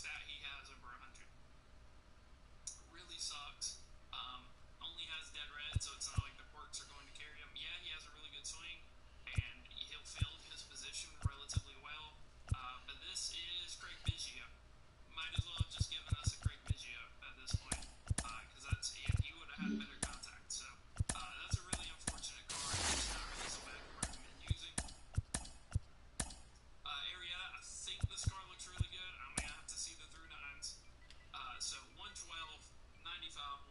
stat he has over 100. Really sucks. Only has dead red, so it's not like the quirks are going to carry him. Yeah, he has a really good swing, and he'll field his position relatively well. But this is Craig Biggio. Might as well have just given us a Craig Biggio at this point, because he would have had better contact. So that's a really unfortunate card. It's not really somebody I can recommend using. Arrieta, I think this card looks really good. I'm gonna have to see the through nines. So 112, 95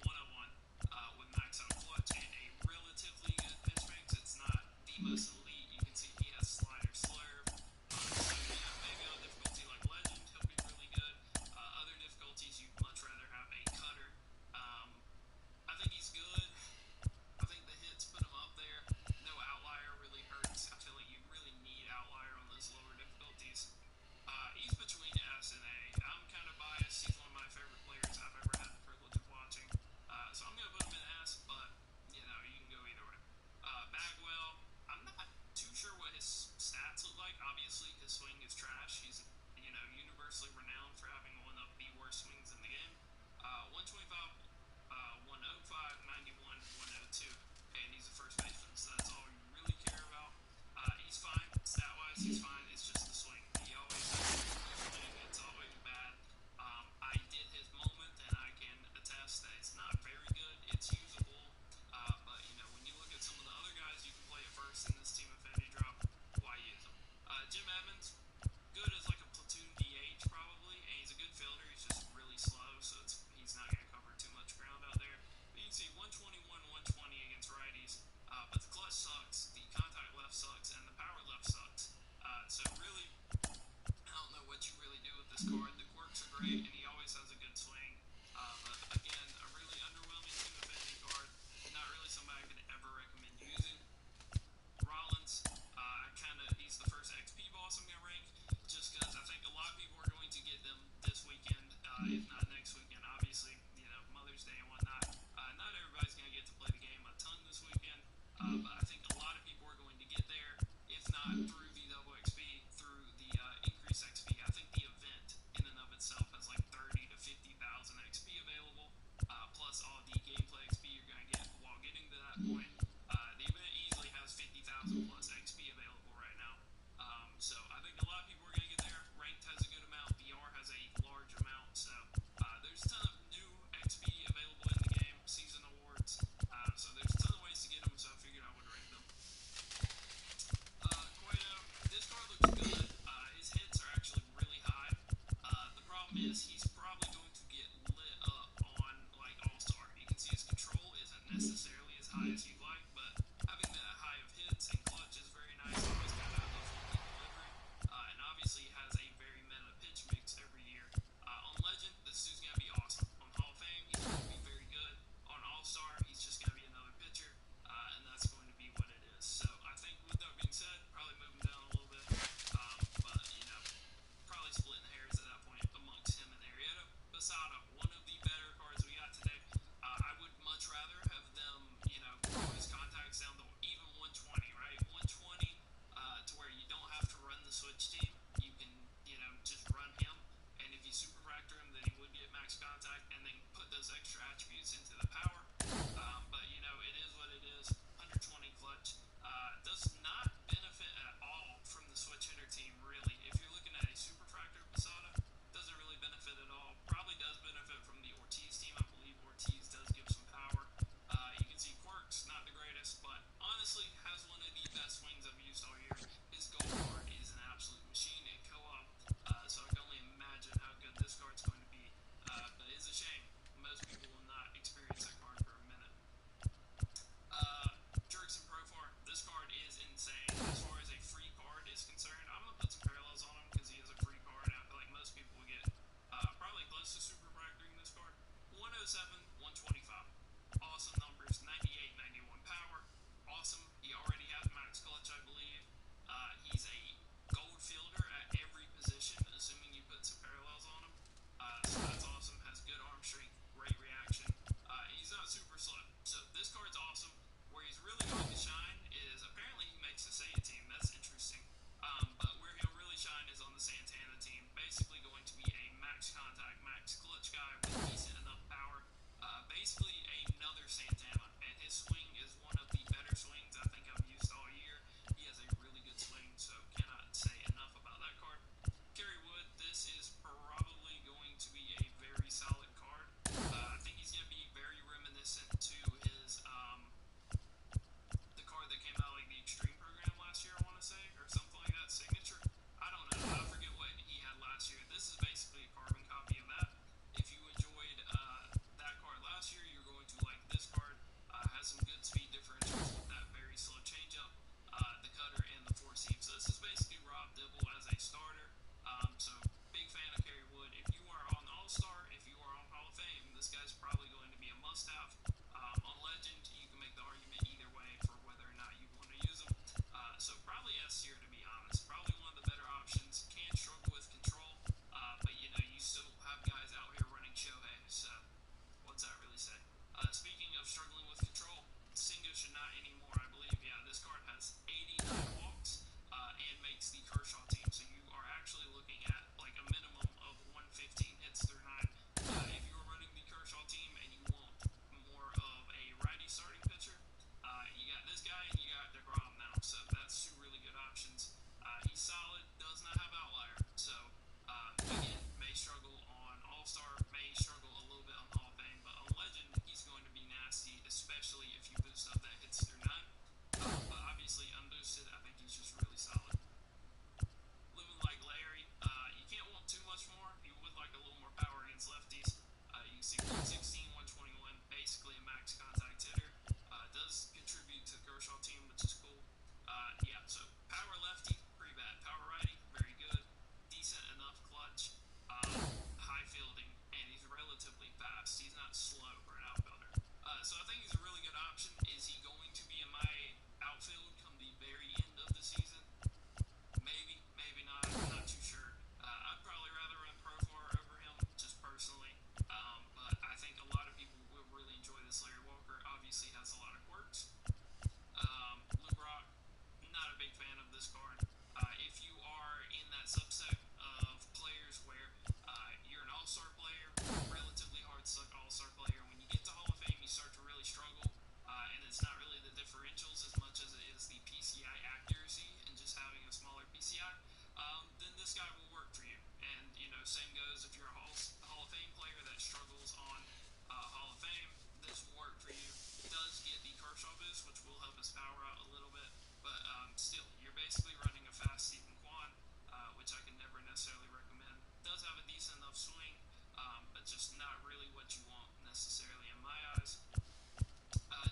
not really what you want necessarily in my eyes.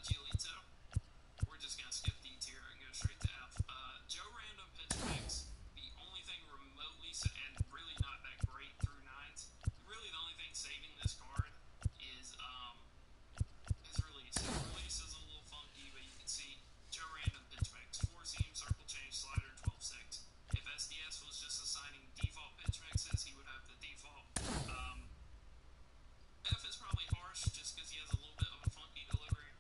Giolito, we're just going to skip D tier and go straight to F. Joe Random pitch mix, the only thing remotely, and really not that great through nines. Really the only thing saving this card is his release. His release is a little funky, but you can see Joe Random pitch mix, 4-seam, circle change, slider, 12-6. If SDS was just assigning default pitch mixes, he would have the default. F is probably harsh just because he has a little bit of a funky delivery,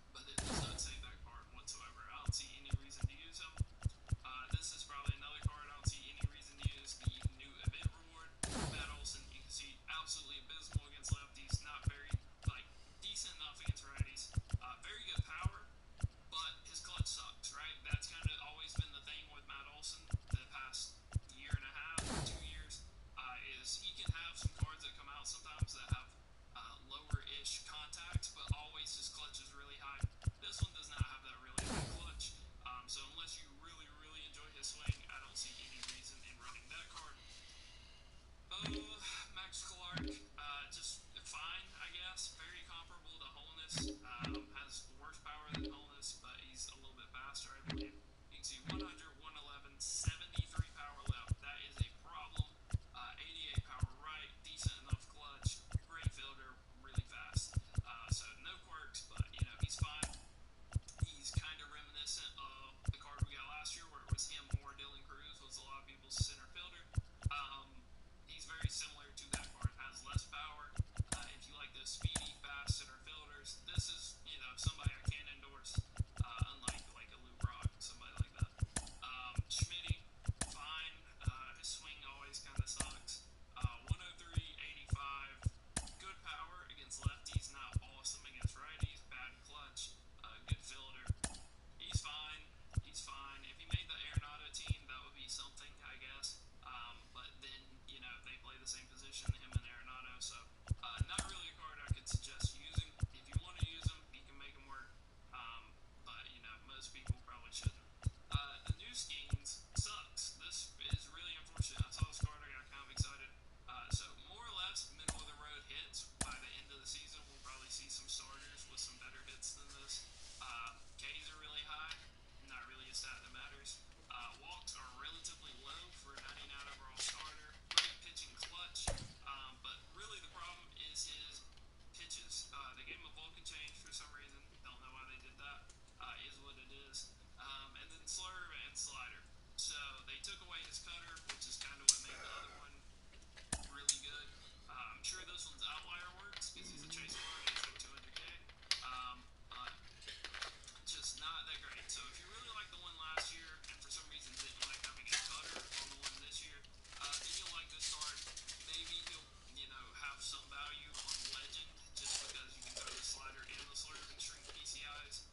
but it does not save that card whatsoever. I don't see any reason to use him. This is probably another card I don't see any reason to use. The new event reward, Matt Olson, you can see absolutely abysmal against lefties, not very, decent enough against righties. Very good power, but his clutch sucks, right? That's kind of always been the thing with Matt Olson the past year and a half, 2 years, is he can have some cards that come out sometimes that have lower-ish contacts, but always his clutch is really high. This one does not have that really high clutch, so unless you really, really enjoy his swing, I don't see any reason in running that card. Max Clark, just fine, I guess. Very comparable to Holness. Has worse power than Holness, but he's a little bit faster, I believe. You can see 100, 111, 73 power left. That is a problem. 88 power right, decent enough clutch, great fielder, really fast. So no quirks, but he's fine. He's kind of reminiscent of the card we got last year, where it was him or Dylan Cruz was a lot of people's center fielder. He's very similar to that card. Has less power. If you like those speedy, fast center fielders, this is somebody I can endorse. Unlike a Lou Brock, somebody like that. Schmitty, fine. His swing always kind of sucks. 103, 85, good power against lefties, not awesome against righties. Bad clutch, good fielder. He's fine. He's fine. If he made the Arenado team, that would be something, I guess. But then they play the same position, him and Arenado, so not really a card I could suggest using. If you want to use him, you can make him work. But most people probably shouldn't. The new Skeens sucks. This is really unfortunate. I saw this card, I got kind of excited. So more or less middle of the road hits. By the end of the season, we'll probably see some starters with some better hits than this. Ks are really high. Not really a stat that matters. Walks are relatively low for a 99 overall starter. Great pitching clutch. But really the problem is his pitches. They gave him a Vulcan change for some reason. Don't know why they did that. Is what it is. And then slurve and slider. So they took away his cutter, which is kind of what made the other one really good. I'm sure this one's outlier works because he's a chase card. He's like 200K. But just not that great. So if you really like the one last year and for some reason didn't like having a cutter on the one this year, then you'll like this card. Maybe he'll have some value on Legend just because you can throw the slider and the slurve and shrink PCIs.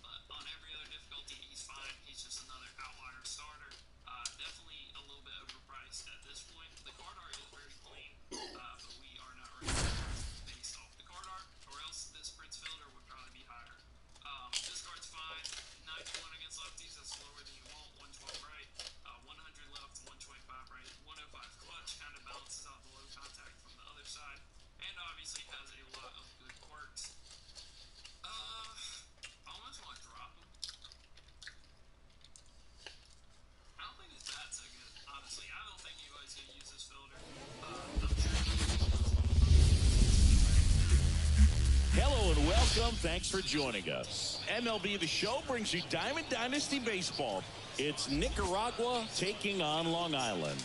But on every other difficulty, he's fine. He's just another outlier starter. Definitely a little bit overpriced at this point. The card art is very clean, but we are not running based off the card art, or else this Prince Fielder would probably be higher. This card's fine. 91 against lefties, that's lower than you want. 112 right, 100 left, 125 right, 105 clutch, kind of balances out the low contact from the other side, and obviously has a lot of good quirks. I almost want to drop him. I don't think his bat's so good, honestly. I don't think anybody's going to use this fielder. I'm sure. Hello and welcome. Thanks for joining us. MLB The Show brings you Diamond Dynasty Baseball. It's Nicaragua taking on Long Island.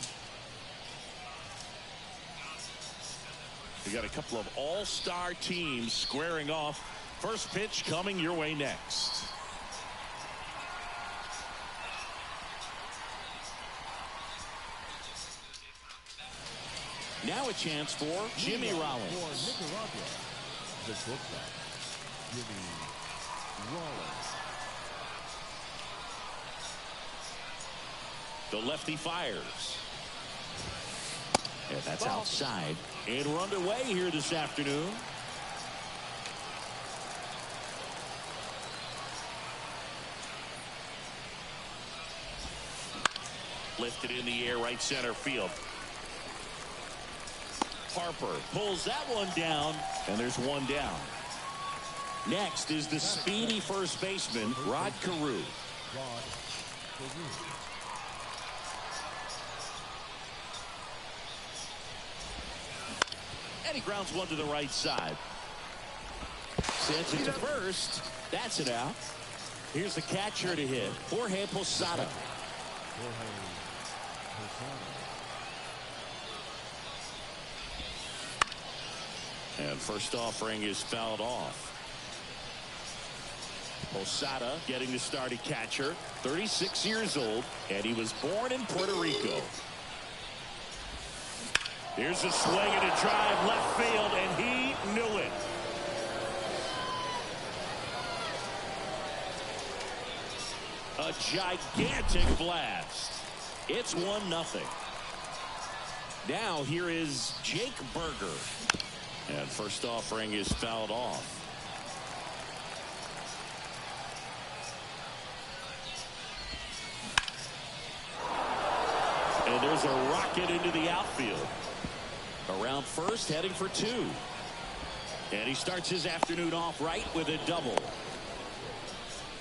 We got a couple of all-star teams squaring off. First pitch coming your way next. Now a chance for Jimmy Rollins. For Nicaragua, the shortstop, Jimmy Rollins. The lefty fires. And that's outside. And we're underway here this afternoon. Lifted in the air, right center field. Harper pulls that one down, and there's one down. Next is the speedy first baseman, Rod Carew. And he grounds one to the right side. Sends it to first. That's it out. Here's the catcher to hit, Jorge Posada. And first offering is fouled off. Posada getting the start at catcher, 36 years old, and he was born in Puerto Rico. Here's a swing and a drive left field, and he knew it. A gigantic blast. It's 1-0. Now here is Jake Burger. And first offering is fouled off. And there's a rocket into the outfield. Around first, heading for two. And he starts his afternoon off right with a double.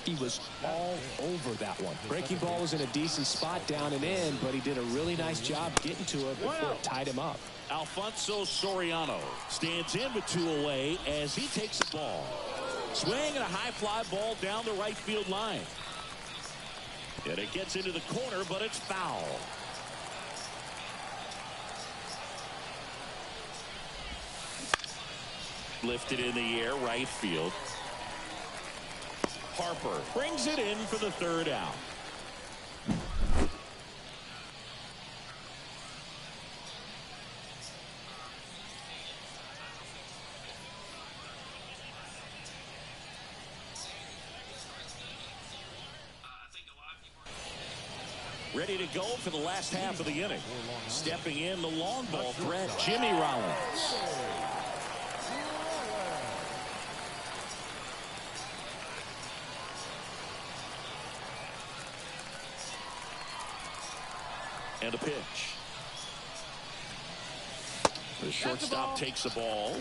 He was all over that one. Breaking ball was in a decent spot down and in, but he did a really nice job getting to it before it tied him up. Alfonso Soriano stands in with two away as he takes the ball. Swing and a high fly ball down the right field line. And it gets into the corner, but it's foul. Lifted in the air, right field. Harper brings it in for the third out. Ready to go for the last half of the inning. Stepping in the long ball threat, Jimmy Rollins. And a pitch. The shortstop takes the ball.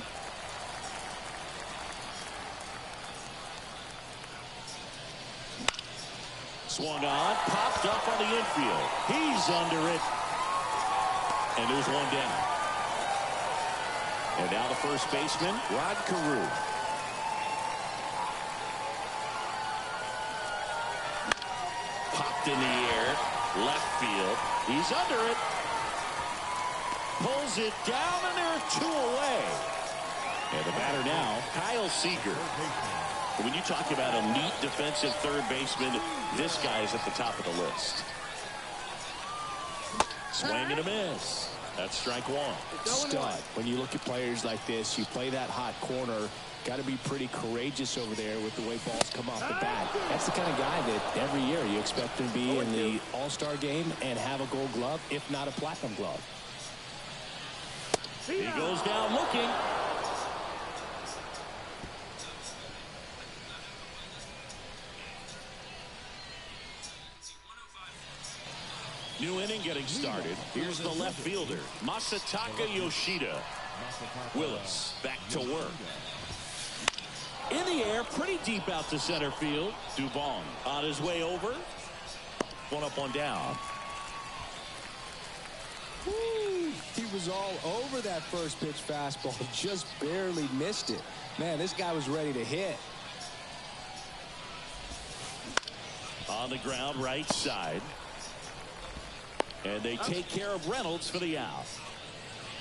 Swung on, popped up on the infield. He's under it. And there's one down. And now the first baseman, Rod Carew. Popped in the air, left field. He's under it. Pulls it down, and there are two away. And the batter now, Kyle Seager. When you talk about elite defensive third baseman, this guy is at the top of the list. Swing and a miss. That's strike one. Stud. When you look at players like this, you play that hot corner. Got to be pretty courageous over there with the way balls come off the bat. That's the kind of guy that every year you expect him to be in the All-Star game and have a gold glove, if not a platinum glove. He goes down looking. New inning getting started. Here's the left fielder, Masataka Yoshida. Willis back to work. In the air, pretty deep out to center field. Dubon on his way over. One up, one down. Woo, he was all over that first pitch fastball. Just barely missed it. Man, this guy was ready to hit. On the ground, right side. And they take care of Reynolds for the out.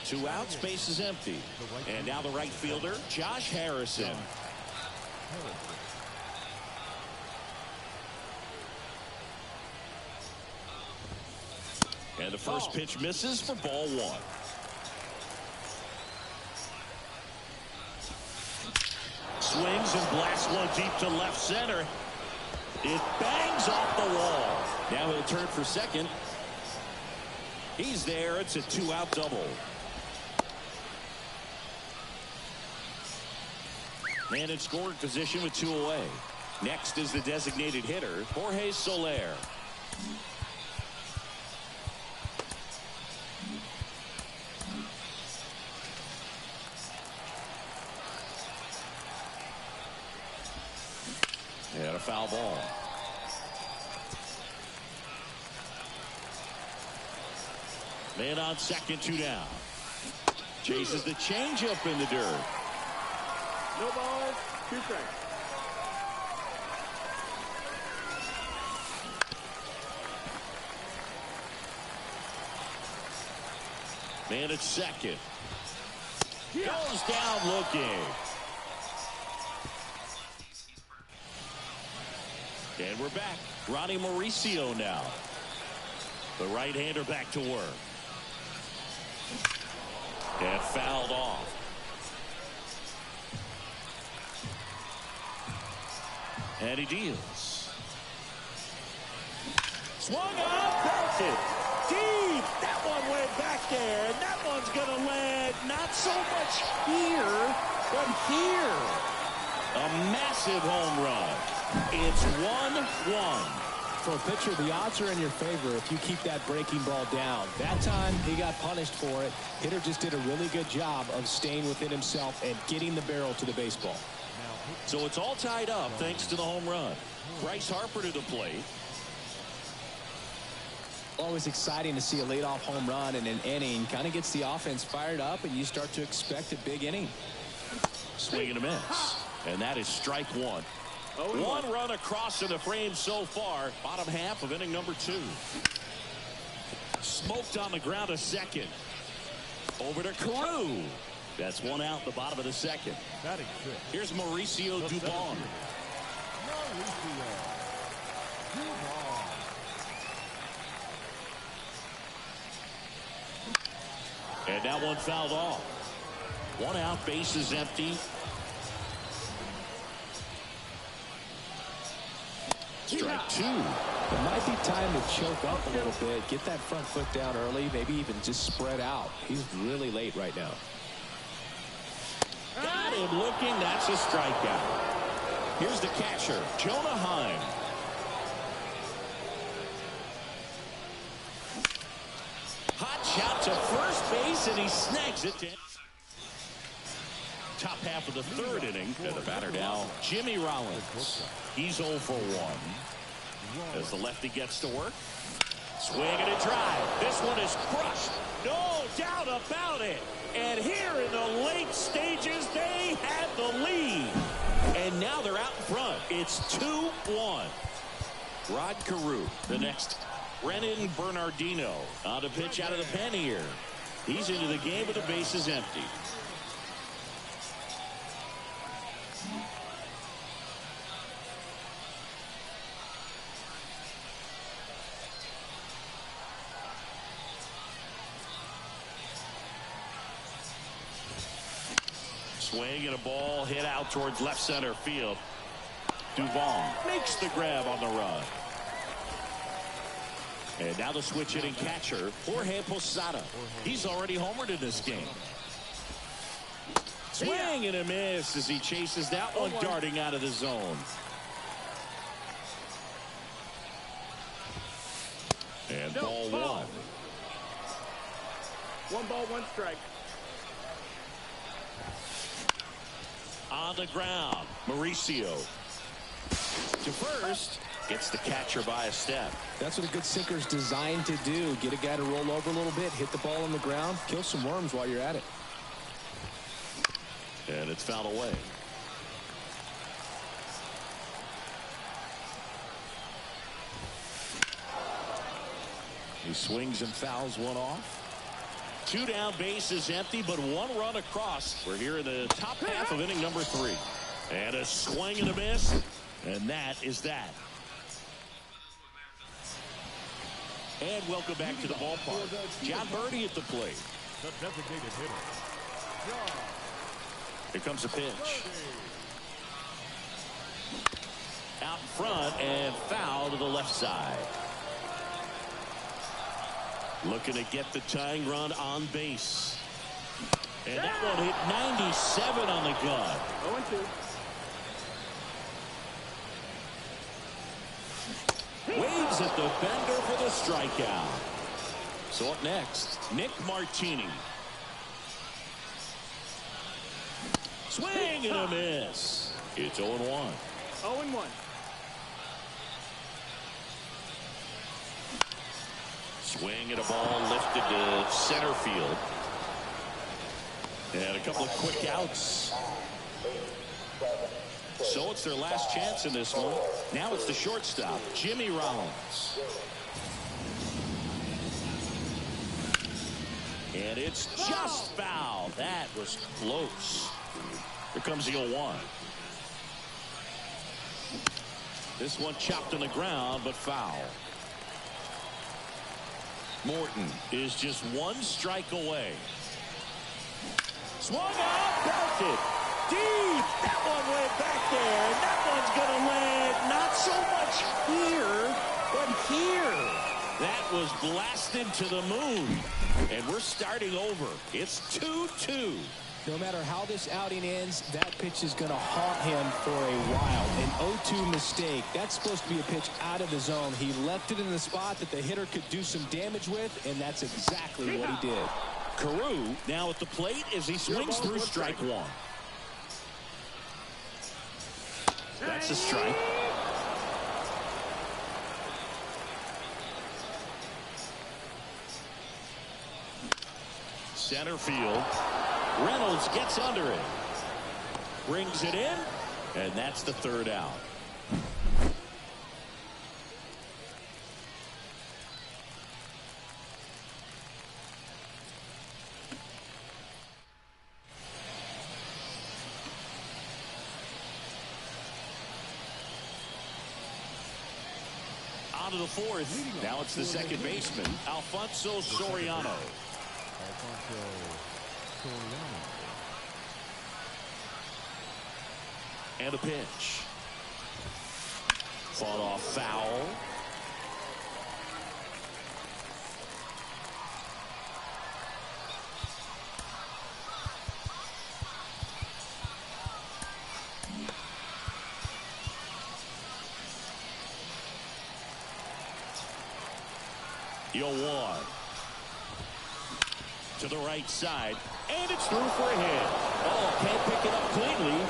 2 out, space is empty. And now the right fielder, Josh Harrison. And the first pitch misses for ball one. Swings and blasts one deep to left center. It bangs off the wall. Now he'll turn for second. He's there. It's a 2-out double. Man in scoring position with 2 away. Next is the designated hitter, Jorge Soler. foul ball. Man on second, 2 down. Chases the changeup in the dirt. No balls, 2 strikes. Man at second. Goes down looking. And we're back. Ronnie Mauricio now. The right-hander back to work. And fouled off. And he deals. Swung on, belted. Deep. That one went back there. And that one's going to land not so much here, but here. A massive home run. It's 1-1. For a pitcher, the odds are in your favor if you keep that breaking ball down. That time, he got punished for it. Hitter just did a really good job of staying within himself and getting the barrel to the baseball. So it's all tied up thanks to the home run. Bryce Harper to the plate. Always exciting to see a leadoff home run in an inning. Kind of gets the offense fired up, and you start to expect a big inning. Swing and a miss. And that is strike 1. 1 run across in the frame so far. Bottom half of inning number 2. Smoked on the ground a second. Over to Carew. That's 1 out in the bottom of the second. Here's Mauricio Dubon. And that one fouled off. 1 out, base is empty. Strike 2. It might be time to choke up a little bit, get that front foot down early, maybe even just spread out. He's really late right now. Got him looking. That's a strikeout. Here's the catcher, Jonah Heim. Hot shot to first base, and he snags it. Top half of the 3rd inning. And the batter now, Jimmy Rollins. He's 0 for 1. As the lefty gets to work. Swing and a drive. This one is crushed. No doubt about it. And here in the late stages, they had the lead. And now they're out in front. It's 2-1. Rod Carew, the next. Brennan Bernardino on the pitch out of the pen here. He's into the game with the bases empty. Swing and a ball hit out towards left center field. Dubon makes the grab on the run. And now the switch hitting catcher, Jorge Posada. He's already homered in this game. Swing and a miss as he chases that one darting out of the zone. And ball 1. 1 ball, 1 strike. On the ground, Mauricio to first. Gets the catcher by a step. That's what a good sinker's designed to do. Get a guy to roll over a little bit, hit the ball on the ground, kill some worms while you're at it. And it's fouled away. He swings and fouls one off. 2 down, base is empty, but 1 run across. We're here in the top half of inning number 3. And a swing and a miss. And that is that. And welcome back to the ballpark. John Birdie at the plate. The designated hitter. Here comes a pitch. Out in front and foul to the left side. Looking to get the tying run on base. And that one hit 97 on the gun. 0-2. Waves at the bender for the strikeout. So up next, Nick Martini. Swing and a miss. It's 0-1. 0-1. Swing and a ball lifted to center field. And a couple of quick outs. So it's their last chance in this one. Now it's the shortstop, Jimmy Rollins. And it's just foul. That was close. Here comes the 0-1. This one chopped on the ground, but foul. Morton is just one strike away. Swung out, belted. Deep. That one went back there. And that one's going to land not so much here, but here. That was blasted to the moon. And we're starting over. It's 2-2. No matter how this outing ends, that pitch is going to haunt him for a while. An 0-2 mistake. That's supposed to be a pitch out of the zone. He left it in the spot that the hitter could do some damage with, and that's exactly what he did. Carew now at the plate as he swings through strike one. That's a strike. Center field. Reynolds gets under it. Brings it in. And that's the third out. On to the fourth. Now it's the second baseman, Alfonso Soriano. And a pitch. Fought off foul. Yo, one. To the right side, and it's through for a hit. Oh, can't pick it up cleanly.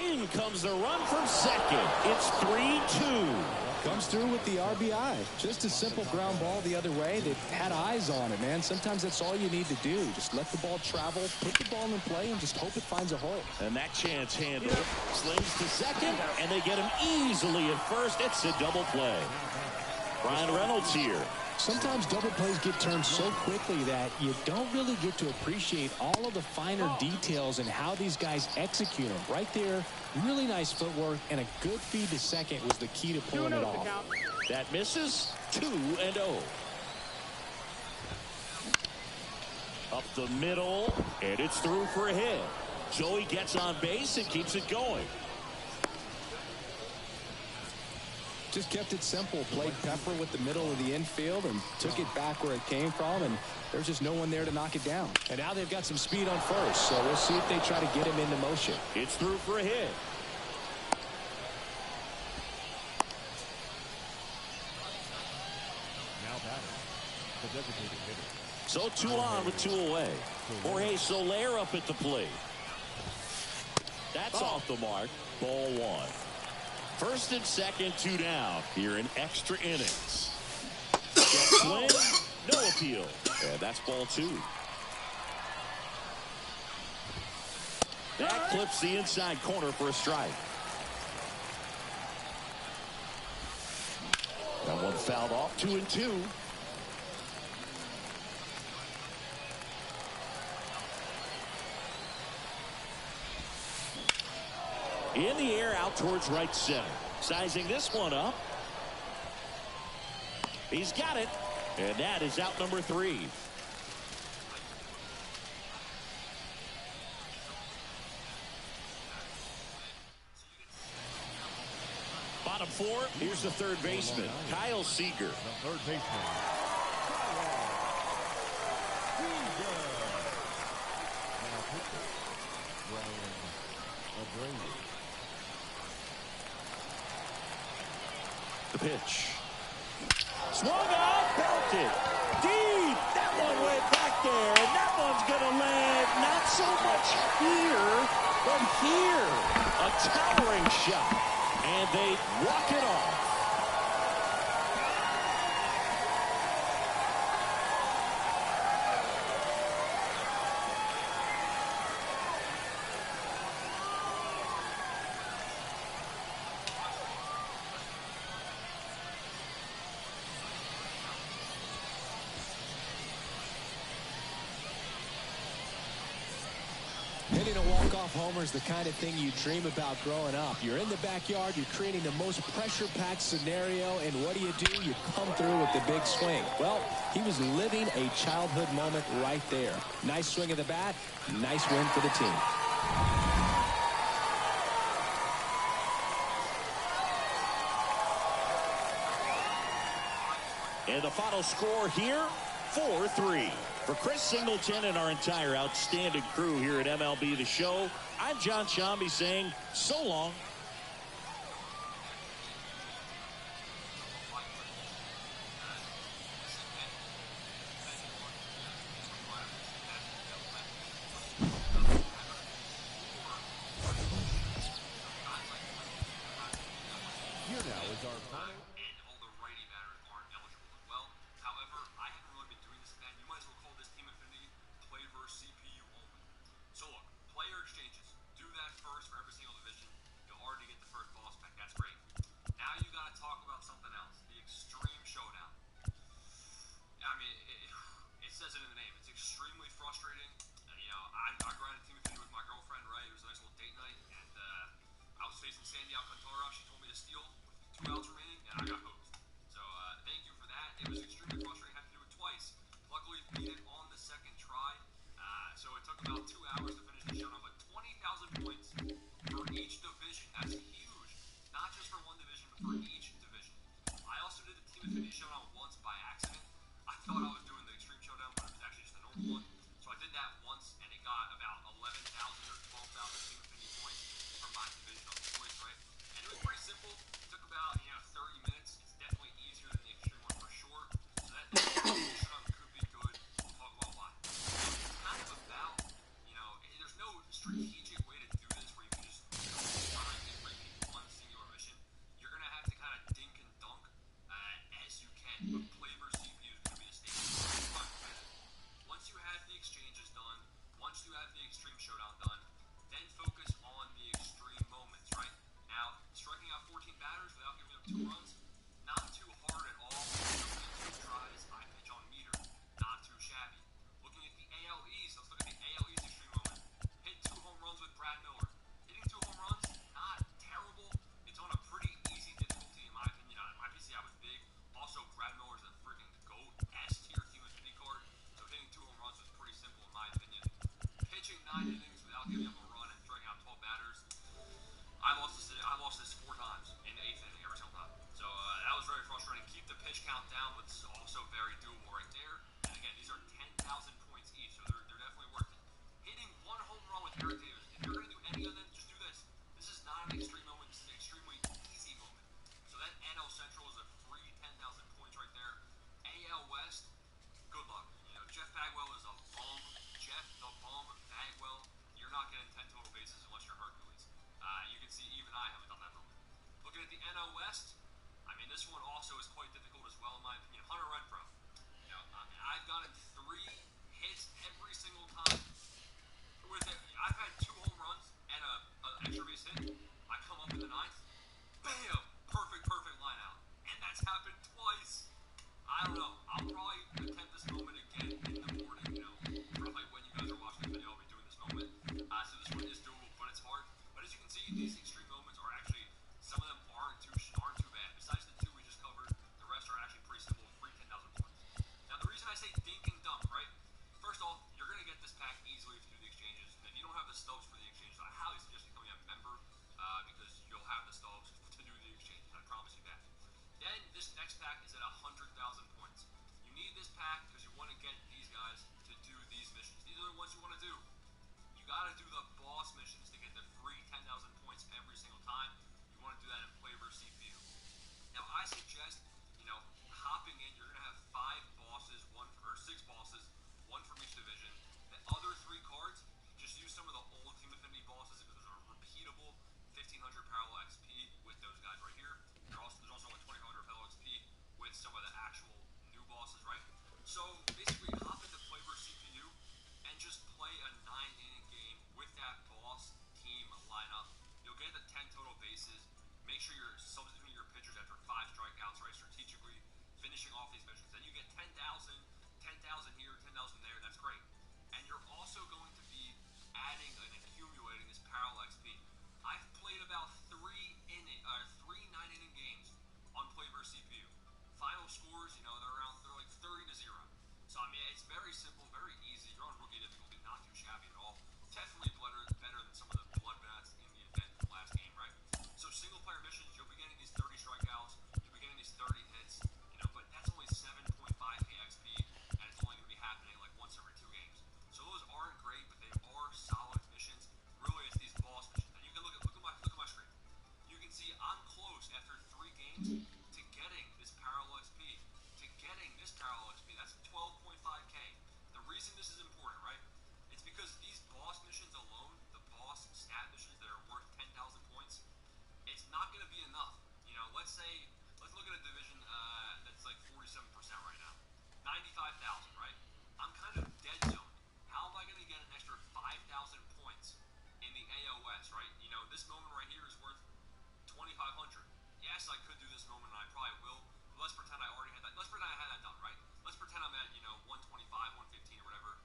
In comes the run from second. It's 3-2. Comes through with the RBI. Just a simple ground ball the other way that had eyes on it, man. Sometimes that's all you need to do. Just let the ball travel, put the ball in play, and just hope it finds a hole. And that chance handle slings to second, and they get him easily at first. It's a double play. Ryan Reynolds here. Sometimes double plays get turned so quickly that you don't really get to appreciate all of the finer details and how these guys execute them. Right there, really nice footwork, and a good feed to second was the key to pulling it off. That misses. 2-0. Up the middle, and it's through for a hit. Joey gets on base and keeps it going. Just kept it simple, played Pepper with the middle of the infield and took it back where it came from, and there's just no one there to knock it down. And now they've got some speed on first, so we'll see if they try to get him into motion. It's through for a hit. Now batting, the designated hitter. So 2 on with 2 away. Jorge Soler up at the plate. That's off the mark. Ball 1. First and second, 2 down here in extra innings. Jet swing, no appeal. And that's ball 2. That clips the inside corner for a strike. That one fouled off. 2-2. In the air out towards right center. Sizing this one up. He's got it. And that is out number 3. Bottom 4. Here's the third baseman, Kyle Seager. The third baseman. Now pitcher, Brian Abreu. The pitch. Swung on, belted. Deep. That one went back there. And that one's going to land not so much here, but here. A towering shot. And they walk it off. homer is the kind of thing you dream about growing up. You're in the backyard, you're creating the most pressure-packed scenario, and what do? You come through with the big swing. Well, he was living a childhood moment right there. Nice swing of the bat, nice win for the team. And the final score here, 4-3. For Chris Singleton and our entire outstanding crew here at MLB The Show, I'm John Shambi saying so long. Here now is our final. And all the righty batters aren't eligible as well. However, I haven't really been doing this, man. You might as well call this Team Infinity play versus CPU only. So look, player exchanges. Do that first for every single division. You'll already get the first boss pack. That's great. Now you got to talk about something else. The Extreme Showdown. I mean, it says it in the name. It's extremely frustrating. I grinded Team Infinity with my girlfriend, right? It was a nice little date night, and I was facing Sandy Alcantara. She told me to steal with 2 outs remaining, and I got hosed. So thank you for that. It was extremely frustrating. I had to do it twice. Luckily, beat it on the second try. So it took about 2 hours to finish the showdown, but 20,000 points for each division. That's huge. Not just for one division, but for each division. I also did the Team Infinity showdown once by accident. I thought I was doing the Extreme Showdown, but it was actually just a normal one. So I did that once, and it got about 11,000 or 12,000 Team Infinity points for my division of choice, right? And it was pretty simple. It took about 30 minutes. It's definitely easier than the Extreme one for sure. So that showdown could be good. We'll talk about why. It's kind of about, there's no strategic way to do this where you can just grind and repeat one singular mission. You're gonna have to kind of dink and dunk as you can. But play versus CPU is gonna be the stage. Once you have the exchanges done, once you have the Extreme Showdown done, then focus on the extreme moments, right? Now, striking out 14 batters without giving up 2 runs, not too hard at all. 2 tries, I pitch on meter, not too shabby. Looking at the AL East, let's look at the AL East extreme moment. Hit 2 home runs with Brad Miller. Hitting 2 home runs, not terrible. It's on a pretty easy difficulty, in my opinion. My PCI was big. Also, Brad Miller is a freaking GOAT S-tier Team Infinity card. So hitting 2 home runs was pretty simple, in my opinion. Pitching 9 innings without giving up a run and striking out 12 batters. I lost this 4 times in the 8th inning every single time. So that was very frustrating. Keep the pitch count down, but it's also very doable right there. And again, these are 10,000 points each, so they're definitely worth it. Hitting 1 home run with Eric Davis. If you're going to do any of them, just do this. This is not an extreme moment. This is an extremely easy moment. So that NL Central is a free 10,000 points right there. AL West, good luck. Jeff Bagwell is a bum. Jeff the Bum Bagwell. You're not getting 10 total bases unless you're Hercules. You can see even I haven't done that moment. Looking at the NL West, I mean, this one also is quite difficult as well, in my opinion. Hunter Renfroe. I've gotten 3 hits every single time. I've had 2 home runs and an extra base hit. I come up in the 9th. Bam! Perfect line out. And that's happened twice. I don't know. I'll probably attempt this moment again in the morning, probably when you guys are watching the video, I'll be doing this moment. So this one is doable, but it's hard. But as you can see, these extreme moments are actually, some of them aren't too bad. Besides the 2 we just covered, the rest are actually pretty simple, free 10,000 points. Now the reason I say dink and dunk, right? First off, you're going to get this pack easily if you do the exchanges. And if you don't have the stubs for the exchanges, I highly suggest becoming a member because you'll have the stubs to do the exchanges. I promise you that. Then this next pack is at 100,000 points. You need this pack because you want to get these guys to do these missions. These are the ones you want to do. You got to do the boss missions to get the free 10,000 points every single time. You want to do that in play versus CPU. Now I suggest, hopping in, you're going to have 5 bosses, 6 bosses, 1 from each division. The other 3 cards, just use some of the old Team Infinity bosses because those are repeatable 1,500 parallel XP with those guys right here. There's also a 2,500 parallel XP with some of the actual new bosses, right? So basically, hop into play versus CPU and just play a 9-inning game with that boss team lineup. You'll get the 10 total bases. Make sure you're substituting your pitchers after 5 strikeouts, right? Strategically finishing off these missions. Then you get 10,000 here, 10,000 there. That's great. And you're also going to be adding and accumulating this parallel XP. I've played about 3 9-inning games on Play vs. CPU. Final scores, they're like 30-0. So I mean, it's very simple, very easy. You're on rookie difficulty, not too shabby at all. Definitely better than some of the bloodbaths in the event last game, right? So single player missions, you'll be getting these 30 strikeouts, you'll be getting these 30 hits, but that's only 7.5k XP, and it's only going to be happening like once every 2 games. So those aren't great, but they are solid missions. Really, it's these boss missions. And you can look at my screen. You can see I'm close after 3 games to getting this parallel XP. That's 12.5k. The reason this is important, right? It's because these boss missions alone, the boss stat missions that are worth 10,000 points, it's not going to be enough. Let's look at a division that's like 47% right now. 95,000, right? I'm kind of dead zone. How am I going to get an extra 5,000 points in the AOS, right? This moment right here is worth 2,500. Yes, I could do this moment, and I probably will. But let's pretend I already had that. Let's pretend I had that done, right? Let's pretend I'm at, 125, 115, or whatever.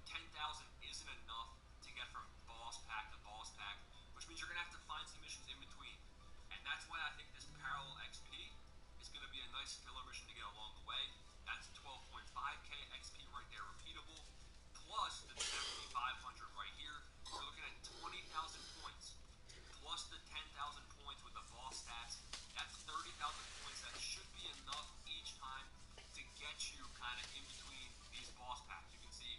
10,000 isn't enough to get from boss pack to boss pack, which means you're going to have to find some missions in between. And that's why I think this parallel XP is going to be a nice filler mission to get along the way. That's 12.5k XP right there, repeatable, plus the 7,500 right here. We're looking at 20,000 points, plus the 10,000 points with the boss stats. That's 30,000 points. That should be enough each time to get you kind of in between these boss packs. You can see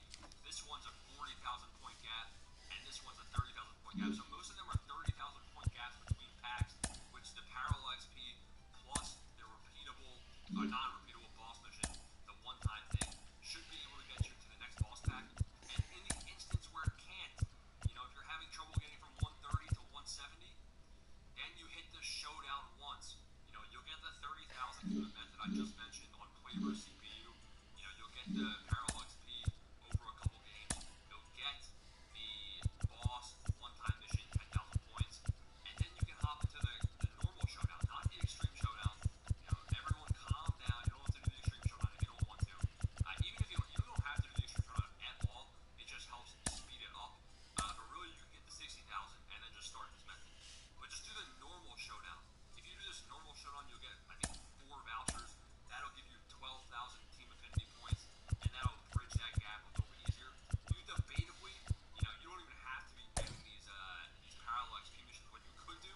this one's a 40,000 point gap, and this one's a 30,000 point gap. So most of them are 30,000 point gaps between packs, which the parallel XP plus the repeatable or non-repeatable boss mission, the one-time thing, should be able to get you to the next boss pack. And in the instance where it can't, if you're having trouble getting from 130 to 170, then you hit the showdown once. You'll get the 30,000 to the method I just mentioned on Play vs. CPU. You'll get the parallel XP over a couple games. You'll get the boss one-time mission, 10,000 points, and then you can hop into the normal showdown, not the extreme showdown. Everyone calm down. You don't have to do the extreme showdown if you don't want to. Even if you don't have to do the extreme showdown at all, it just helps speed it up. But really, you can get the 60,000 and then just start this method. But just do the normal showdown. If you do this normal showdown, you'll get, I think, 4 vouchers. That'll give you 12,000 team affinity points, and that'll bridge that gap a little bit easier. You debatably, you don't even have to be getting these parallel XP missions. What you could do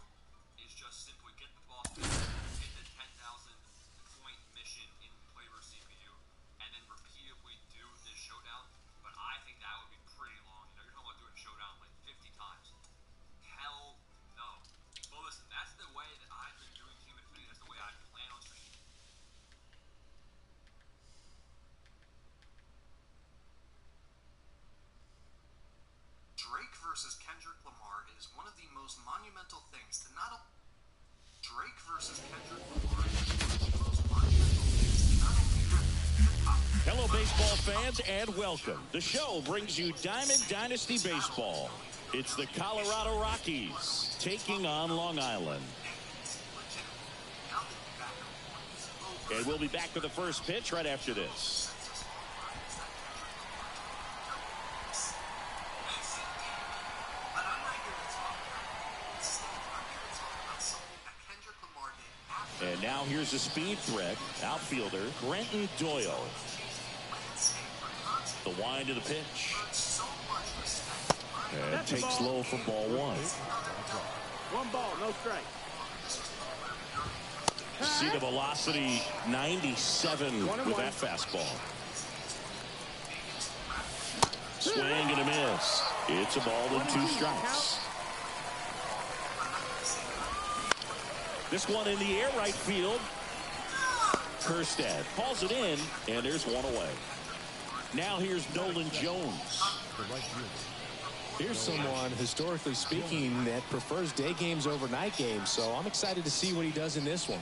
is just simply get the boss mission, hit the 10,000 point mission in Play vs. CPU, and then repeatedly do this showdown. But I think that would be pretty long. You're talking about doing showdown like 50 times. Hell no. Well, listen, that's the way that I've been doing Team Infinity. That's the way I plan on streaming. Drake versus Kendrick Lamar is one of the most monumental things to not only Drake versus Kendrick Lamar is one of the most monumental things to not only happen in hip-hop. Hello, baseball fans, and welcome. The show brings you Diamond Dynasty Baseball. It's the Colorado Rockies taking on Long Island. And we'll be back for the first pitch right after this. And now here's a speed threat, outfielder Brenton Doyle. The wind of the pitch. And takes low for ball 1. 1 ball, no strike. See the velocity, 97 with that fastball. Swing and a miss. It's a ball and 2 strikes. This one in the air, right field. Kerstad calls it in, and there's 1 away. Now here's Nolan Jones. Here's someone, historically speaking, that prefers day games over night games, so I'm excited to see what he does in this one.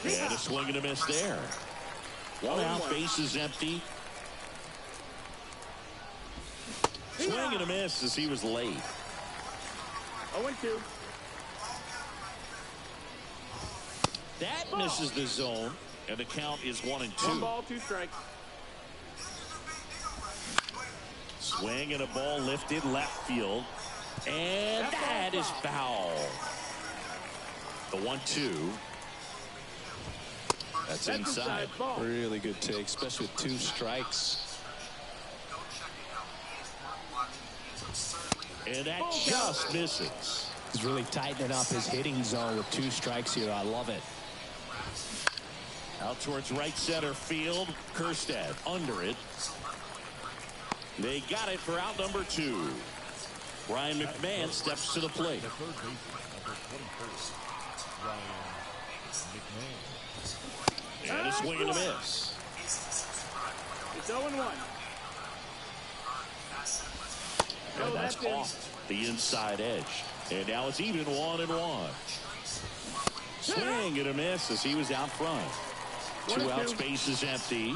And a swing and a miss there. 1 out, base is empty. Swing and a miss as he was late. 0-2. That misses the zone, and the count is 1-2. 1 ball, 2 strikes. Swing Swing and a ball lifted left field. And that is foul. The 1-2. That's inside. Really good take, especially with 2 strikes. And that just misses. He's really tightening up his hitting zone with 2 strikes here. I love it. Out towards right center field. Kjerstad under it. They got it for out number 2. Ryan McMahon steps to the plate. The third baseman, number 21st, Ryan McMahon. And a swing and a miss. It's 0-1. And that's off the inside edge. And now it's even 1-1. Swing and a miss as he was out front. 2 outs, base is empty.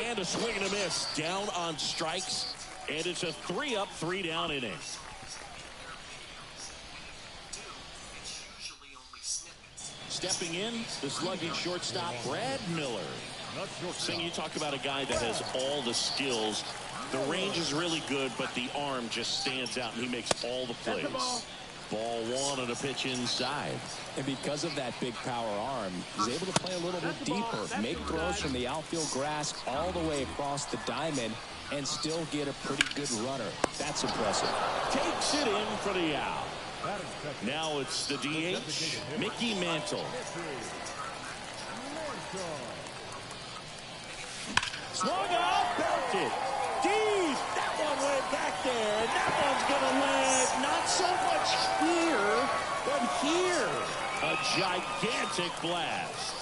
And a swing and a miss. Down on strikes. And it's a 3-up, 3-down inning. Stepping in, the slugging shortstop, Brad Miller. Sing, you talk about a guy that has all the skills. The range is really good, but the arm just stands out, and he makes all the plays. Ball 1 on a pitch inside. And because of that big power arm, he's able to play a little bit deeper, make throws from the outfield grass all the way across the diamond, and still get a pretty good runner. That's impressive. Takes it in for the out. Now it's the DH, Mickey Mantle. Swung out, belted. Deep. That one went back there, and that one's going to land not so much here, but here. A gigantic blast.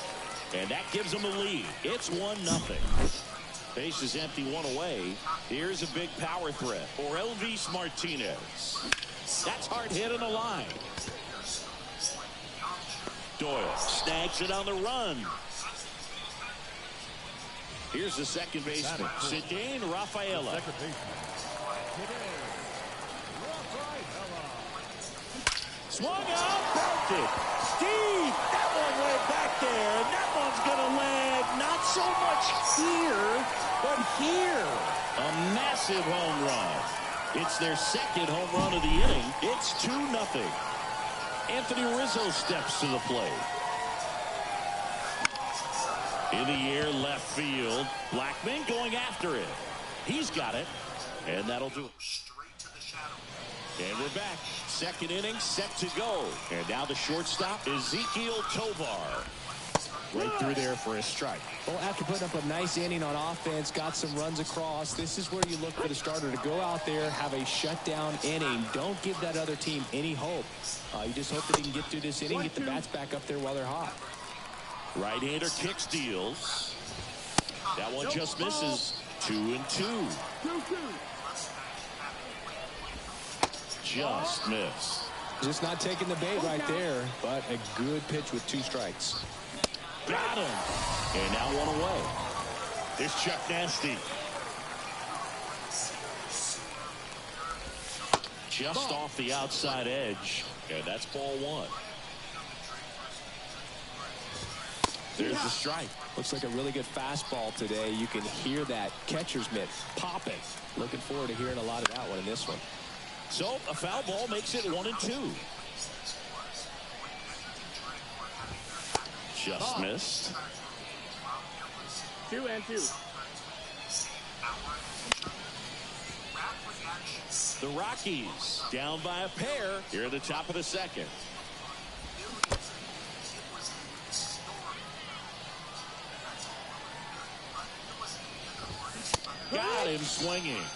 And that gives them a lead. It's 1-0. Base is empty, 1 away. Here's a big power threat for Elvis Martinez. That's hard hit on the line. Doyle snags it on the run. Here's the second baseman, Ceddanne Rafaela. Swung out, belted. Deep. That one went back there, and that one's going to land not so much here, but here. A massive home run. It's their second home run of the inning. It's 2-0. Anthony Rizzo steps to the plate. In the air, left field. Blackman going after it. He's got it, and that'll do it. And we're back. Second inning set to go. And now the shortstop, Ezequiel Tovar. Right through there for a strike. Well, after putting up a nice inning on offense, got some runs across, this is where you look for the starter to go out there, have a shutdown inning. Don't give that other team any hope. You just hope that he can get through this inning, get the bats back up there while they're hot. Right-hander kicks, deals. That one just misses. 2-2. Just missed. Just not taking the bait right there, but a good pitch with 2 strikes. Got him. And now 1 away. There's Chuck Nasty. Just off the outside edge. And that's ball 1. There's the strike. Looks like a really good fastball today. You can hear that catcher's mitt popping. Looking forward to hearing a lot of that one in this one. So a foul ball makes it 1-2. Just missed. 2-2. The Rockies down by a pair here at the top of the second. Got him swinging.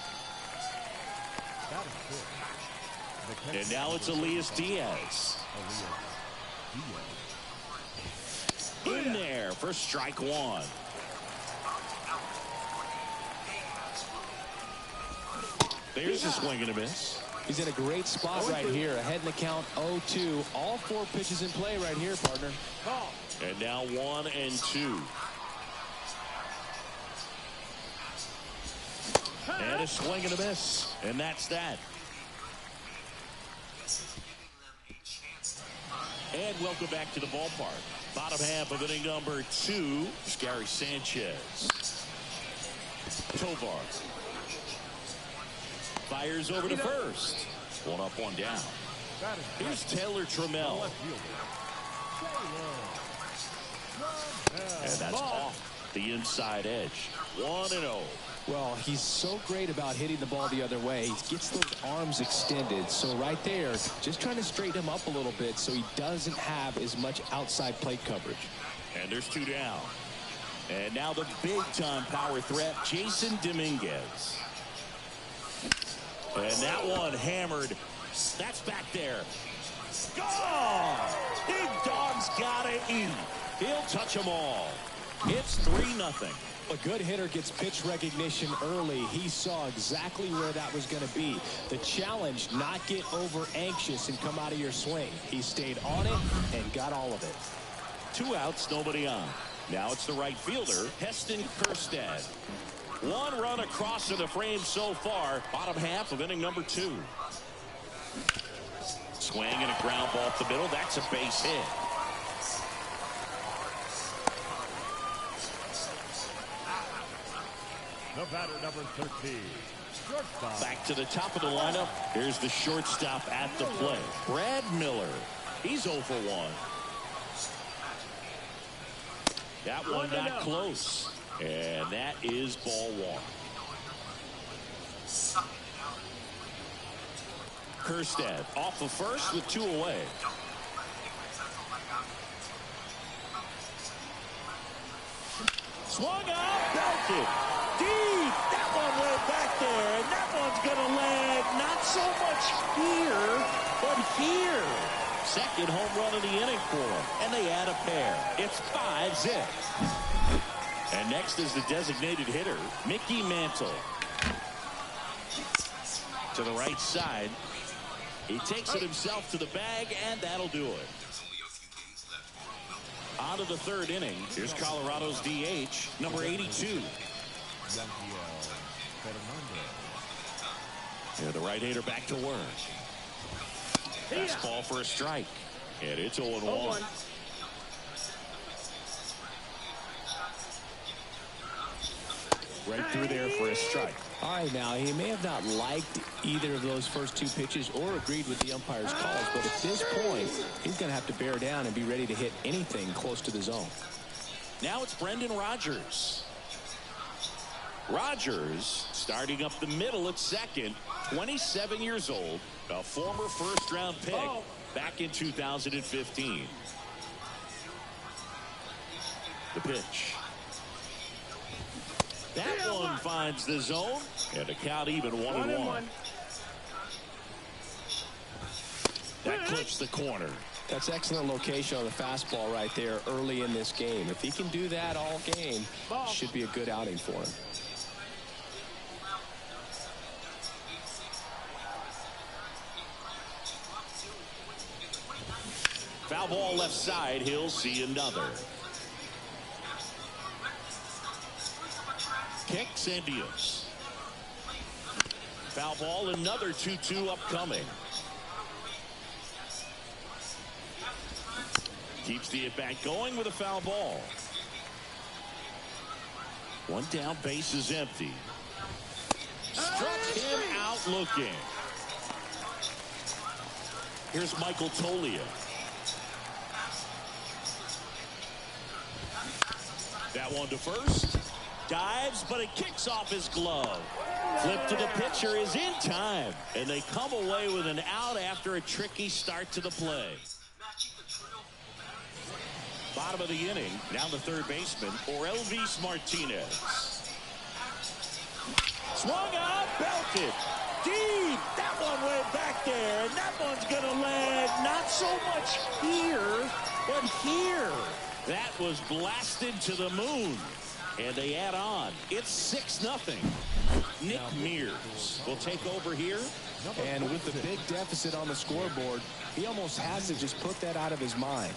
And now it's Elias Diaz. In there for strike 1. There's a swing and a miss. He's in a great spot right here. Ahead in the count, 0-2. All 4 pitches in play right here, partner. And now 1-2. And a swing and a miss. And that's that. And welcome back to the ballpark. Bottom half of inning number 2. Gary Sanchez. Tovar. fires over to first. One up, one down. Here's Taylor Trammell. And that's off the inside edge. 1-0. Well, he's so great about hitting the ball the other way. He gets those arms extended. So right there, just trying to straighten him up a little bit so he doesn't have as much outside plate coverage. And there's 2 down. And now the big-time power threat, Jason Dominguez. And that one hammered. That's back there. Gone! Big Dog's gotta eat. He'll touch them all. It's 3-0. A good hitter gets pitch recognition early. He saw exactly where that was going to be. The challenge, not get over anxious and come out of your swing. He stayed on it and got all of it. 2 outs, nobody on. Now it's the right fielder, Heston Kjerstad. 1 run across in the frame so far. Bottom half of inning number 2. Swing and a ground ball up the middle. That's a base hit. The batter, number 13. Shortstop. Back to the top of the lineup. Here's the shortstop at the plate, Brad Miller. He's 0 for 1. That one not close. And that is ball 1. Kjerstad off of first with 2 away. Swung out, belted. Deep. That one went back there. And that one's going to land not so much here, but here. Second home run of the inning for him. And they add a pair. It's 5-0. And next is the designated hitter, Mickey Mantle. To the right side. He takes it himself to the bag, and that'll do it. On to the 3rd inning. Here's Colorado's DH, number 82. Yeah, the right-hander back to work. Fastball for a strike. And it's 0-1. Right through there for a strike. All right, now, he may have not liked either of those first 2 pitches or agreed with the umpire's calls, but at this point, he's going to have to bear down and be ready to hit anything close to the zone. Now it's Brendan Rodgers. Rodgers starting up the middle at second, 27 years old, a former first-round pick back in 2015. The pitch. That one finds the zone, and the count even 1-1. That clips the corner. That's excellent location on the fastball right there early in this game. If he can do that all game, should be a good outing for him. Foul ball left side. He'll see another. Kicks and deals. Foul ball, another 2-2 upcoming. Keeps the at-bat going with a foul ball. 1 down, base is empty. Struck him out looking. Here's Michael Toglia. That one to first. Dives, but it kicks off his glove. Flip to the pitcher is in time. And they come away with an out after a tricky start to the play. Bottom of the inning. Now the 3rd baseman, Orelvis Martinez. Swung out, belted. Deep. That one went back there. And that one's going to land not so much here, but here. That was blasted to the moon. And they add on. It's 6-0. Nick Mears will take over here. And with the big deficit on the scoreboard, he almost has to just put that out of his mind.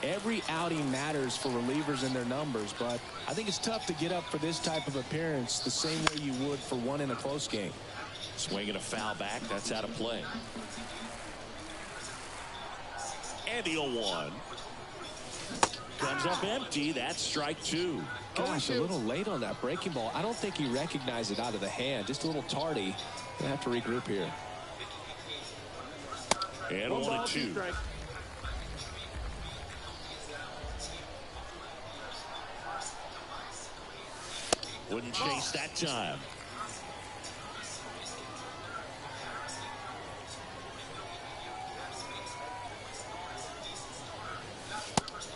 Every outing matters for relievers and their numbers, but I think it's tough to get up for this type of appearance the same way you would for one in a close game. Swinging a foul back. That's out of play. And the 0-1. comes up empty. That's strike 2. Gosh, a little late on that breaking ball. I don't think he recognized it out of the hand. Just a little tardy. They have to regroup here. And 1-2. Wouldn't chase that time.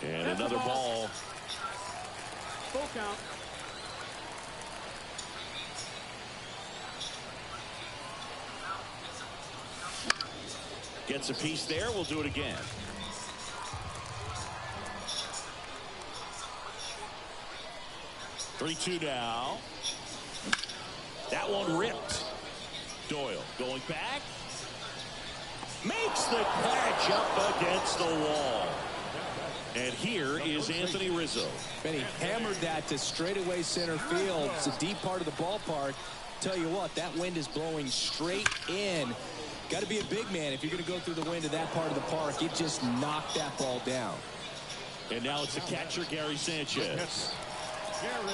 And another ball. Full count. Gets a piece there. We'll do it again. Three-two now. That one ripped. Doyle going back. Makes the catch up against the wall. And here is Anthony Rizzo. And he hammered that to straightaway center field. It's a deep part of the ballpark. Tell you what, that wind is blowing straight in. Got to be a big man if you're going to go through the wind of that part of the park. It just knocked that ball down. And now it's the catcher, Gary Sanchez. Gary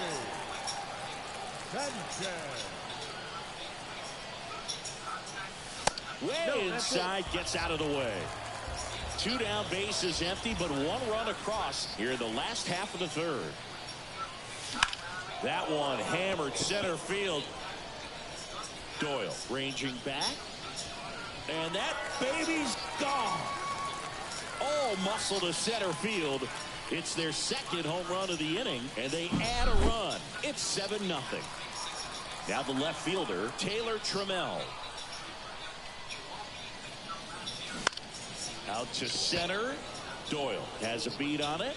Sanchez. Way inside, gets out of the way. 2 down, base is empty, but 1 run across here in the last half of the third. That one hammered center field. Doyle ranging back. And that baby's gone. All muscle to center field. It's their second home run of the inning, and they add a run. It's 7-0. Now the left fielder, Taylor Trammell. Out to center. Doyle has a beat on it.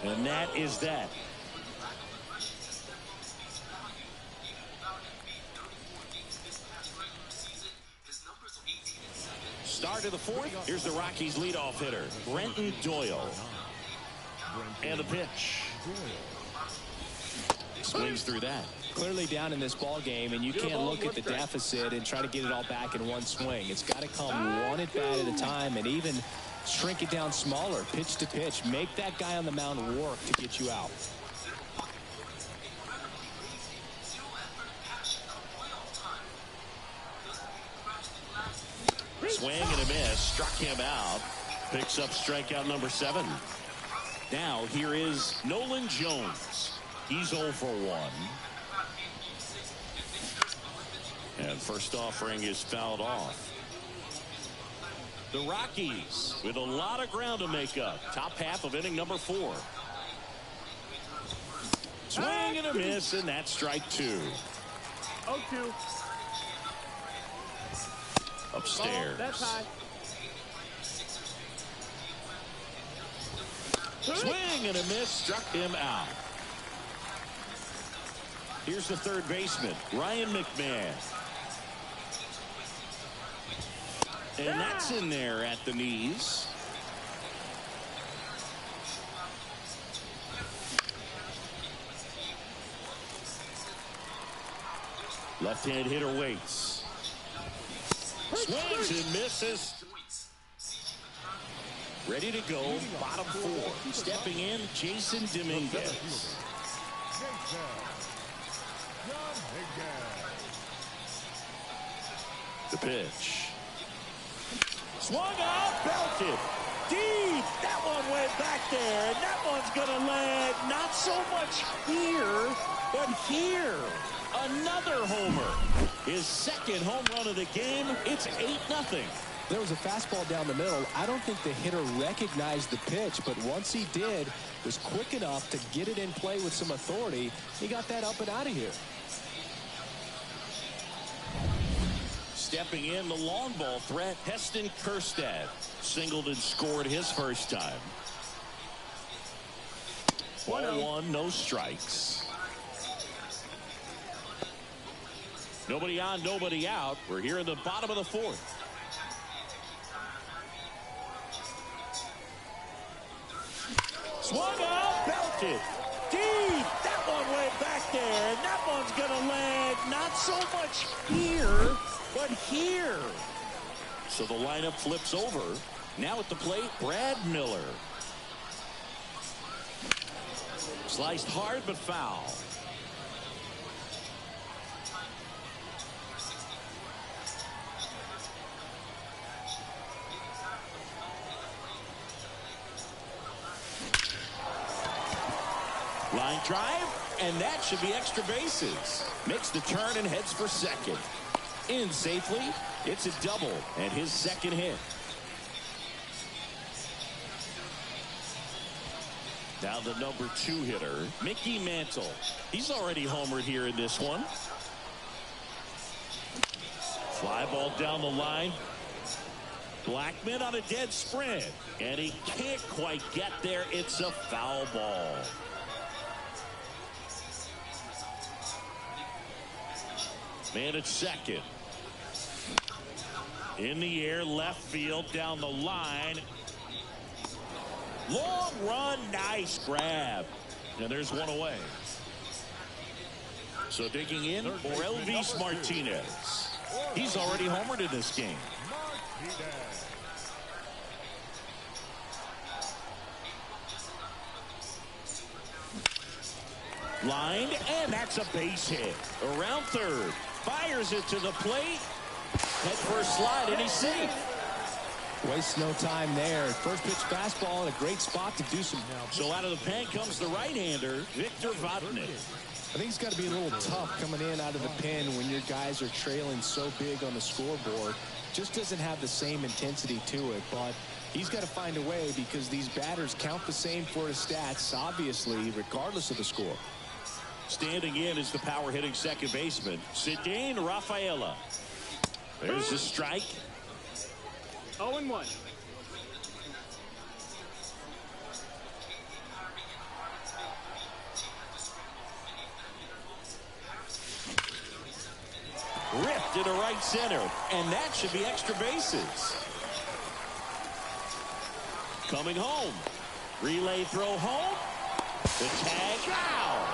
And that is that. Start of the fourth. Here's the Rockies leadoff hitter, Brenton Doyle. And the pitch. Swings through that. Clearly down in this ball game, and you can't look at the deficit and try to get it all back in one swing. It's got to come one at bat at a time, and even shrink it down smaller, pitch to pitch. Make that guy on the mound work to get you out. Swing and a miss. Struck him out. Picks up strikeout number 7. Now here is Nolan Jones. He's 0 for 1. And first offering is fouled off. The Rockies with a lot of ground to make up. Top half of inning number 4. Swing and a miss, and that's strike 2. 0-2. Upstairs. That's high. Swing and a miss, struck him out. Here's the third baseman, Ryan McMahon. And that's in there at the knees. Left-hand hitter waits. Swings and misses. Ready to go, bottom 4. Stepping in, Jason Dominguez. The pitch. Swung out, belted. Deep. That one went back there, and that one's going to land not so much here, but here. Another homer. His second home run of the game. It's 8-0. There was a fastball down the middle. I don't think the hitter recognized the pitch, but once he did, was quick enough to get it in play with some authority. He got that up and out of here. Stepping in, the long ball threat, Heston Kjerstad. Singled and scored his first time. 1-1, no strikes. Nobody on, nobody out. We're here in the bottom of the 4th. Swung out, belted. Deep. That one went back there, and that one's going to land not so much here, but here. So the lineup flips over. Now at the plate, Brad Miller. Sliced hard but foul. Line drive, and that should be extra bases. Makes the turn and heads for second. In safely, it's a double and his second hit. Now the number 2 hitter, Mickey Mantle. He's already homered here in this one. Fly ball down the line. Blackmon on a dead sprint, and he can't quite get there. It's a foul ball. Man at second. In the air, left field, down the line. Long run, nice grab. And there's one away. So digging in for Elvis Martinez. He's already homered in this game. Lined, and that's a base hit. Around third. Fires it to the plate. Head first slide, and he's safe. Waste no time there. First pitch fastball in a great spot to do some. So out of the pen comes the right-hander, Victor Vodnik. I think it's got to be a little tough coming in out of the pen when your guys are trailing so big on the scoreboard. Just doesn't have the same intensity to it, but he's got to find a way because these batters count the same for his stats, obviously, regardless of the score. Standing in is the power-hitting second baseman, Ceddanne Rafaela. There's a strike. 0-1. Ripped into right center, and that should be extra bases. Coming home. Relay throw home. The tag out.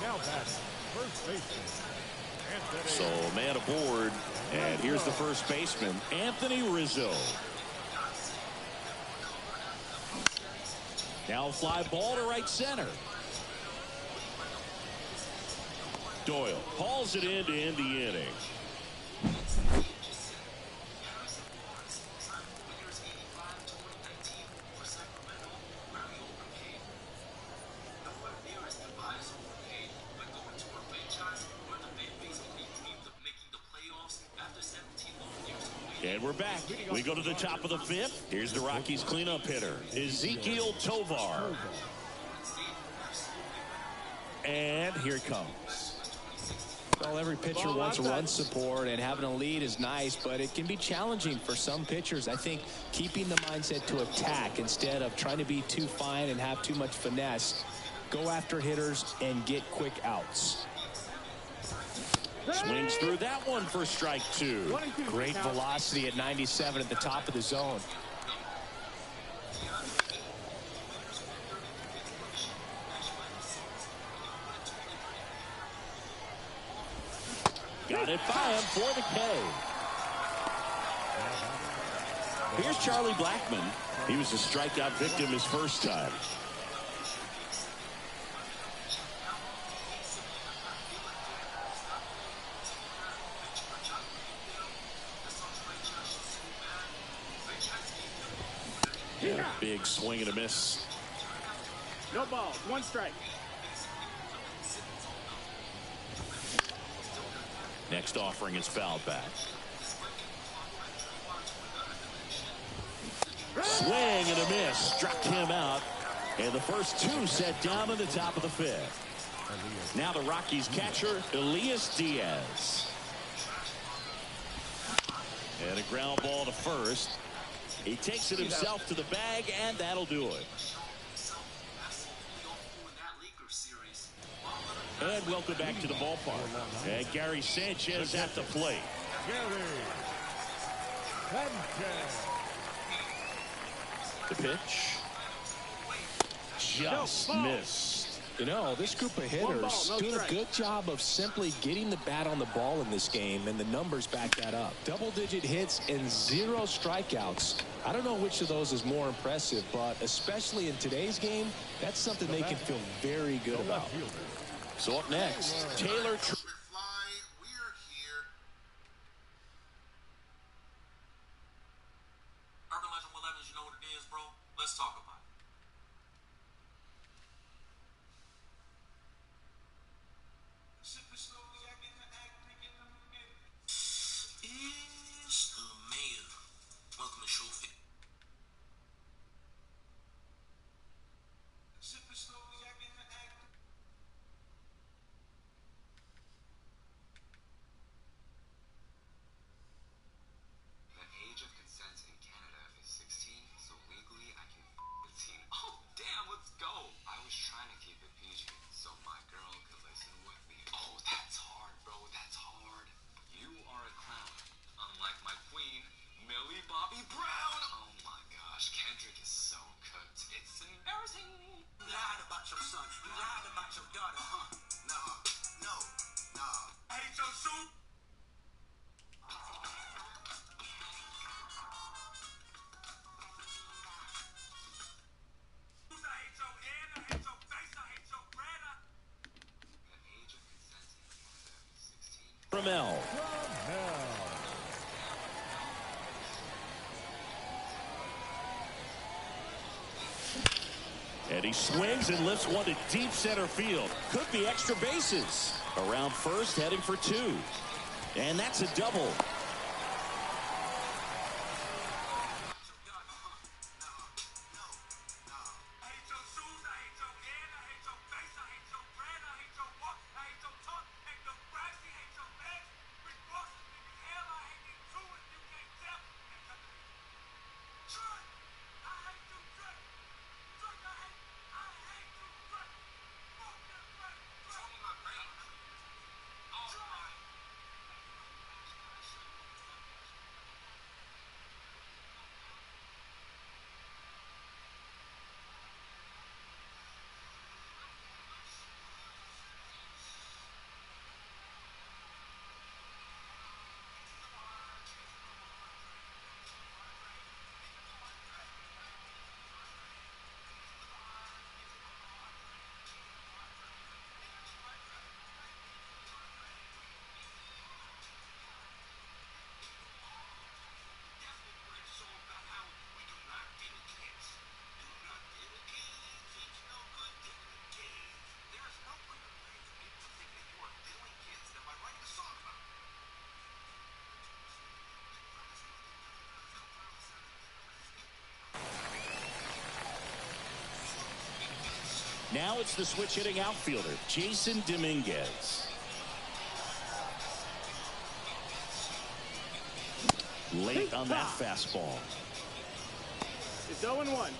Now batting, first baseman. So man aboard, and here's the first baseman, Anthony Rizzo. Now fly ball to right center. Doyle hauls it in to end the inning. And we're back. We go to the top of the 5th. Here's the Rockies cleanup hitter, Ezequiel Tovar. And here it comes. Well, every pitcher wants run support, and having a lead is nice, but it can be challenging for some pitchers. I think keeping the mindset to attack instead of trying to be too fine and have too much finesse. Go after hitters and get quick outs. Swings through that one for strike 2. Great velocity at 97 at the top of the zone. Got it by him for the K. Here's Charlie Blackmon. He was a strikeout victim his first time. Yeah, big swing and a miss. No balls, 1 strike. Next offering is fouled back. Swing and a miss. Struck him out. And the first 2 set down in the top of the 5th. Now the Rockies catcher, Elias Diaz. And a ground ball to first. He takes it himself to the bag, and that'll do it. And welcome back to the ballpark. And Gary Sanchez at the plate. Gary Sanchez. The pitch. Just missed. You know, this group of hitters doing a good job of simply getting the bat on the ball in this game, and the numbers back that up. Double-digit hits and 0 strikeouts. I don't know which of those is more impressive, but especially in today's game, that's something they can feel very good about. So up next, Taylor. Fly, we're here. Urban Legend 11, you know what it is, bro? Let's talk about it. It's the mayor. Welcome to Showfit. The age of consent in Canada is 16, so legally I can with teen. Oh, damn, let's go. I was trying to keep it PG, so my girl could listen with me. Oh, that's hard, bro. That's hard. You are a clown, unlike my queen, Millie Bobby Brown. Oh my gosh, Kendrick is so cooked. It's embarrassing. You lied about your son. You lied about your daughter, huh? No. I hate your soup. Ramel. And he swings and lifts one to deep center field. Could be extra bases. Around first, heading for 2. And that's a double. Now it's the switch hitting outfielder, Jason Dominguez. Late on that fastball. It's 0-1.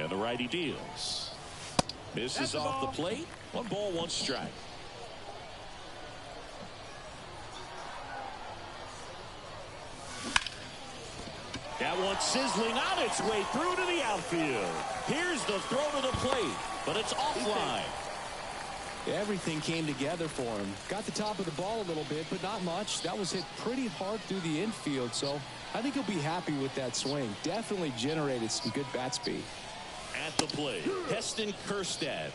And the righty deals. Misses off the plate. 1 ball, 1 strike. That one sizzling on its way through to the outfield. Here's the throw to the plate, but it's offline. Everything came together for him. Got the top of the ball a little bit, but not much. That was hit pretty hard through the infield, so I think he'll be happy with that swing. Definitely generated some good bat speed. At the plate, Heston Kjerstad.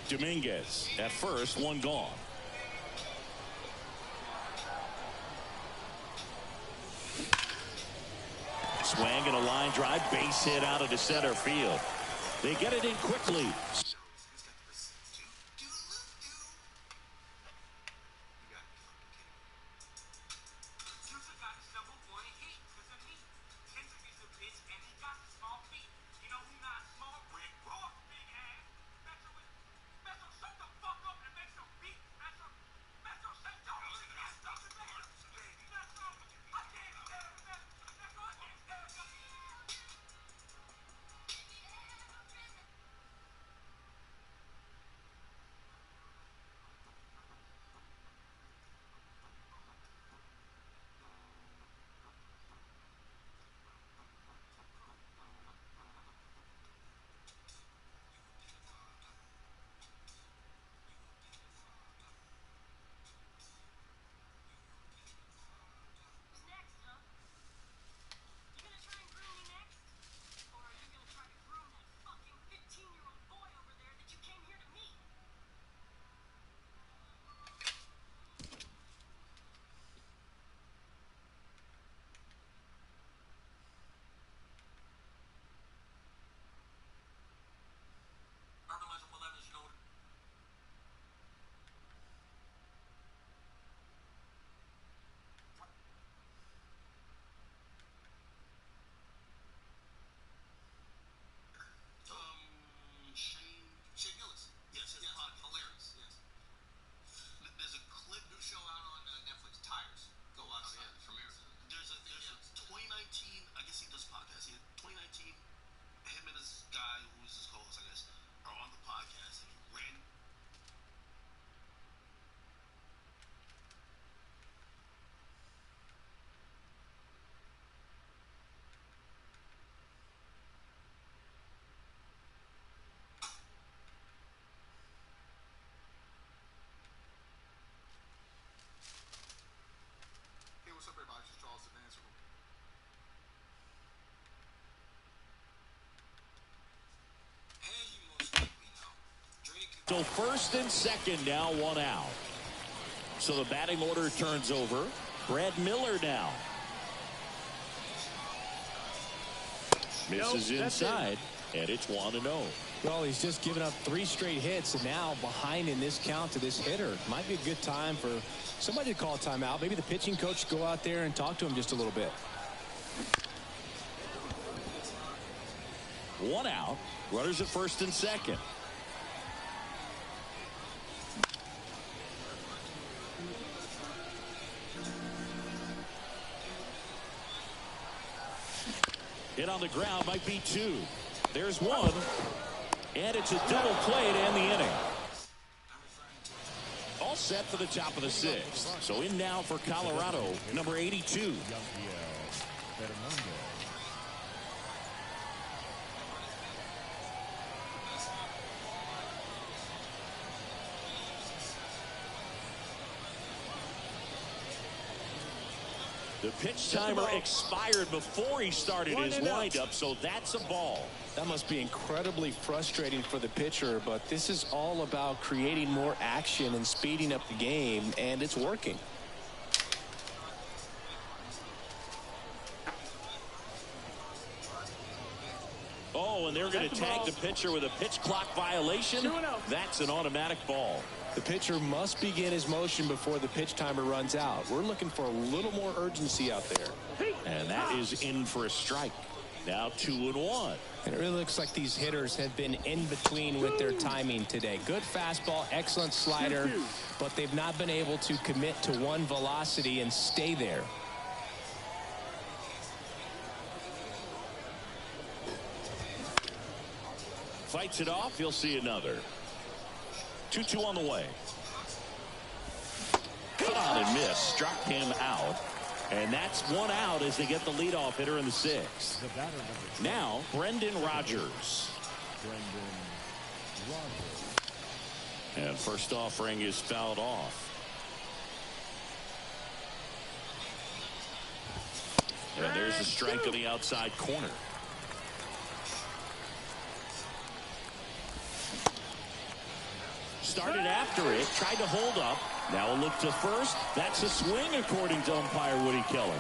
Dominguez at first, 1 gone. Swing and a line drive, base hit out into center field. They get it in quickly. So first and second, now 1 out. So the batting order turns over. Brad Miller now. Misses inside, and it's 1-0. Well, he's just given up 3 straight hits, and now behind in this count to this hitter. Might be a good time for somebody to call a timeout. Maybe the pitching coach go out there and talk to him just a little bit. 1 out. Runners at first and second. Hit on the ground, might be 2. There's 1. And it's a double play to end the inning. All set for the top of the 6th. So in now for Colorado, number 82. The pitch timer expired before he started his windup, so that's a ball. That must be incredibly frustrating for the pitcher, but this is all about creating more action and speeding up the game, and it's working. Oh, and they're going to tag the pitcher with a pitch clock violation. That's an automatic ball. The pitcher must begin his motion before the pitch timer runs out. We're looking for a little more urgency out there. And that is in for a strike. Now 2-1. And it really looks like these hitters have been in between with their timing today. Good fastball, excellent slider, but they've not been able to commit to one velocity and stay there. Fights it off. He'll see another. 2-2 on the way. Cut on and miss. Struck him out. And that's one out as they get the leadoff hitter in the sixth. Now, Brendan Rodgers. And first offering is fouled off. And there's a strike on the outside corner. Started after it, tried to hold up. Now a look to first. That's a swing according to umpire Woody Keller.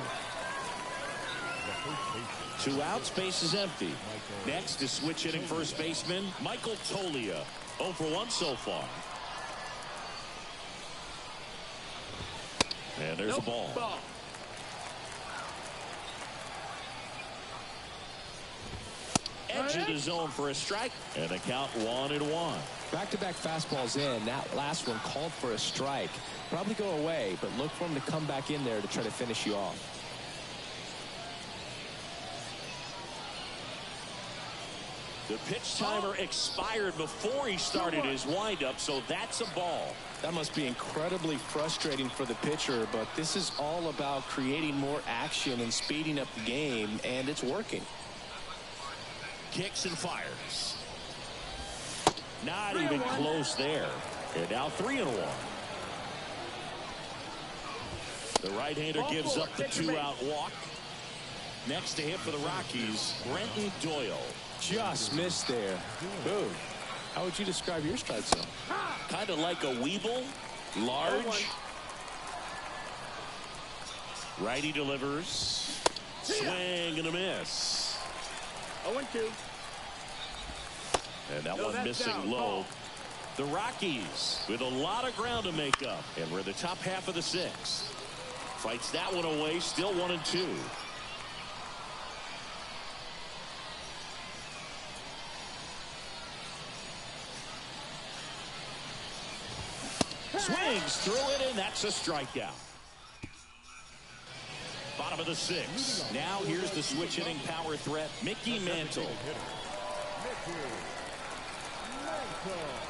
2 outs, base is empty. Next is switch hitting first baseman Michael Toglia. 0 for 1 so far. And there's a ball. Edge of the zone for a strike. And the count 1-1. Back-to-back fastballs in. That last one called for a strike. Probably go away, but look for him to come back in there to try to finish you off. The pitch timer expired before he started his windup, so that's a ball. That must be incredibly frustrating for the pitcher, but this is all about creating more action and speeding up the game, and it's working. Kicks and fires. Not even close there. And now 3-1. The right-hander gives up the 2-out walk. Next to hit for the Rockies, Brenton Doyle. Just missed there. Boom. How would you describe your strike zone? Kind of like a Weeble. Large. Righty delivers. Swing and a miss. 0-2. And that one missing low. The Rockies with a lot of ground to make up. And we're in the top half of the sixth. Fights that one away, still 1-2. Swings through it, and that's a strikeout. Bottom of the sixth. Now here's the switch hitting power threat, Mickey Mantle.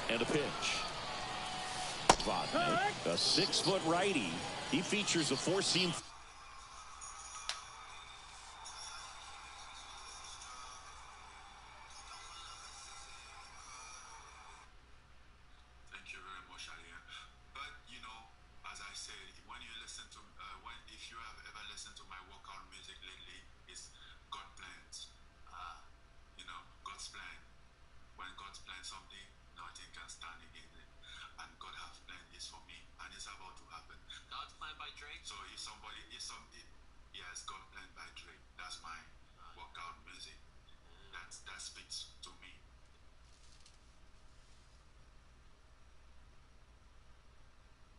And a pitch. Vodnik, a 6-foot righty. He features a 4-seam. Thank you very much, Alien. But you know, as I said, when you listen to, if you have ever listened to my workout music lately, it's God plans. You know, God's plan. When God's plan something, nothing can stand against it. And God has planned this for me, and it's about to happen. God's plan by Drake. So if somebody, yes, God planned by Drake. That's my workout music. That speaks to me.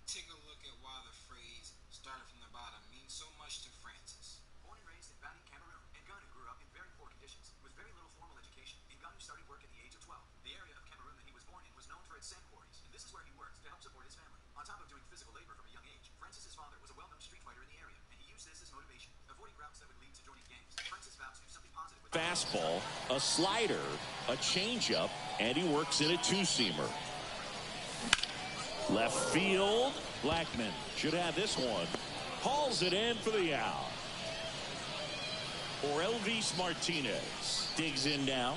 Take a look at why the phrase "started from the bottom" means so much to Francis. Born and raised in Bani, Cameroon, Ngannou grew up in very poor conditions with very little formal education. Ngannou started work at the age of 12. The area of Cameroon that he was born in was known for its sand quarries, and this is where he worked to help support his family. On top of doing physical labor from a young age, Francis's father was a well-known street fighter in the area, and he used this as motivation. Avoiding routes that would lead to joining gangs, Francis vows to do something positive with Fastball, a slider, a changeup, and he works in a 2-seamer. Left field, Blackman should have this one. Hauls it in for the out. Or Elvis Martinez digs in now.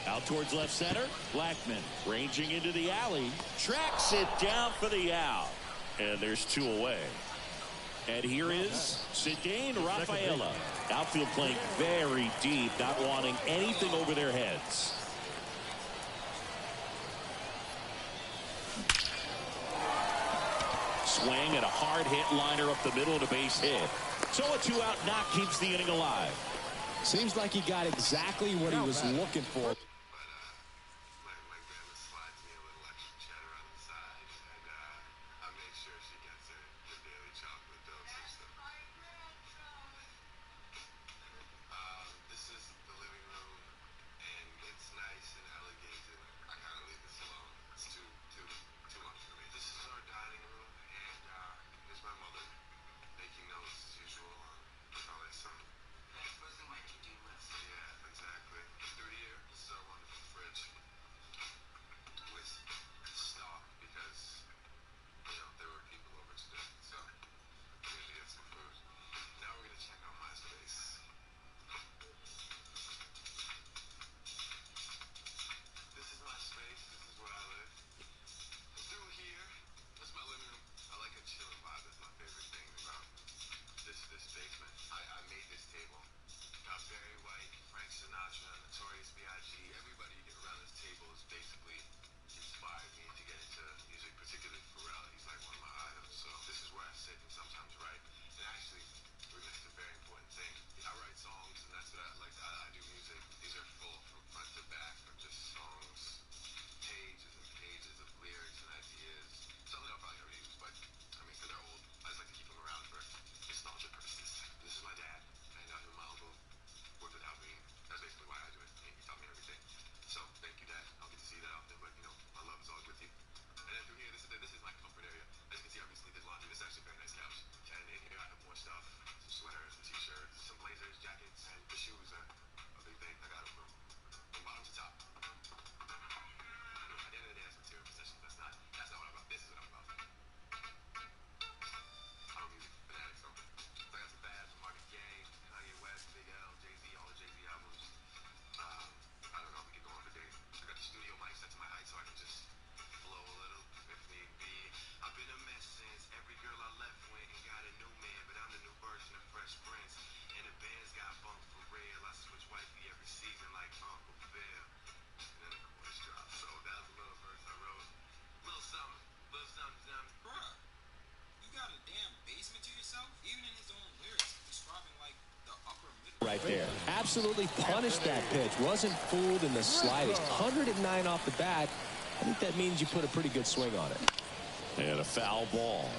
Out towards left center. Blackman ranging into the alley. Tracks it down for the out. And there's 2 away. And here is Ceddanne Rafaela. Outfield playing very deep, not wanting anything over their heads. Swing and a hard hit liner up the middle of the base hit. So a 2-out knock keeps the inning alive. Seems like he got exactly what he was looking for. Like Bella slides me a little extra cheddar on the side, and I make sure she gets her daily chocolate doses. right there. Absolutely punished that pitch. Wasn't fooled in the slightest. 109 off the bat. I think that means you put a pretty good swing on it. And a foul ball.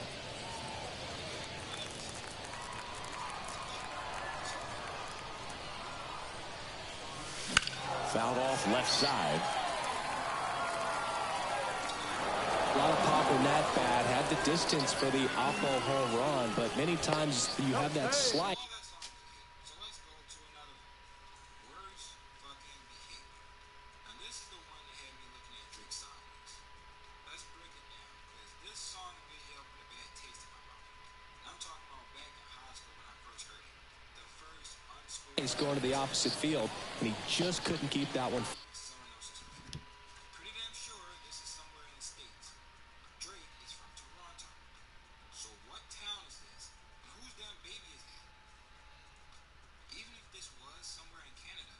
Fouled off left side. A lot of pop in that bat. Had the distance for the off-ball home run, but many times you have that slide. So let's go to another worst fucking behavior. And this is the one that had me looking at Drake sideways. Let's break it down, because this song and video put a bad taste in my mouth. And I'm talking about back in high school when I first heard it. The first unscored. He's going to the opposite field, and he just couldn't keep that one. Someone else's field. Pretty damn sure this is somewhere in the States. Drake is from Toronto. So what town is this? And whose damn baby is that? Even if this was somewhere in Canada,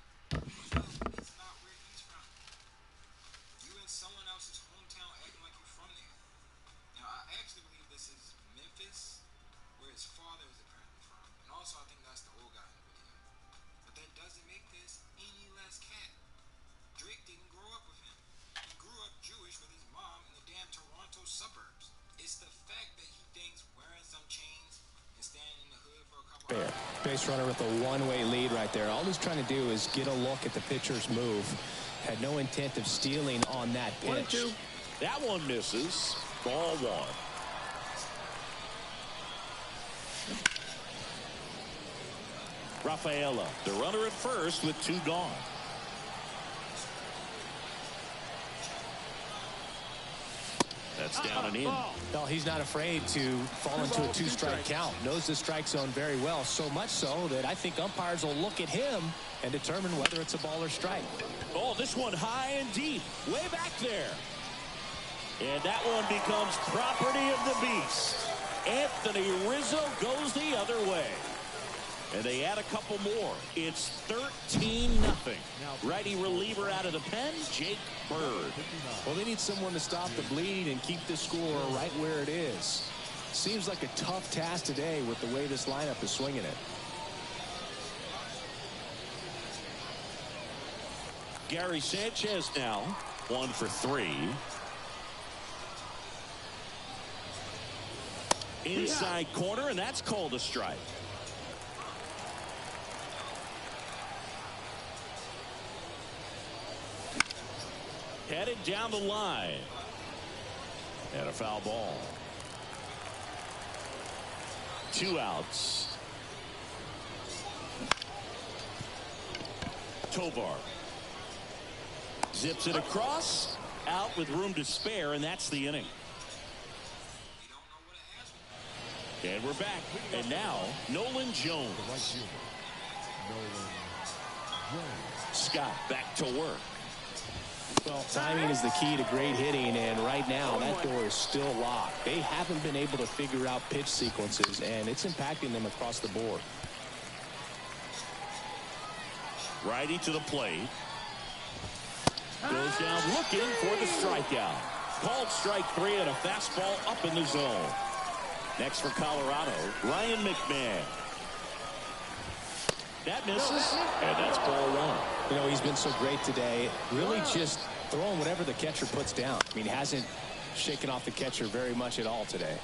well, it's not where he's from. You in someone else's hometown acting like you're from there. Now, I actually believe this is Memphis, where his father is apparently from. And also, I think that's the old guy in the video. But that doesn't make this any less cat. Drake didn't grow up with him. He grew up Jewish with his mom in the damn Toronto suburbs. It's the fact that he thinks wearing some chains and standing in the hood for a couple Fair. Base runner with a one-way lead right there. All he's trying to do is get a look at the pitcher's move. Had no intent of stealing on that pitch. That one misses. Ball one. Rafaela, the runner at first with two gone. That's down and in. Well, he's not afraid to fall into a two-strike count. Knows the strike zone very well, so much so that I think umpires will look at him and determine whether it's a ball or strike. Oh, this one high and deep, way back there. And that one becomes property of the beast. Anthony Rizzo goes the other way. And they add a couple more. It's 13-0. Righty reliever out of the pen, Jake Bird. Well, they need someone to stop the bleed and keep the score right where it is. Seems like a tough task today with the way this lineup is swinging it. Gary Sanchez now 1 for 3. Inside corner, and that's called a strike. Headed down the line. And a foul ball. 2 outs. Tovar zips it across. Out with room to spare, and that's the inning. And we're back. And now, Nolan Jones. Scott back to work. Well, timing is the key to great hitting, and right now that door is still locked. They haven't been able to figure out pitch sequences, and it's impacting them across the board. Righty to the plate. Goes down looking for the strikeout. Called strike 3 and a fastball up in the zone. Next for Colorado, Ryan McMahon. That misses, and that's ball 1. You know, he's been so great today. Really just throwing whatever the catcher puts down. I mean, he hasn't shaken off the catcher very much at all today.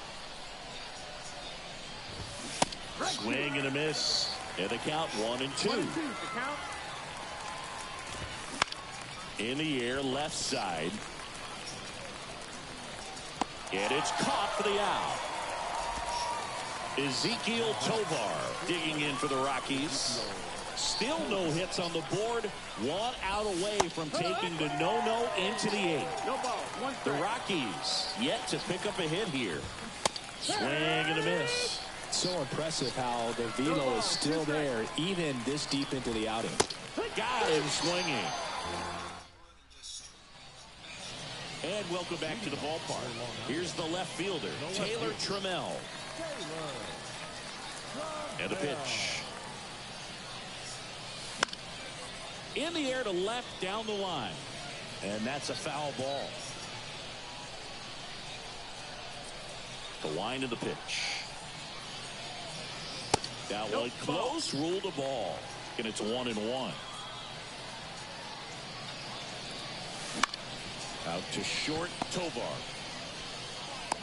Swing and a miss. And the count 1-2. In the air, left side. And it's caught for the out. Ezequiel Tovar digging in for the Rockies. Still no hits on the board. 1 out away from taking the no-no into the 8th. The Rockies yet to pick up a hit here. Swing and a miss. So impressive how the velo is still there even this deep into the outing. Got him swinging. And welcome back to the ballpark. Here's the left fielder, Taylor Trammell. And a pitch. In the air to left down the line. And that's a foul ball. The line of the pitch. That one close, ruled a ball. and it's 1-1. Out to short, Tovar.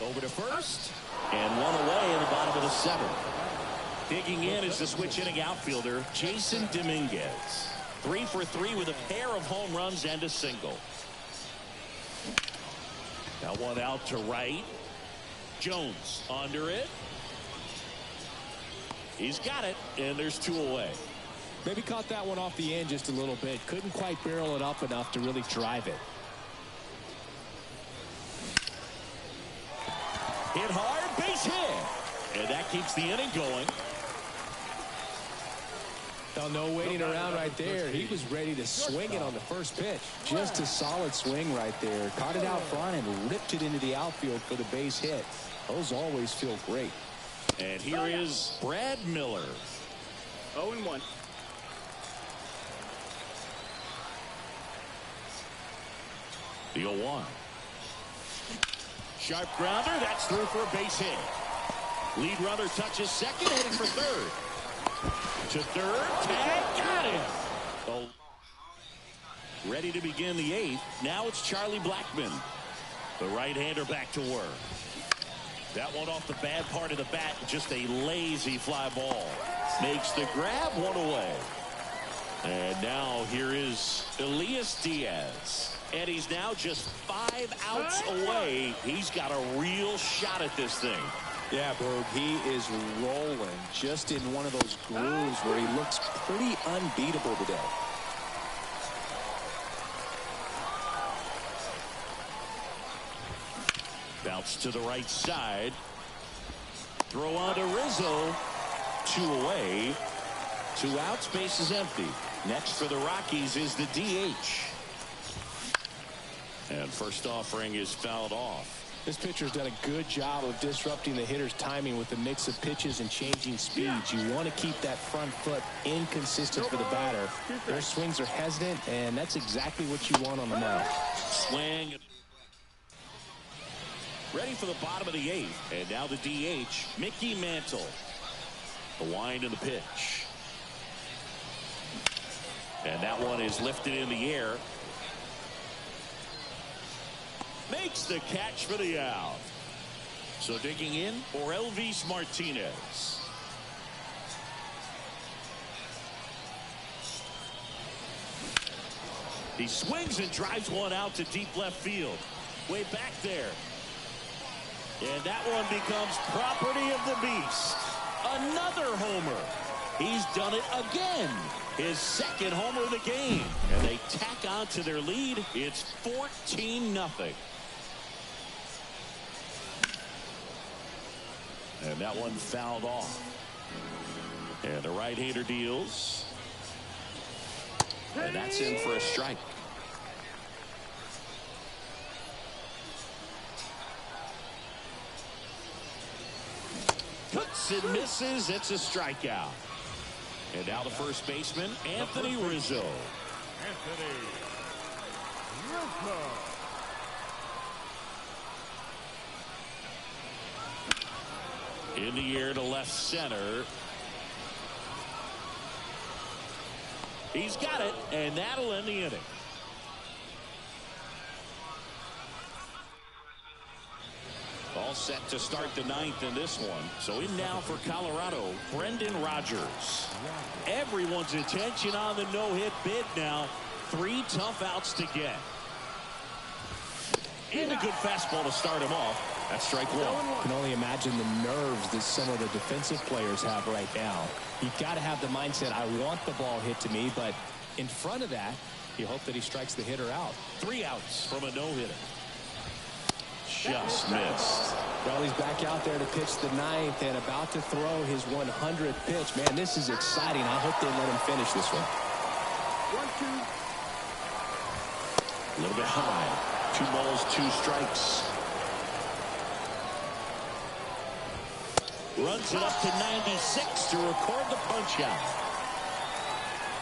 Over to first, and one away in the bottom of the 7th. Digging in is the switch hitting outfielder, Jason Dominguez. 3 for 3 with a pair of home runs and a single. That one out to right. Jones under it. He's got it, and there's 2 away. Maybe caught that one off the end just a little bit. Couldn't quite barrel it up enough to really drive it. Hit hard, base hit. And that keeps the inning going. Oh, no waiting around right there. He was ready to swing it on the first pitch. Just a solid swing right there. Caught it out front and ripped it into the outfield for the base hit. Those always feel great. And here is Brad Miller. 0-1. The 0-1. Sharp grounder. That's through for a base hit. Lead runner touches second, heading for third. To third, tag, got it. Oh. Ready to begin the 8th. Now it's Charlie Blackmon. The right-hander back to work. That one off the bad part of the bat, just a lazy fly ball. Makes the grab, 1 away. And now here is Elias Diaz. And he's now just 5 outs away. He's got a real shot at this thing. Yeah, Boog, he is rolling just in one of those grooves where he looks pretty unbeatable today. Bounce to the right side. Throw on to Rizzo. 2 away. 2 outs, base is empty. Next for the Rockies is the DH. And first offering is fouled off. This pitcher's done a good job of disrupting the hitter's timing with a mix of pitches and changing speeds. You want to keep that front foot inconsistent for the batter. Their swings are hesitant, and that's exactly what you want on the mound. Swing. Ready for the bottom of the 8th. And now the DH, Mickey Mantle. The wind and the pitch. And that one is lifted in the air. Makes the catch for the out. So digging in for Elvis Martinez. He swings and drives one out to deep left field. Way back there. And that one becomes property of the beast. Another homer. He's done it again. His 2nd homer of the game. And they tack on to their lead. It's 14-0. And that one fouled off. And the right-hander deals. And that's in for a strike. Cuts and misses. It's a strikeout. And now the first baseman, Anthony Rizzo. Anthony Rizzo. In the air to left center. He's got it, and that'll end the inning. All set to start the 9th in this one. So in now for Colorado, Brendan Rodgers. Everyone's attention on the no-hit bid now. 3 tough outs to get. And a good fastball to start him off. That's strike 1. I can only imagine the nerves that some of the defensive players have right now. You've got to have the mindset, I want the ball hit to me, but in front of that, you hope that he strikes the hitter out. 3 outs from a no-hitter. Just missed. Well, he's back out there to pitch the 9th and about to throw his 100th pitch. Man, this is exciting. I hope they let him finish this one. 1-2. A little bit high. 2 balls, 2 strikes. Runs it up to 96 to record the punch out.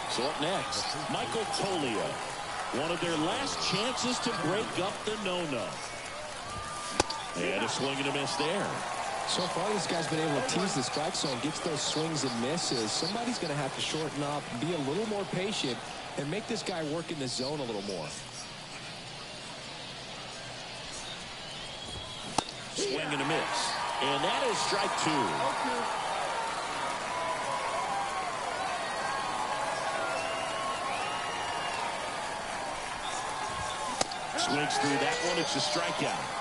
So up next, Michael Toglia. One of their last chances to break up the no-no. And a swing and a miss there. So far, this guy's been able to tease the strike zone, gets those swings and misses. Somebody's going to have to shorten up, be a little more patient, and make this guy work in the zone a little more. Swing and a miss. And that is strike 2. Swings through that one. It's a strikeout.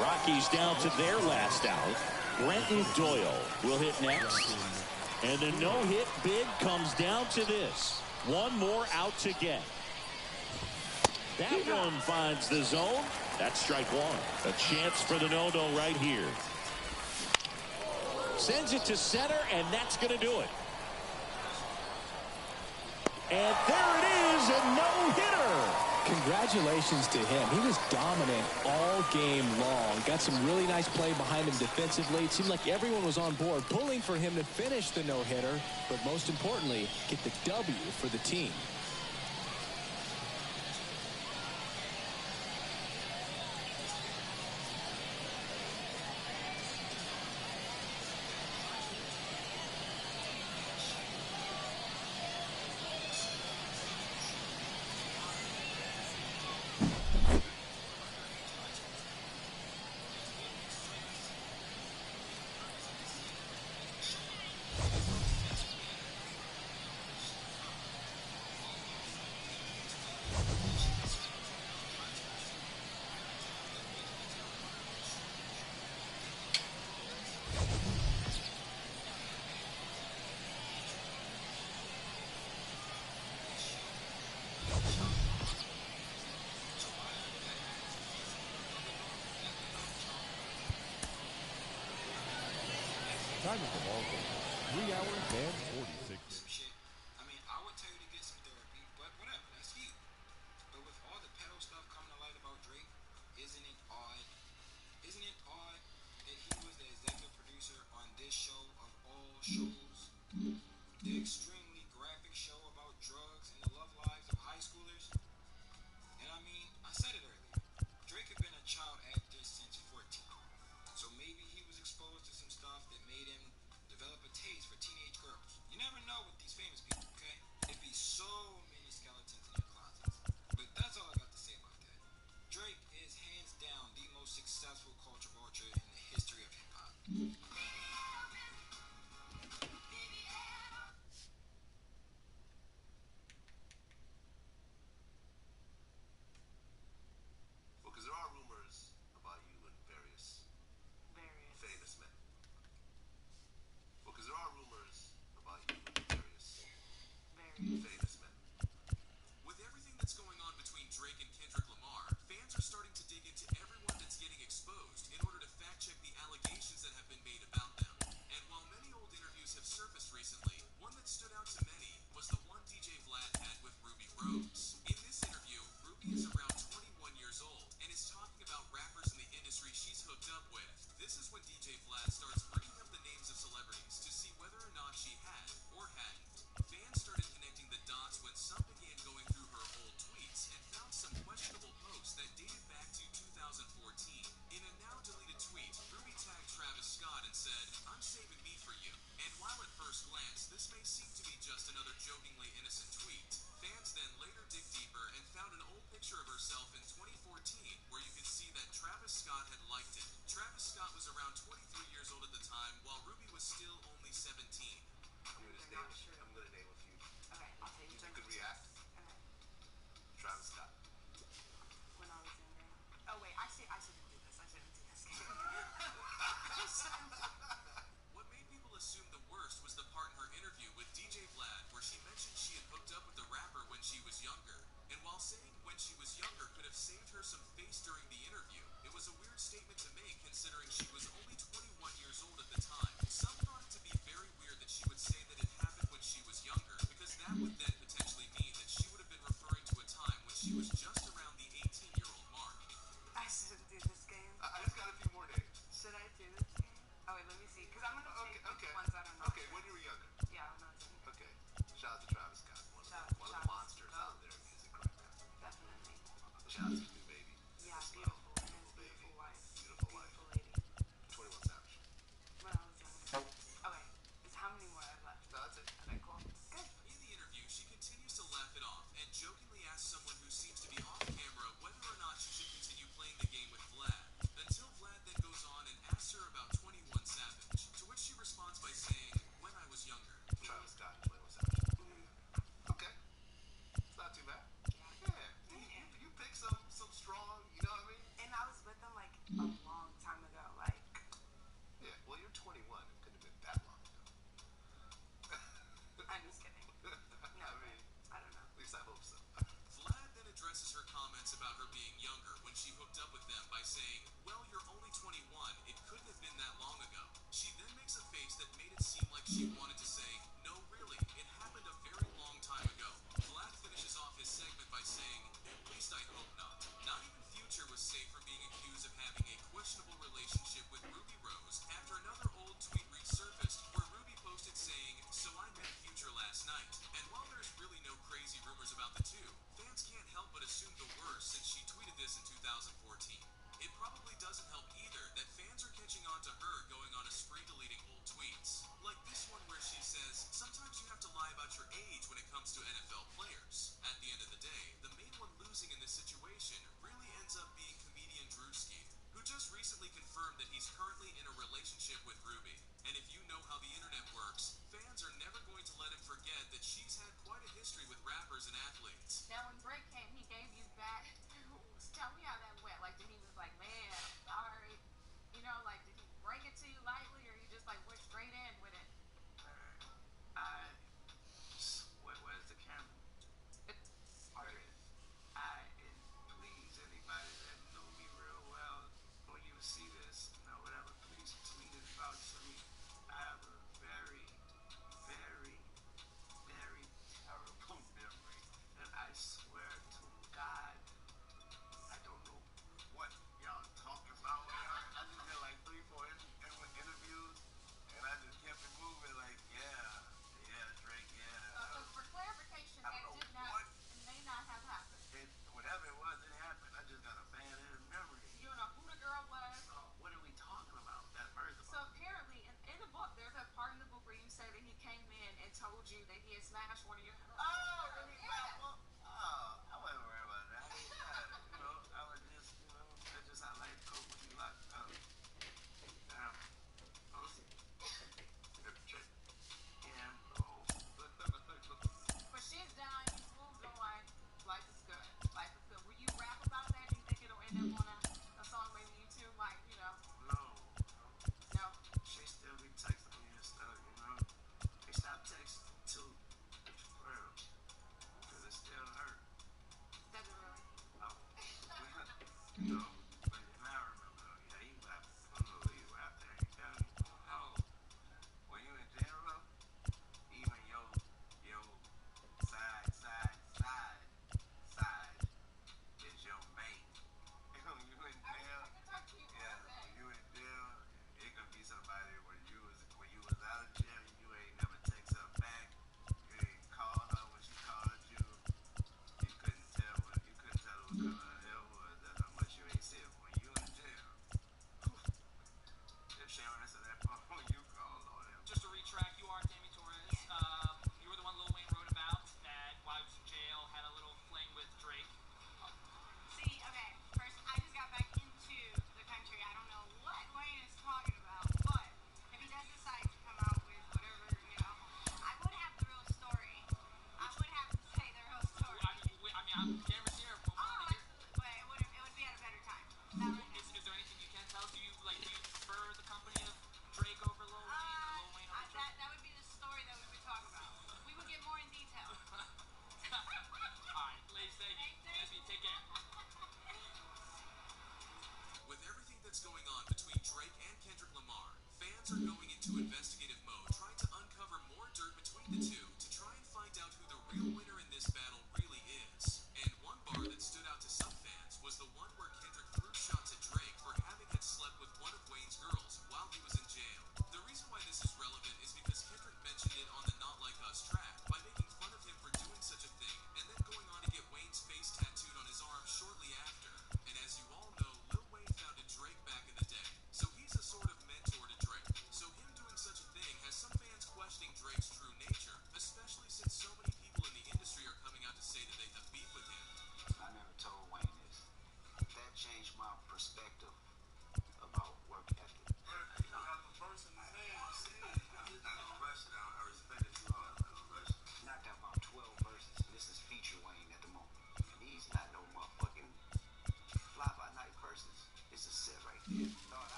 Rockies down to their last out. Brenton Doyle will hit next. And the no-hit bid comes down to this. One more out to get. That one finds the zone. That's strike 1. A chance for the no-no right here. Sends it to center, and that's going to do it. And there it is, a no-hitter. Congratulations to him. He was dominant all game long. Got some really nice play behind him defensively. It seemed like everyone was on board, pulling for him to finish the no-hitter, but most importantly, get the W for the team. Time of the ball game, 3 hours and 46. Shit. I mean, I would tell you to get some therapy, but whatever, that's you. But with all the pedo stuff coming to light about Drake, isn't it odd? Isn't it odd that he was the executive producer on this show of all shows? The extremely graphic show about drugs and the love lives of high schoolers? And I mean, I said it earlier. Drake had been a child actor since 14. So maybe he was exposed to some stuff that made him develop a taste for teenage girls. You never know with these famous people, okay? There'd be so many skeletons in their closets. But that's all I got to say about that. Drake is hands down the most successful culture vulture in the history of hip-hop. Because there are rumors about you and various famous men. Because there are rumors about you and various famous men. With everything that's going on between Drake and Kendrick Lamar, fans are starting to dig into everyone that's getting exposed in order to fact-check the allegations that have been made about them. And while many old interviews have surfaced recently, one that stood out to many was the one DJ Vlad had with Ruby Rose. In this interview, Ruby is around 21 years old and is talking about rappers in the industry she's hooked up with. This is when DJ Vlad starts bringing up the names of celebrities to see whether or not she had or hadn't. Fans started connecting the dots when some began going through her old tweets and found some questionable posts that dated back to 2014. In a now deleted tweet, Ruby tagged Travis Scott and said, "I'm saving me for you." And while at first glance, this may seem to be just another jokingly innocent tweet, fans then later dig deeper and found an old picture of herself in 2014 where you can see that Travis Scott had liked it. Travis Scott was around 23 years old at the time, while Ruby was still only 17. I'm gonna name a few. Okay, I'll tell you. You could react. Okay. Travis Scott. When I was younger. Oh wait, I shouldn't do this. I shouldn't do this. What made people assume the worst was the part in her interview with DJ Vlad where she mentioned she had hooked up with the rapper when she was younger. And while saying when she was younger could have saved her some face during the interview, it was a weird statement to make considering she was only 21 years old at the time. Some thought it to be very weird that she would say that it happened when she was younger, because that would then potentially mean that she would have been referring to a time when she was just around the 18-year-old mark. I shouldn't do this game. I just got a few more names. Should I do this game? Oh wait, let me see. Because I'm gonna take the ones I don't know. Okay, when you were younger. Yeah, when I was younger. Okay. Shout out to Travis Scott, one of the monsters out there in music right now. Definitely. Shout out to his new baby. Yeah, beautiful. And his beautiful wife. Beautiful wife. saying, well, you're only 21. It couldn't have been that long ago. She then makes a face that made it seem like she wanted to say, no, really, it happened a very long time ago. Vlad finishes off his segment by saying, at least I hope not. Not even Future was safe from being accused of having a questionable relationship with Ruby Rose after another old tweet resurfaced where Ruby posted saying, so I met Future last night. And while there's really no crazy rumors about the two, fans can't help but assume the worst since she tweeted this in 2014. It probably doesn't help either that fans are catching on to her going on a spree deleting old tweets. Like this one where she says, sometimes you have to lie about your age when it comes to NFL players. At the end of the day, the main one losing in this situation really ends up being comedian Drewski, who just recently confirmed that he's currently in a relationship with Ruby. And if you know how the internet works, fans are never going to let him forget that she's had quite a history with rappers and athletes. Now when Drake came, he gave you that. Tell me how that went. Like, did he was like, man, I'm sorry. You know, like, did he bring it to you lightly, or you just like went straight in with it? Where's the camera? Please, anybody that know me real well, when you see this, you know, whatever, please tweet it about me. I have a very, very, very terrible memory, and I swear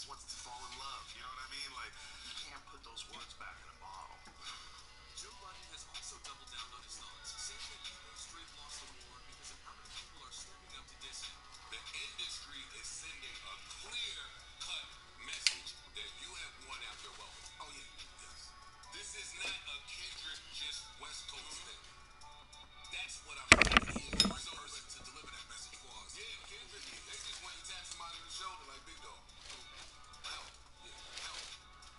just wants to fall in love. You know what I mean? Like, you can't put those words back in a bottle. Joe Biden has also doubled down on his thoughts, saying that he knows Drake lost the war because empowered people are stepping up to diss him. The industry is sending a clear-cut message that you have won out your welcome. Oh, yeah, yes. This is not a Kendrick just West Coast thing. That's what I'm saying. He is the right person to deliver that message for us. Yeah, Kendrick, they just went and tapped somebody on the shoulder like Big Dog. Help. Yeah, help.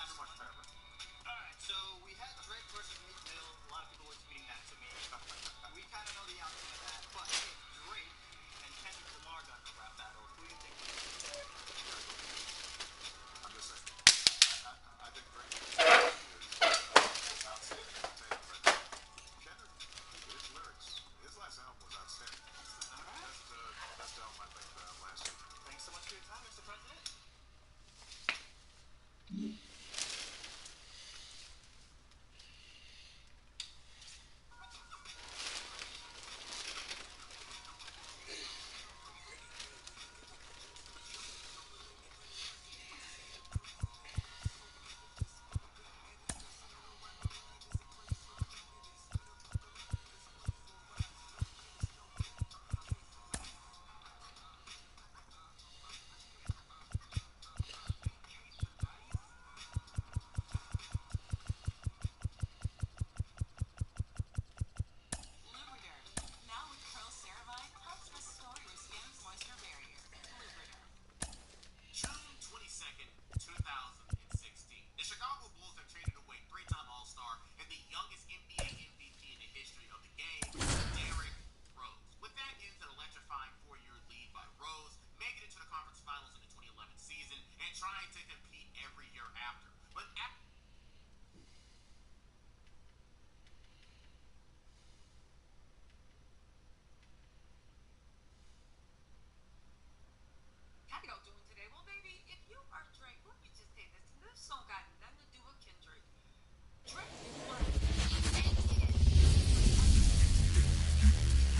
After Mark Farber. Alright, so we had Drake versus Meek Mill. A lot of people were tweeting that to me. We kind of know the outcome of that. But if Drake and Kendrick Lamar got in a rap battle, who do you think would win? I'm just saying. I think Drake is outstanding entertainer, but Kendrick, his lyrics, his last album was outstanding. Best album I think last year. Thanks so much for your time, Mr. President.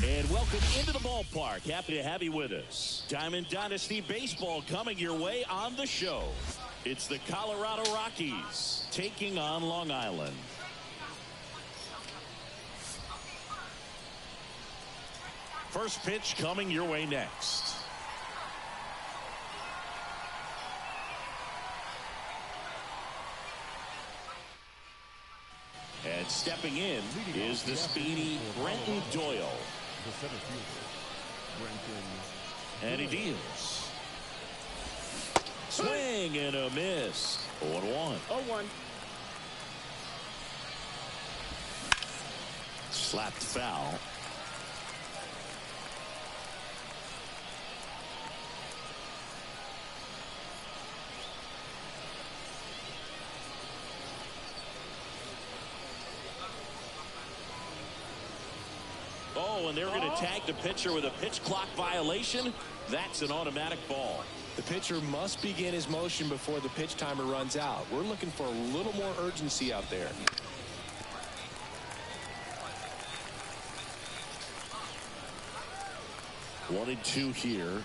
And welcome into the ballpark. Happy to have you with us. Diamond Dynasty Baseball coming your way on the show. It's the Colorado Rockies taking on Long Island. First pitch coming your way next. And stepping in is the speedy Brenton Doyle. The center fielder, Brenton. And he deals. Swing and a miss. 0-1. 0-1. Slapped foul. Oh, and they're going to tag the pitcher with a pitch clock violation. That's an automatic ball. The pitcher must begin his motion before the pitch timer runs out. We're looking for a little more urgency out there. One and two here.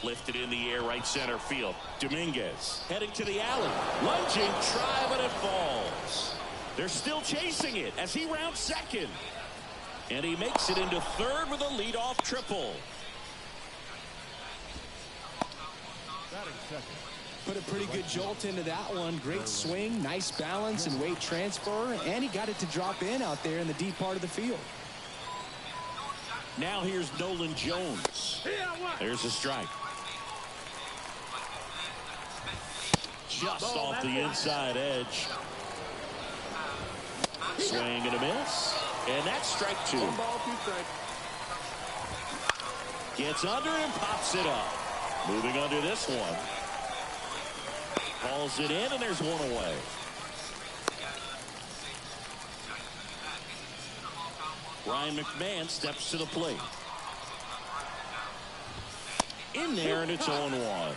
Lifted in the air, right center field. Dominguez heading to the alley. Lunging, try, but it falls. They're still chasing it as he rounds second. And he makes it into third with a leadoff triple. Batting second. Put a pretty good jolt into that one. Great swing, nice balance and weight transfer. And he got it to drop in out there in the deep part of the field. Now here's Nolan Jones. There's a strike. Just off the inside edge. Swing and a miss. And that's strike two. 1 ball, 2 strikes. Gets under and pops it up. Moving under this one. Calls it in, and there's one away. Ryan McMahon steps to the plate. In there, and it's 0-1.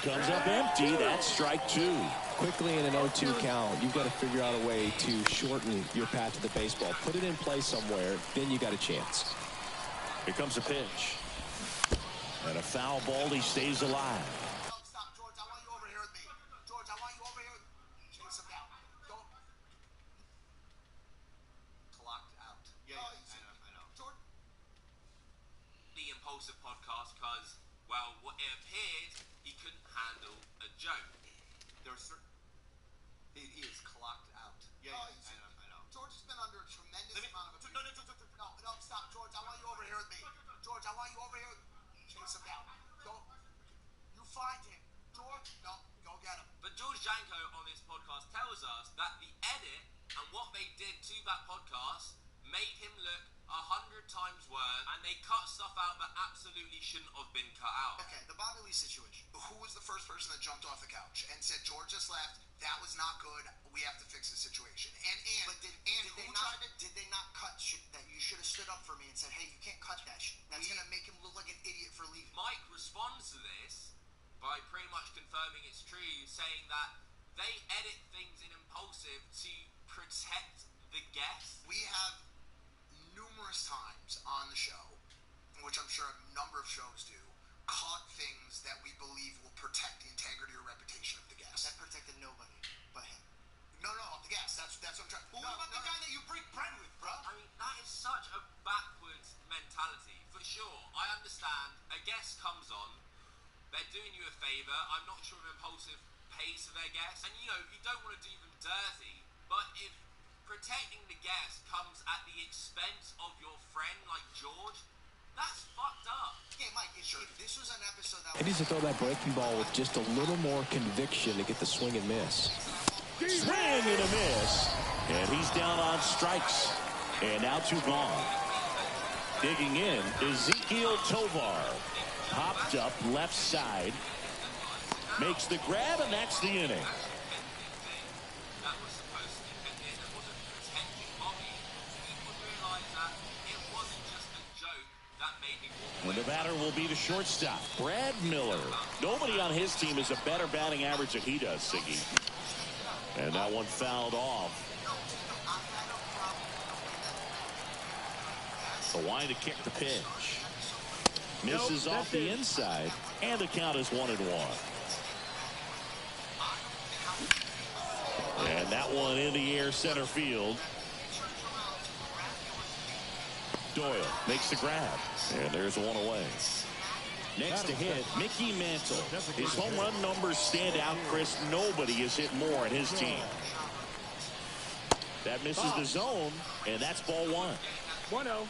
Comes up empty. That's strike two. Quickly in an 0-2 count, you've got to figure out a way to shorten your path to the baseball. Put it in play somewhere, then you got a chance. Here comes a pitch. And a foul ball. He stays alive. Stop, George. I want you over here with me. George, I want you over here. Chase him down. Don't. Clocked out. Yeah, I know. George. The Impulsive podcast, because, well, what it appeared he couldn't handle a joke. There was certain. He is clocked out. Yeah, I know. George has been under a tremendous amount of abuse. No, stop, George. I want you over here with me. George, I want you over here. Chase him down. Don't. You find him. George, no, go get him. But George Janko on this podcast tells us that the edit and what they did to that podcast made him look 100 times worse, and they cut stuff out that absolutely shouldn't have been cut out. Okay, the Bobby Lee situation. Who was the first person that jumped off the couch and said, George just left, that was not good, we have to fix the situation? But did they not cut shit that you should have stood up for me and said, hey, you can't cut that shit? That's going to make him look like an idiot for leaving. Mike responds to this by pretty much confirming it's true, saying that they edit things in Impulsive to protect the guest. We have numerous times on the show, which I'm sure a number of shows do, caught things that we believe will protect the integrity or reputation of the guest. That protected nobody but him. No, the guest. That's what I'm trying. But what about the guy that you break bread with, bro? I mean, that is such a backwards mentality. For sure, I understand a guest comes on, they're doing you a favor. I'm not sure if Impulsive pays for their guests, and you don't want to do them dirty, but if protecting the guest comes at the expense of your friend like George, that's fucked up. Yeah, Mike, if this was an episode that He needs to throw that breaking ball with just a little more conviction to get the swing and miss. Swing and a miss. And he's down on strikes. And now 2 gone. Digging in, Ezequiel Tovar. Popped up left side. Makes the grab, and that's the inning. And the batter will be the shortstop, Brad Miller. Nobody on his team has a better batting average than he does, Siggy. And that one fouled off. The line to kick the pitch. Misses off the inside, and the count is 1-1. And that one in the air center field. Doyle makes the grab, and there's one away. Next to hit, Mickey Mantle. His home run numbers stand out, Chris. Nobody has hit more in his team. That misses the zone, and that's ball 1. 1-0.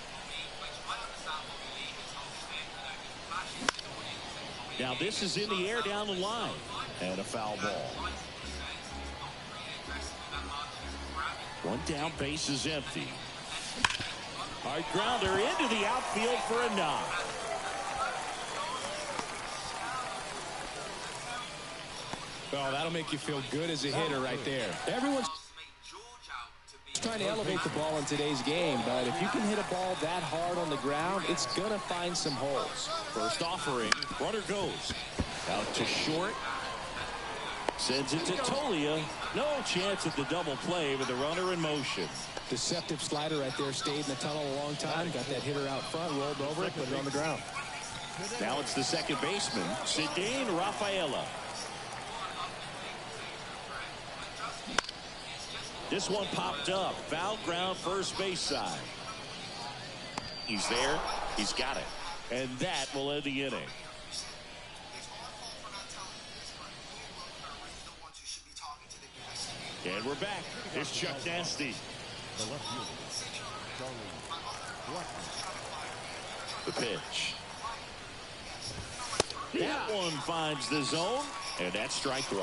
Now this is in the air down the line, and a foul ball. One down, base is empty. Hard grounder into the outfield for a knock. Well, that'll make you feel good as a hitter right there. Everyone's trying to elevate the ball in today's game, but if you can hit a ball that hard on the ground, it's going to find some holes. First offering, runner goes. Out to short. Sends it to Tolia. No chance at the double play with the runner in motion. Deceptive slider right there. Stayed in the tunnel a long time. Got that hitter out front, rolled over it, put it on the ground. Now it's the second baseman, Cedane Rafaela. This one popped up. Foul ground, first base side. He's there. He's got it. And that will end the inning. And we're back. Here's Chuck Nasty. The pitch. That one finds the zone, and that's strike 1.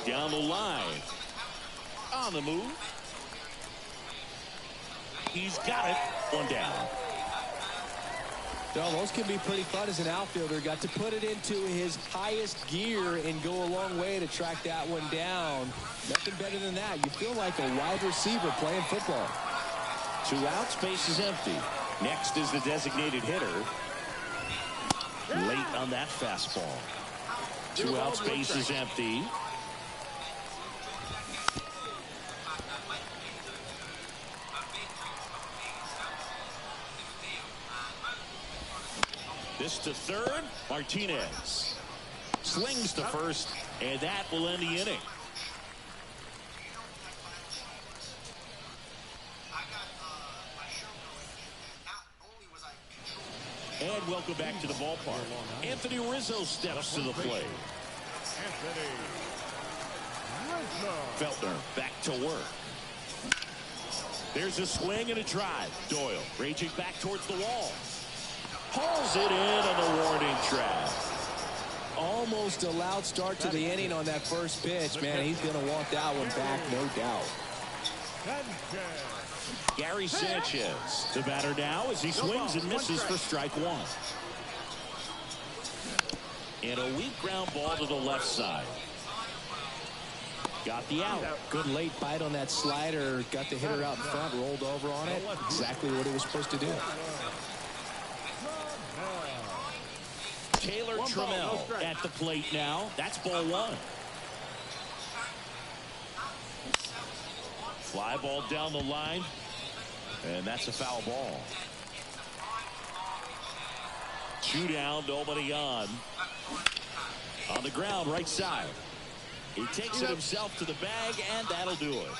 Down the line. On the move. He's got it. One down. Well, those can be pretty fun as an outfielder. Got to put it into his highest gear and go a long way to track that one down. Nothing better than that. You feel like a wide receiver playing football. 2 outs, base is empty. Next is the designated hitter. Late on that fastball. 2 outs, base is empty. This to third. Martinez slings to first, and that will end the inning. And welcome back to the ballpark. Anthony Rizzo steps to the plate. Feltner back to work. There's a swing and a drive. Doyle raging back towards the wall. Hauls it in on the warning track. Almost a loud start to the inning on that first pitch. Man, he's going to want that one back, no doubt. Gary Sanchez, the batter now as he swings and misses for strike one. And a weak ground ball to the left side. Got the out. Good late bite on that slider. Got the hitter out in front, rolled over on it. Exactly what he was supposed to do. Taylor Trammell at the plate now. That's ball one. Fly ball down the line. And that's a foul ball. 2 down, nobody on. On the ground, right side. He takes it himself to the bag, and that'll do it.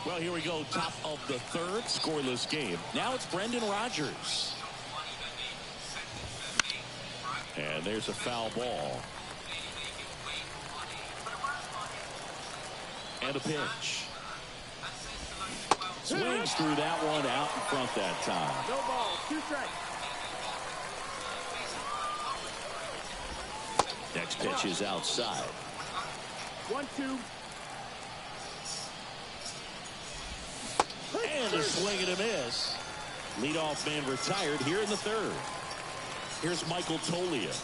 Well, here we go. Top of the third, scoreless game. Now it's Brendan Rodgers. And there's a foul ball. And a pitch. Swings through that one out in front that time. No ball, 2 strikes. Next pitch is outside. 1-2. And a swing and a miss. Leadoff man retired here in the third. Here's Michael Toglia.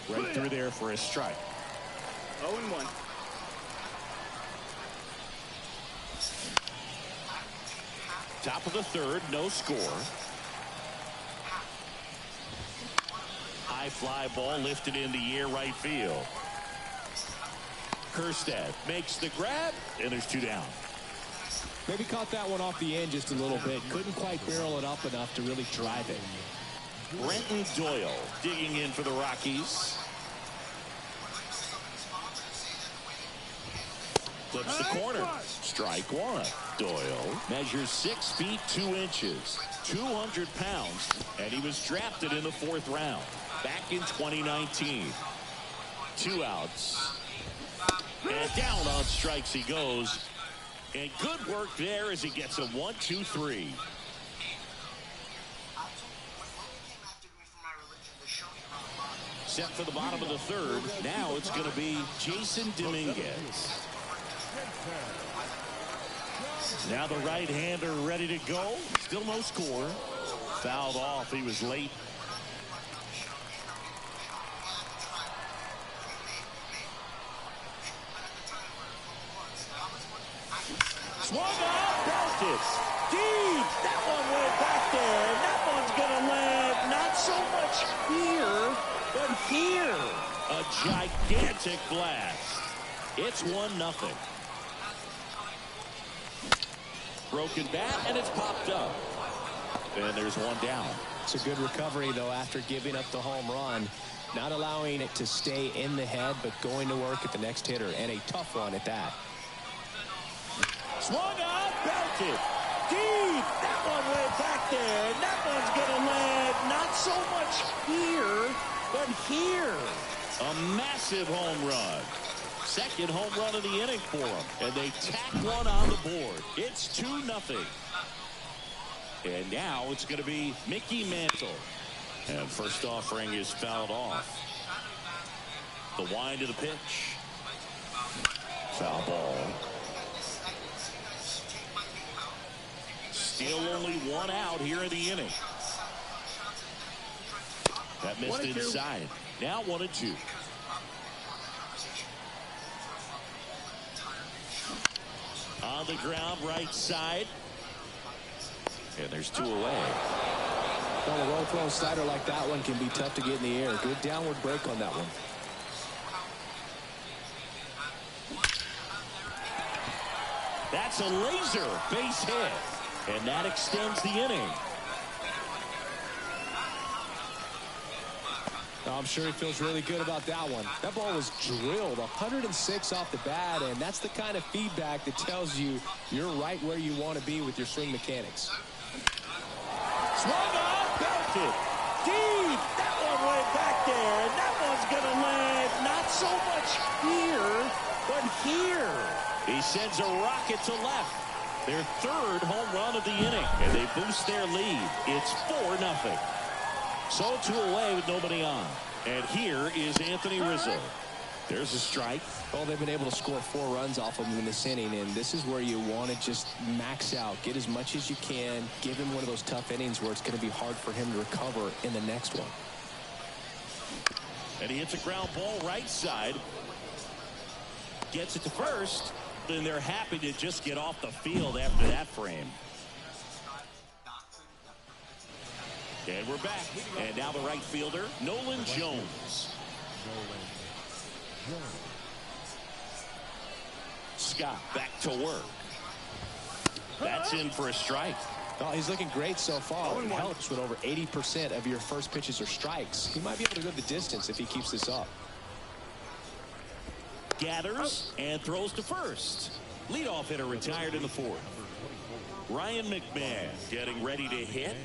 Right through there for a strike. 0-1. Top of the third, no score. High fly ball lifted in the air right field. Kjerstad makes the grab, and there's 2 down. Maybe caught that one off the end just a little bit. Couldn't quite barrel it up enough to really drive it. Brenton Doyle digging in for the Rockies. Flips the corner. Strike one. Doyle measures 6 feet 2 inches, 200 pounds, and he was drafted in the 4th round back in 2019. 2 outs. And down on strikes he goes. And good work there as he gets a 1-2-3. Set for the bottom of the third. Now it's going to be Jason Dominguez. Now the right-hander ready to go. Still no score. Fouled off. He was late. Swung up, belted. Deep. That one went back there. And that one's going to land not so much here, but here. A gigantic blast. It's 1-0. Broken bat, and it's popped up. And there's 1 down. It's a good recovery, though, after giving up the home run. Not allowing it to stay in the head, but going to work at the next hitter. And a tough one at that. Swung up, belted. Deep. That one went back there. And that one's going to land not so much here, but here. A massive home run. Second home run of the inning for them. And they tack one on the board. It's 2-0. And now it's going to be Mickey Mantle. And first offering is fouled off. The wind of the pitch. Foul ball. Still only 1 out here in the inning. That missed inside. Now 1-2. On the ground, right side. And there's 2 away. Well, a roll-thrown slider like that one can be tough to get in the air. Good downward break on that one. That's a laser base hit, and that extends the inning. I'm sure he feels really good about that one. That ball was drilled 106 off the bat, and that's the kind of feedback that tells you you're right where you want to be with your swing mechanics. Swung on, belted, deep. That one went back there, and that one's going to land not so much here, but here. He sends a rocket to left. Their third home run of the inning, and they boost their lead. It's 4-0. So 2 away with nobody on. And here is Anthony Rizzo. There's a strike. Well, they've been able to score 4 runs off of him in this inning, and this is where you want to just max out. Get as much as you can. Give him one of those tough innings where it's going to be hard for him to recover in the next one. And he hits a ground ball right side. Gets it to first. And they're happy to just get off the field after that frame. And we're back. And now the right fielder, Nolan Jones. Scott back to work. That's in for a strike. Oh, he's looking great so far. It helps when over 80% of your first pitches are strikes. He might be able to go the distance if he keeps this up. Gathers and throws to first. Leadoff hitter retired in the 4th. Ryan McMahon getting ready to hit.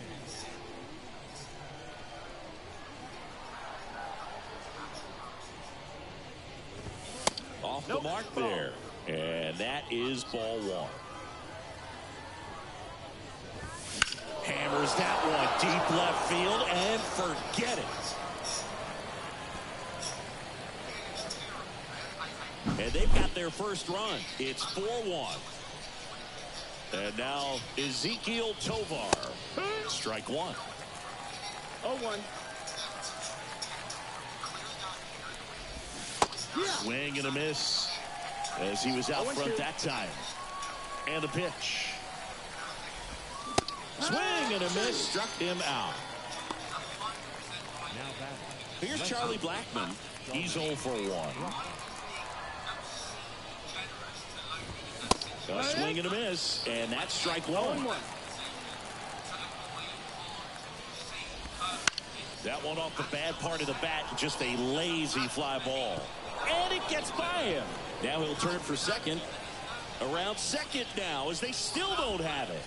Off the mark there. And that is ball 1. Hammers that one deep left field and forget it. And they've got their first run. It's 4-1. And now Ezequiel Tovar. Strike 1. 0-1. Swing and a miss as he was out front that time. And the pitch. Swing and a miss, struck him out. Here's Charlie Blackmon. He's 0 for 1. A swing and a miss, and that's strike 1. That one off the bad part of the bat, just a lazy fly ball. And it gets by him. Now he'll turn for second. Around second now as they still don't have it.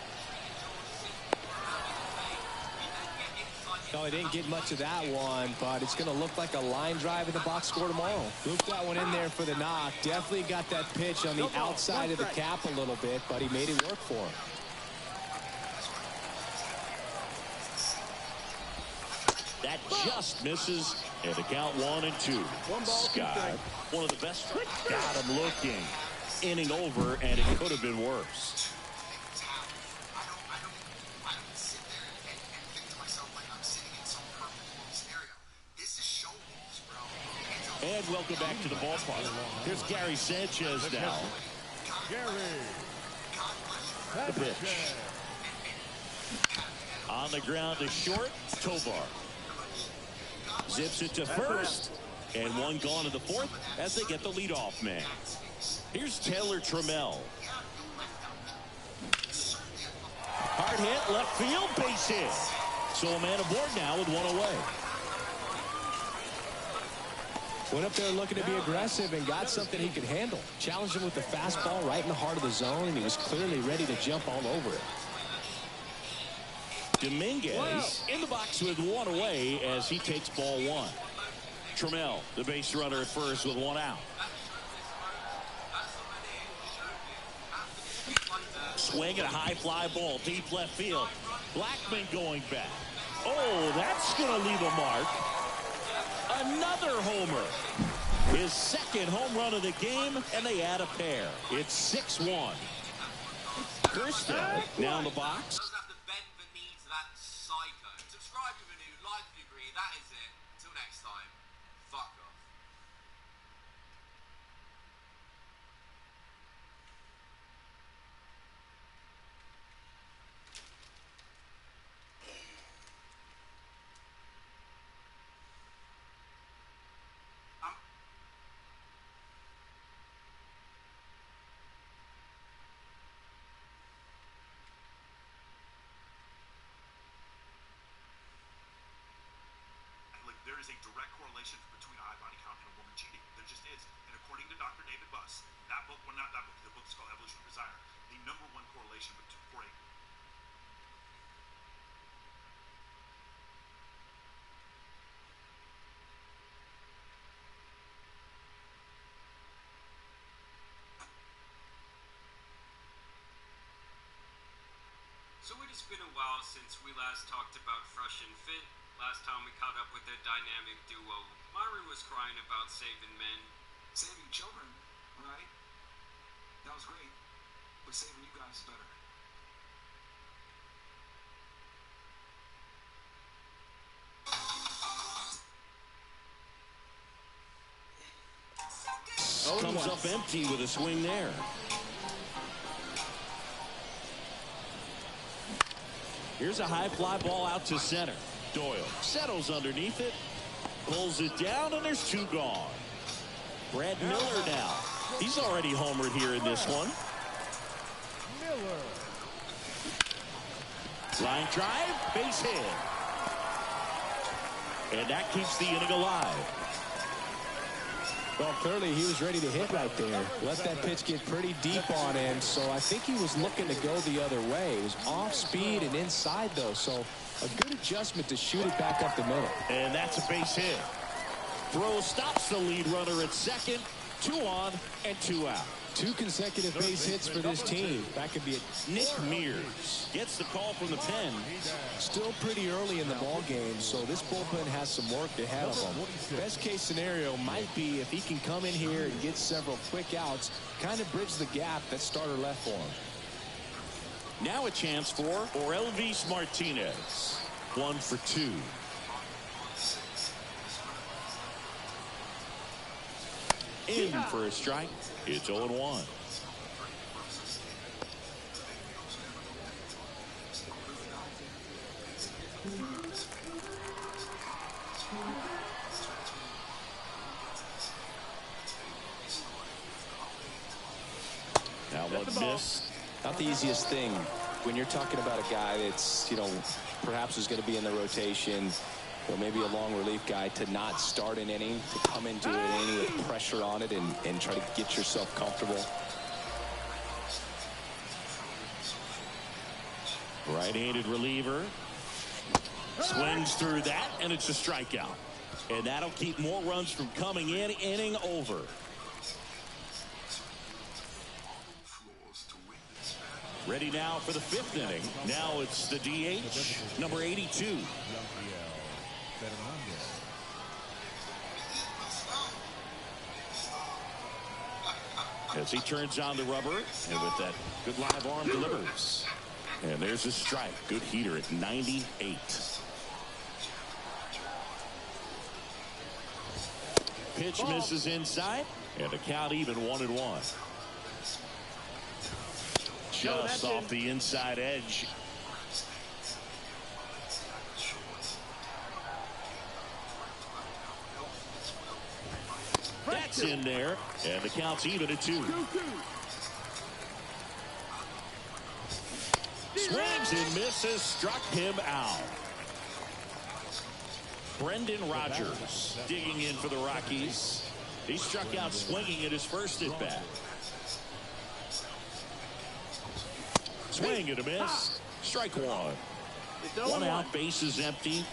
No, he didn't get much of that one, but it's going to look like a line drive in the box score tomorrow. Looped that one in there for the knock. Definitely got that pitch on the outside of the cap a little bit, but he made it work for him. That just misses, and the count 1-2. Scott, one of the best. Got him looking. Inning over, and it could have been worse. And welcome back to the ballpark. Here's Gary Sanchez now. The pitch. On the ground to short, Tovar. Zips it to first. And one gone in the 4th as they get the leadoff man. Here's Taylor Trammell. Hard hit, left field, base hit. So a man aboard now with 1 away. Went up there looking to be aggressive and got something he could handle. Challenged him with the fastball right in the heart of the zone, and he was clearly ready to jump all over it. Dominguez in the box with 1 away as he takes ball 1. Trammell, the base runner at first with 1 out. Swing at a high fly ball, deep left field. Blackmon going back. Oh, that's going to leave a mark. Another homer. His second home run of the game, and they add a pair. It's 6-1. Kirsten now in the box. Doesn't have to bend the knee to that psycho. Subscribe if you're new, like if you agree. That is it. Till next time. Fuck off. direct correlation between a high body count and a woman cheating. There just is. And according to Dr. David Buss, that book, well, not that book, the book is called Evolution of Desire, the #1 correlation for a So it has been a while since we last talked about Fresh and Fit. Last time we caught up with their dynamic duo, Myron was crying about saving men. Saving children, right? That was great. But saving you guys is better. Comes up empty with a swing there. Here's a high fly ball out to center. Doyle settles underneath it, pulls it down, and there's 2 gone. Brad Miller now. He's already homered here in this one. Miller. Line drive, base hit. And that keeps the inning alive. Well, clearly he was ready to hit right there. Let that pitch get pretty deep on him, so I think he was looking to go the other way. It was off speed and inside, though, so a good adjustment to shoot it back up the middle. And that's a base hit. Throw stops the lead runner at second. 2 on and 2 out. 2 consecutive base hits for this team. That could be it. Nick Mears gets the call from the pen. Still pretty early in the ball game, so this bullpen has some work ahead of them. Best case scenario might be if he can come in here and get several quick outs, kind of bridge the gap that starter left for him. Now a chance for Elvis Martinez. 1 for 2. In for a strike. It's 0-1. Now one miss. Not the easiest thing when you're talking about a guy that's, perhaps is going to be in the rotation, or maybe a long relief guy, to not start an inning, to come into an inning with pressure on it and try to get yourself comfortable. Right-handed reliever. Swings through that, and it's a strikeout. And that'll keep more runs from coming in. Inning over. Ready now for the 5th inning. Now it's the DH, number 82. As he turns on the rubber, and with that good live arm delivers. And there's a strike. Good heater at 98. Pitch misses inside, and the count even 1-1. Just off the inside edge. That's in there, and the count's even at 2. Swings and misses, struck him out. Brendan Rodgers digging in for the Rockies. He struck out swinging at his first at bat. Swing and a miss. Strike 1. 1 out, base is empty.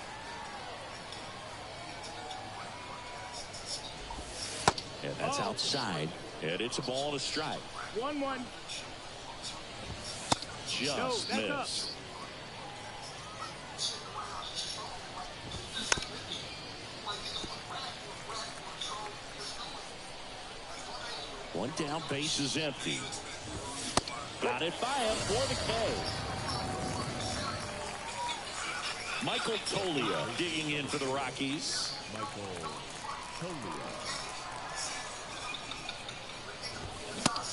And that's outside. And it's a ball and a strike. 1-1. Just missed. One down, base is empty. Got it by him for the K. Michael Toglia digging in for the Rockies. Michael Toglia.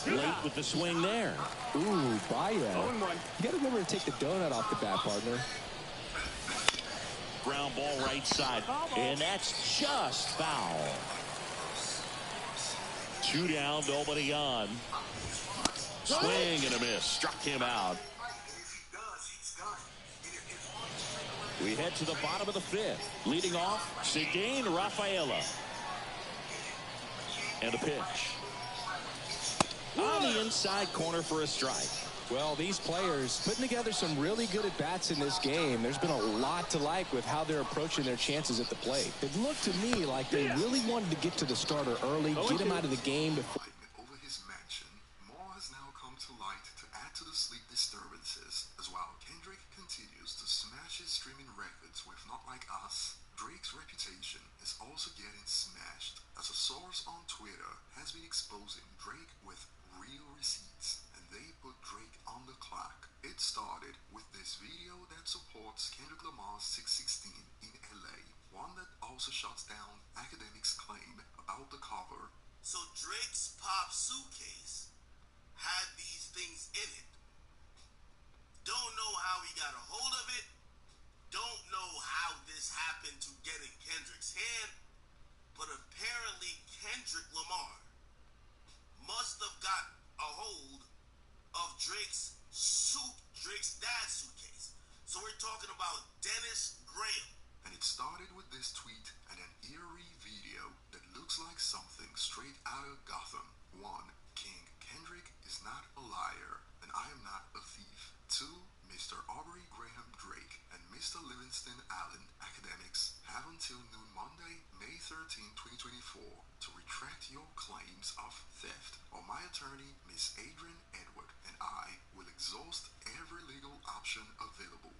Late with the swing there. Ooh, Baez. You got to remember to take the donut off the bat, partner. Ground ball right side. And that's just foul. 2 down, nobody on. Swing and a miss. Struck him out. We head to the bottom of the fifth. Leading off, Ceddanne Rafaela. And a pitch. On the inside corner for a strike. Well, these players putting together some really good at-bats in this game. There's been a lot to like with how they're approaching their chances at the plate. It looked to me like they really wanted to get to the starter early, get him out of the game before. Over his mansion, more has now come to light to add to the sleep disturbances, as while Kendrick continues to smash his streaming records with Not Like Us. Drake's reputation is also getting smashed, as a source on Twitter has been exposing Drake with real receipts, and they put Drake on the clock. It started with this video that supports Kendrick Lamar's 616 in LA, one that also shuts down academics' claim about the cover. So Drake's pop suitcase had these things in it. Don't know how he got a hold of it. Don't know how this happened to get in Kendrick's hand. But apparently Kendrick Lamar must have got a hold of Drake's dad's suitcase. So we're talking about Dennis Graham. And it started with this tweet and an eerie video that looks like something straight out of Gotham. 1. King Kendrick is not a liar, and I am not a thief. 2. Mr. Aubrey Graham Drake and Mr. Livingston Allen academics have until noon Monday, May 13, 2024 to retract your claims of theft, or my attorney, Miss Adrian Edward, and I will exhaust every legal option available.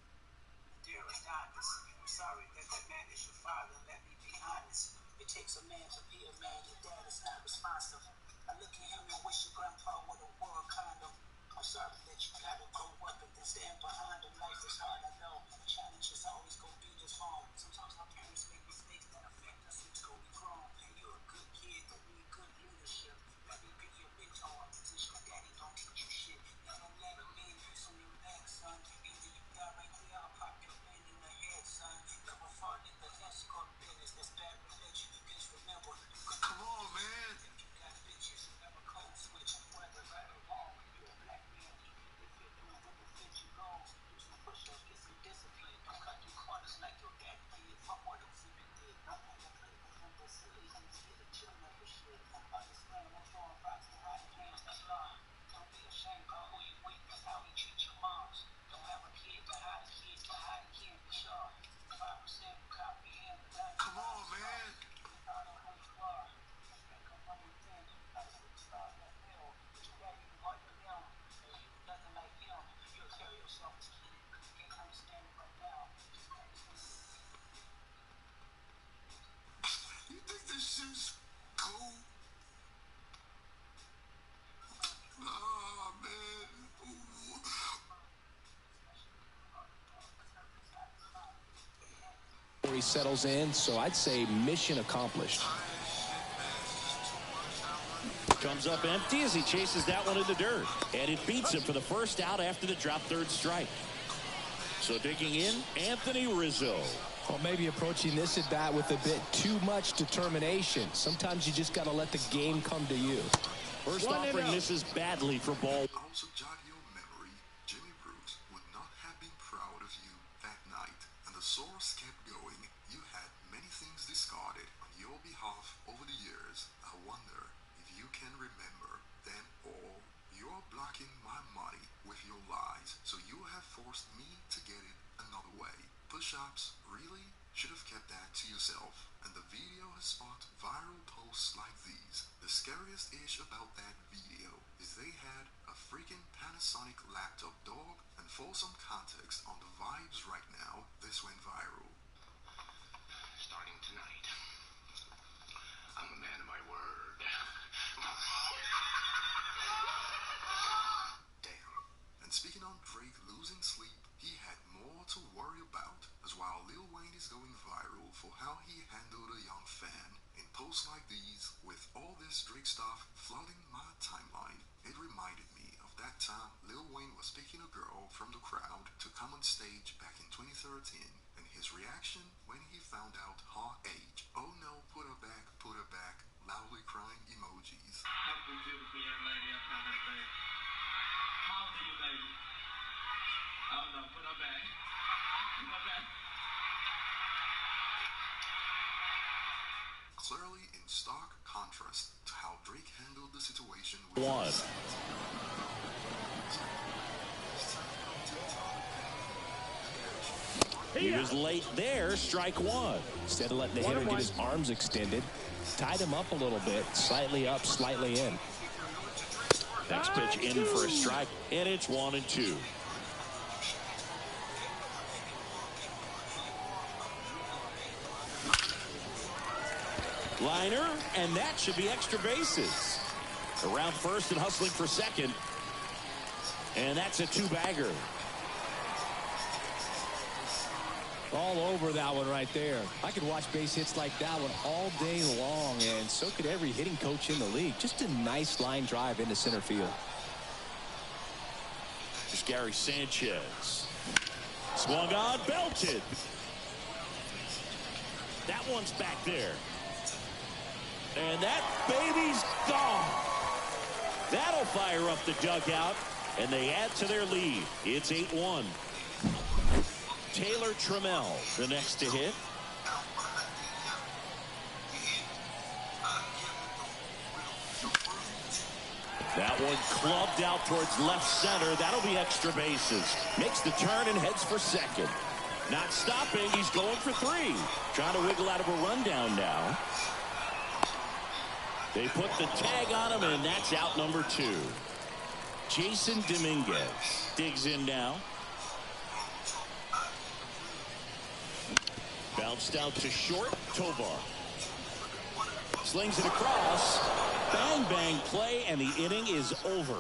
Dearest Agnes, I'm sorry that man is your father. Let me be honest. It takes a man to be a man. Your dad is not responsive. I look at him and wish your grandpa would have wore a condom. I'm sorry that you gotta grow up and then stand behind him. Life is hard, I know. The challenge is always gonna be this home. Sometimes our parents make mistakes that affect us until we grow. And you're a good kid that need good leadership. Let me be your mentor. Since your daddy don't teach you shit. Never let a man use on your back, son. Either you die right there or pop your man in the head, son. Never fall in the escort business. That's bad religion. Just remember, you can come on, man. If you got bitches, you never code switch. Whether right or wrong, you're a black man. If you're doing what the fit you goes, do some push-ups, get some discipline. Don't cut your corners like your daddy did. Fuck what else even did. Don't have to play with him, but silly. And get a chill for shit. Understand what's wrong, rocks and high pants, that's law. Don't be ashamed of who you with, that's how he treat your moms. Don't have a kid, but how the kid, but how he can't be sure. 5% copy him. Come on, man. I don't know who you are. Think of one you think. I see the stars that feel. But you got even harder than him. And you nothing like him. You'll carry yourself as kid. You can't understand it right now. You think this shit's cool? Oh, man. Ooh. He settles in, so I'd say mission accomplished. Comes up empty as he chases that one in the dirt. And it beats him for the first out after the drop third strike. So digging in, Anthony Rizzo. Well, maybe approaching this at bat with a bit too much determination. Sometimes you just got to let the game come to you. First offering misses badly for ball. Also jog your memory, Jimmy Brooks would not have been proud of you that night. And the source kept going. You had many things discarded on your behalf over the years. I wonder if you can remember them all. You're blocking my money with your lies, so you have forced me to get it another way. Push-ups, really? Should have kept that to yourself. And the video has sparked viral posts like these. The scariest ish about that video is they had a freaking Panasonic laptop dog, and for some context on the vibes right now, this went viral. Starting tonight, I'm a man of my word. Damn. And speaking on Drake losing sleep, he had more to worry about, as while Lil Wayne is going viral for how he handled a young fan. In posts like these, with all this Drake stuff flooding my timeline, it reminded me of that time Lil Wayne was picking a girl from the crowd to come on stage back in 2013, and his reaction when he found out her age. Oh no, put her back, loudly crying emojis. Beautiful young lady up on that thing. How old are you, baby? Oh no, put her back. Put her back. clearly in stark contrast to how Drake handled the situation with one. He was late there, strike one. Instead of letting the hitter get his arms extended, tied him up a little bit, slightly up, slightly in. Next pitch in for a strike, and it's 1-2. Liner, and that should be extra bases. Around first and hustling for second. And that's a two-bagger. All over that one right there. I could watch base hits like that one all day long, and so could every hitting coach in the league. Just a nice line drive into center field. Here's Gary Sanchez. Swung on, belted. That one's back there. And that baby's gone. That'll fire up the dugout, and they add to their lead. It's 8-1. Taylor Trammell, the next to hit. That one clubbed out towards left center. That'll be extra bases. Makes the turn and heads for second. Not stopping. He's going for three. Trying to wiggle out of a rundown now. They put the tag on him, and that's out number 2. Jason Dominguez digs in now. Bounced out to short. Tovar slings it across. Bang, bang play, and the inning is over.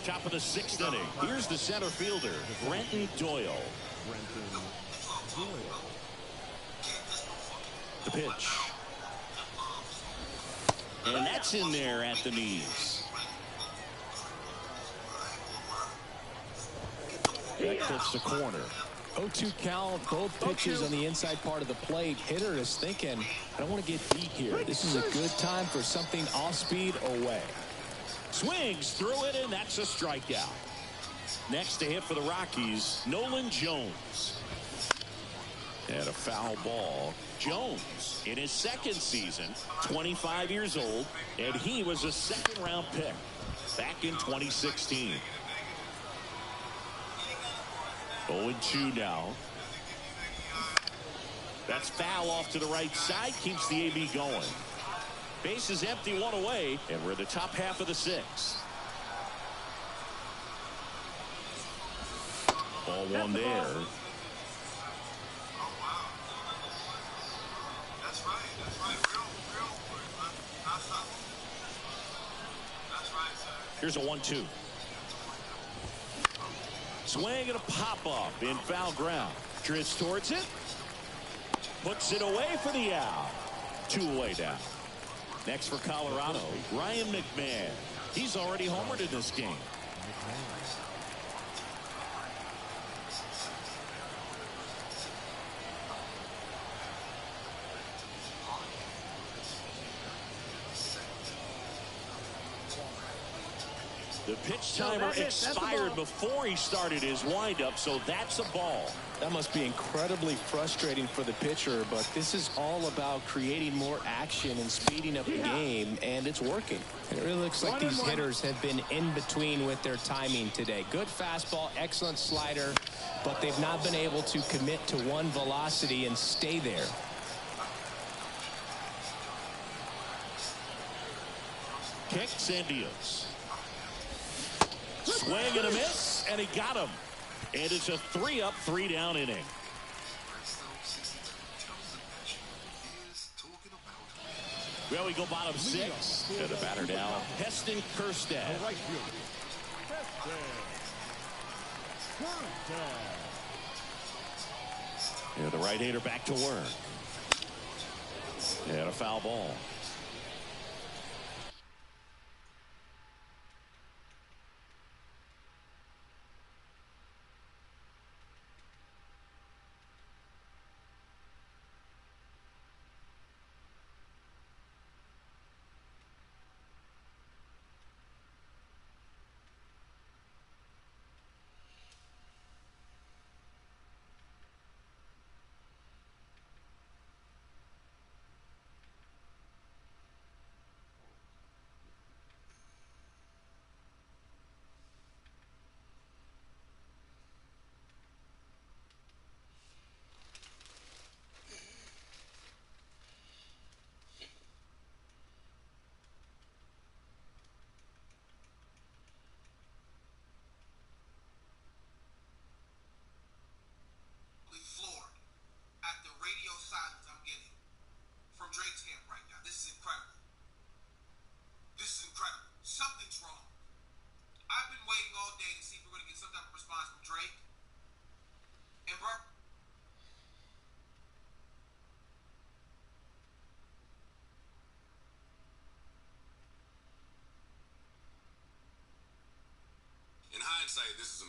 Top of the 6th inning. Here's the center fielder, Brenton Doyle. The pitch. And that's in there at the knees. That clips the corner. 0-2 count, both pitches on the inside part of the plate. Hitter is thinking, I don't want to get beat here. This is a good time for something off speed away. Swings through it, and that's a strikeout. Next to hit for the Rockies, Nolan Jones. And a foul ball. Jones, in his second season, 25 years old, and he was a second-round pick back in 2016. 0-2 now. That's foul off to the right side. Keeps the AB going. Base is empty, one away, and we're in the top half of the 6th. Ball one there. That's right. Real quick. That's right, sir. Here's a 1-2. Swing and a pop-up in foul ground. Drifts towards it. Puts it away for the out. 2 away now. Next for Colorado, Ryan McMahon. He's already homered in this game. The pitch timer expired before he started his windup, so that's a ball. That must be incredibly frustrating for the pitcher, but this is all about creating more action and speeding up the game, and it's working. It really looks like these hitters have been in between with their timing today. Good fastball, excellent slider, but they've not been able to commit to one velocity and stay there. Kicks and deals. Swing and a miss, and he got him. And it's a 3-up, 3-down inning. Well, we go bottom 6. And the batter now, Heston Kjerstad. And the right-hander back to work. And a foul ball.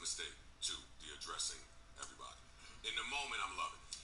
mistake, too, the addressing everybody. In the moment, I'm loving it.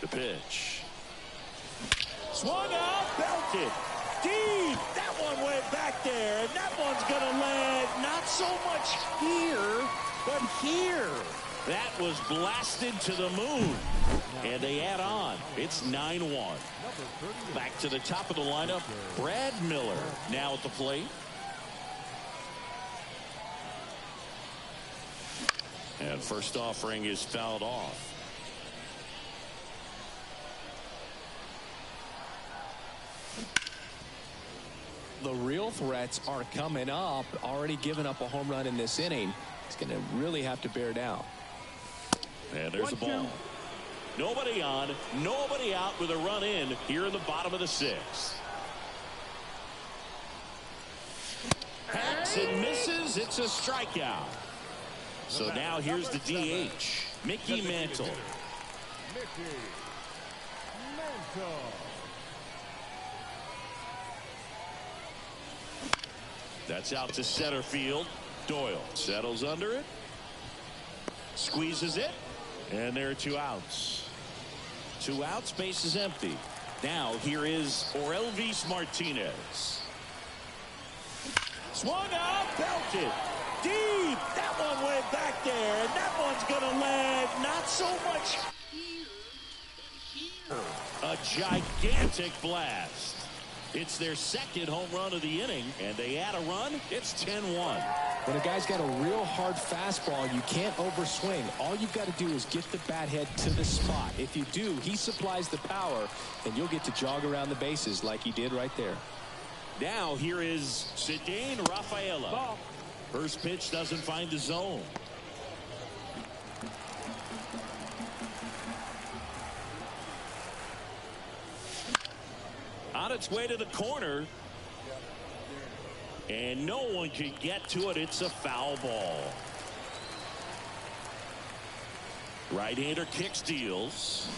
The pitch. Swung out, belted. Deep. That one went back there, and that one's going to land not so much here, but here. That was blasted to the moon. And they add on. It's 9-1. Back to the top of the lineup, Brad Miller now at the plate. And first offering is fouled off. The real threats are coming up. Already given up a home run in this inning. He's going to really have to bear down. And there's the ball. Nobody on, nobody out with a run in here in the bottom of the sixth. Hacks and misses. It's a strikeout. So now here's the DH, Mickey Mantle. Mickey Mantle. That's out to center field. Doyle settles under it. Squeezes it. And there are 2 outs. 2 outs, base is empty. Now here is Orelvis Martinez. Swung out, belted. Deep. That one went back there. And that one's going to land not so much. A gigantic blast. It's their second home run of the inning, and they add a run. It's 10-1. When a guy's got a real hard fastball, you can't overswing. All you've got to do is get the bat head to the spot. If you do, he supplies the power, and you'll get to jog around the bases like he did right there. Now here is Cedane Rafaela. First pitch doesn't find the zone. On its way to the corner. And no one can get to it. It's a foul ball. Right-hander kicks, deals.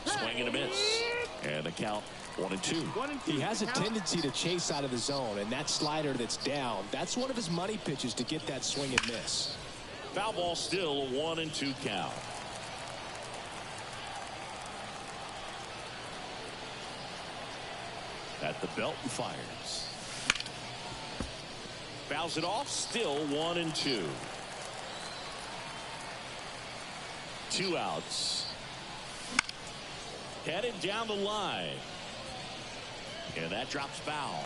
Swing and a miss. And the count 1-2. He has a tendency to chase out of the zone, and that slider that's down, that's one of his money pitches to get that swing and miss. Foul ball, still a 1-2 count. At the belt and fires. Fouls it off, still 1-2. 2 outs. Headed down the line. And that drops foul.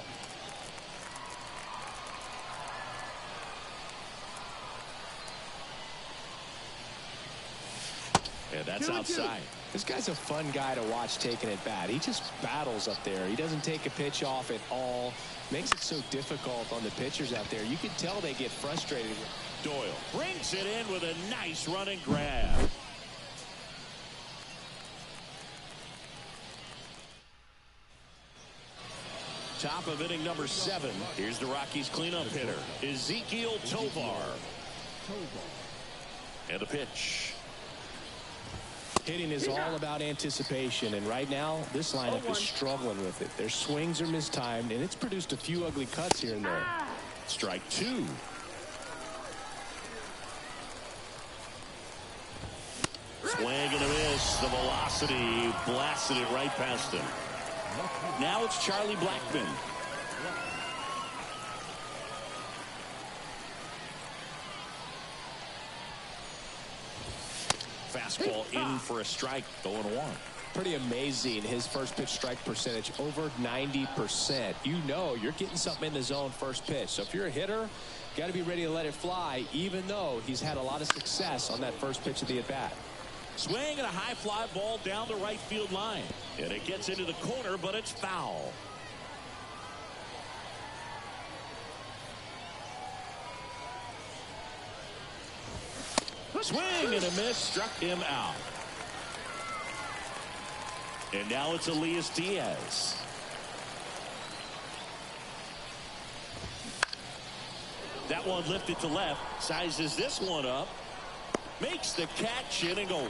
And that's outside. This guy's a fun guy to watch taking at bat. He just battles up there. He doesn't take a pitch off at all. Makes it so difficult on the pitchers out there. You can tell they get frustrated. Doyle brings it in with a nice run and grab. Top of inning number 7. Here's the Rockies cleanup hitter, Ezequiel Tovar. And a pitch. Hitting is all about anticipation, and right now this lineup is struggling with it. Their swings are mistimed, and it's produced a few ugly cuts here and there. Strike 2. Swing and a miss. The velocity blasted it right past him. Now it's Charlie Blackmon. Fastball in for a strike, 0-1. Pretty amazing. His first pitch strike percentage over 90%. You know you're getting something in the zone first pitch. So if you're a hitter, got to be ready to let it fly, even though he's had a lot of success on that first pitch of the at-bat. Swing and a high fly ball down the right field line. And it gets into the corner, but it's foul. Swing and a miss, struck him out. And now it's Elias Diaz. That one lifted to left, sizes this one up, makes the catch, inning over.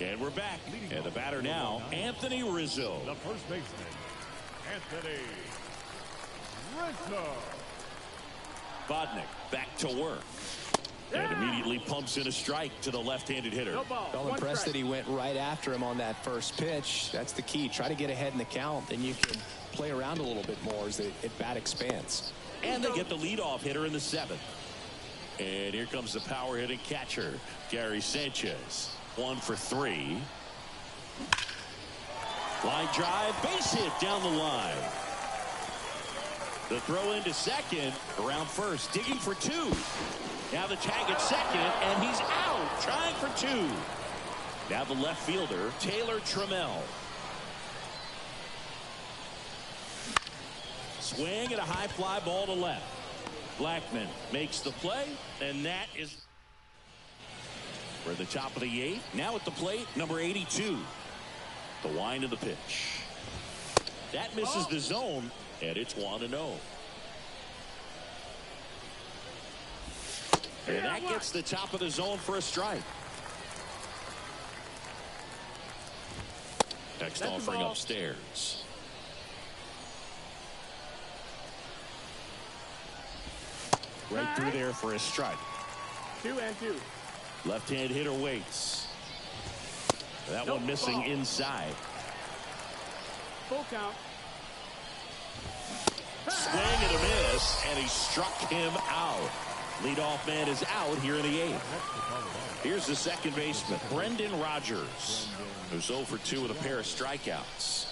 And we're back. And the batter now, Anthony Rizzo. The first baseman, Anthony Rizzo. Bodnik back to work. And immediately pumps in a strike to the left-handed hitter. Well, impressed that he went right after him on that first pitch. That's the key. Try to get ahead in the count. Then you can play around a little bit more as the at-bat expands. And they get the leadoff hitter in the 7th. And here comes the power-hitting catcher, Gary Sanchez. 1 for 3. Line drive, base hit down the line. The throw into second, around first, digging for two. Now the tag at second, and he's out, trying for two. Now the left fielder, Taylor Trammell. Swing and a high fly ball to left. Blackman makes the play, and that is for the top of the 8th. Now at the plate, number 82. The wind of the pitch. That misses the zone, and it's 1-0. And that gets the top of the zone for a strike. Next offering upstairs. Right through there for a strike. 2-2. Left-hand hitter waits. That one missing inside. Full count. Swing and a miss, and he struck him out. Leadoff man is out here in the 8th. Here's the second baseman, Brendan Rodgers, who's 0 for 2 with a pair of strikeouts.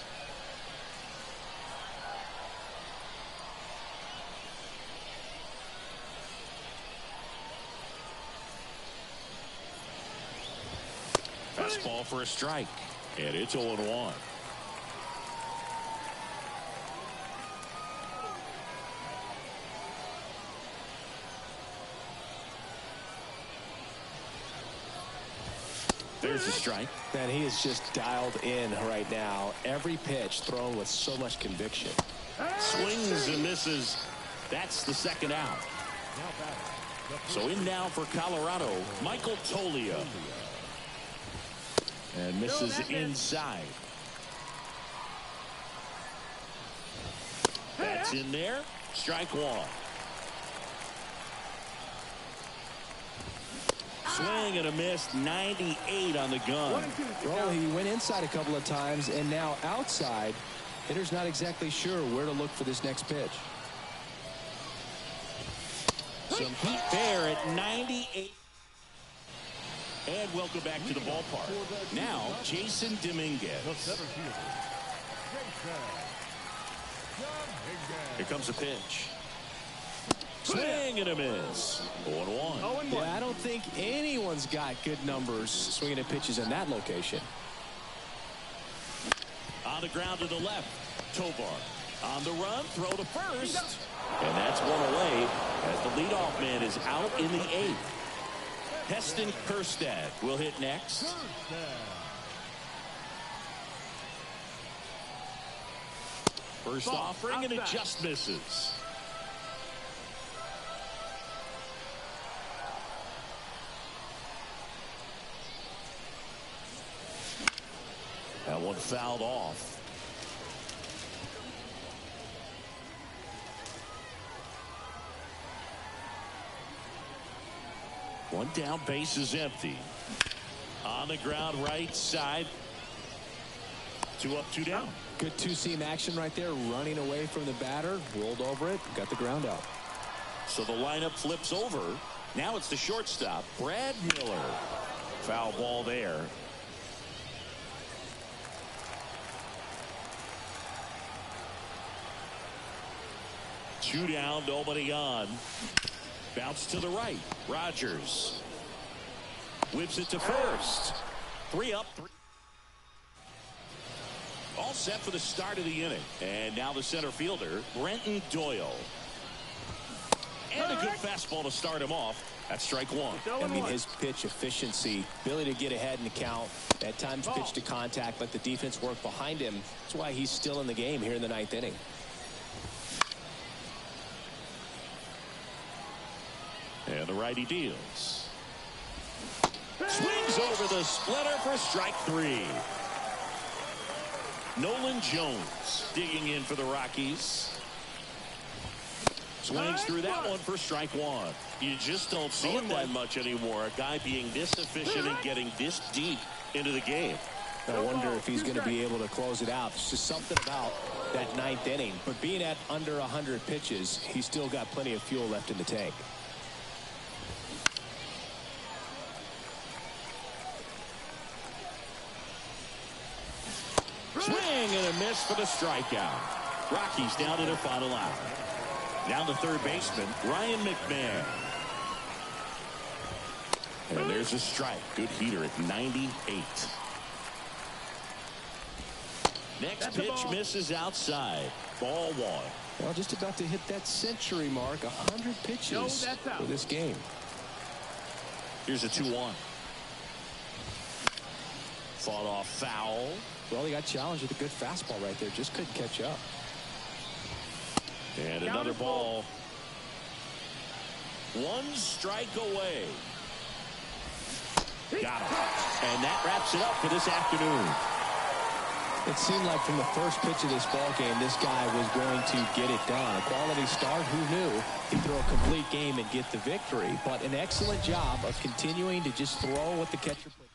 Fastball for a strike, and it's 0-1. There's a strike. Man, he is just dialed in right now. Every pitch thrown with so much conviction. Swings and misses. That's the second out. So in now for Colorado, Michael Toglia. And misses inside. That's in there. Strike one. Swing and a miss. 98 on the gun. Well, he went inside a couple of times, and now outside. Hitter's not exactly sure where to look for this next pitch. Some heat there at 98. And welcome back to the ballpark. Now, Jason Dominguez. Here comes a pitch. Swing and a miss. 0-1. Yeah, I don't think anyone's got good numbers swinging at pitches in that location. On the ground to the left. Tovar. On the run, throw to first. And that's one away as the leadoff man is out in the 8th. Heston Kjerstad will hit next. First offering, and it just misses. That one fouled off. One down, base is empty. On the ground, right side. 2 up, 2 down. Good two-seam action right there, running away from the batter, rolled over it, got the ground out. So the lineup flips over. Now it's the shortstop, Brad Miller. Foul ball there. Two down, nobody on. Bounce to the right. Rodgers whips it to first. 3 up, 3. All set for the start of the inning. And now the center fielder, Brenton Doyle. And a good fastball to start him off. That's strike one. I mean, his pitch efficiency, ability to get ahead in the count, at times pitch to contact, let the defense work behind him. That's why he's still in the game here in the 9th inning. And the righty deals. Swings over the splitter for strike 3. Nolan Jones digging in for the Rockies. Swings through that one for strike 1. You just don't see it that much anymore. A guy being this efficient and getting this deep into the game. I wonder if he's going to be able to close it out. It's just something about that 9th inning. But being at under 100 pitches, he's still got plenty of fuel left in the tank. Swing swing and a miss for the strikeout. Rockies down to their final out. Now the third baseman, Ryan McMahon. And there's a strike. Good heater at 98. Next pitch misses outside. Ball one. Well, just about to hit that century mark. 100 pitches for this game. Here's a 2-1. Fought off foul. Well, he got challenged with a good fastball right there. Just couldn't catch up. And another ball. One strike away. Got him. And that wraps it up for this afternoon. It seemed like from the first pitch of this ball game, this guy was going to get it done. A quality start, who knew? He'd throw a complete game and get the victory. But an excellent job of continuing to just throw what the catcher put.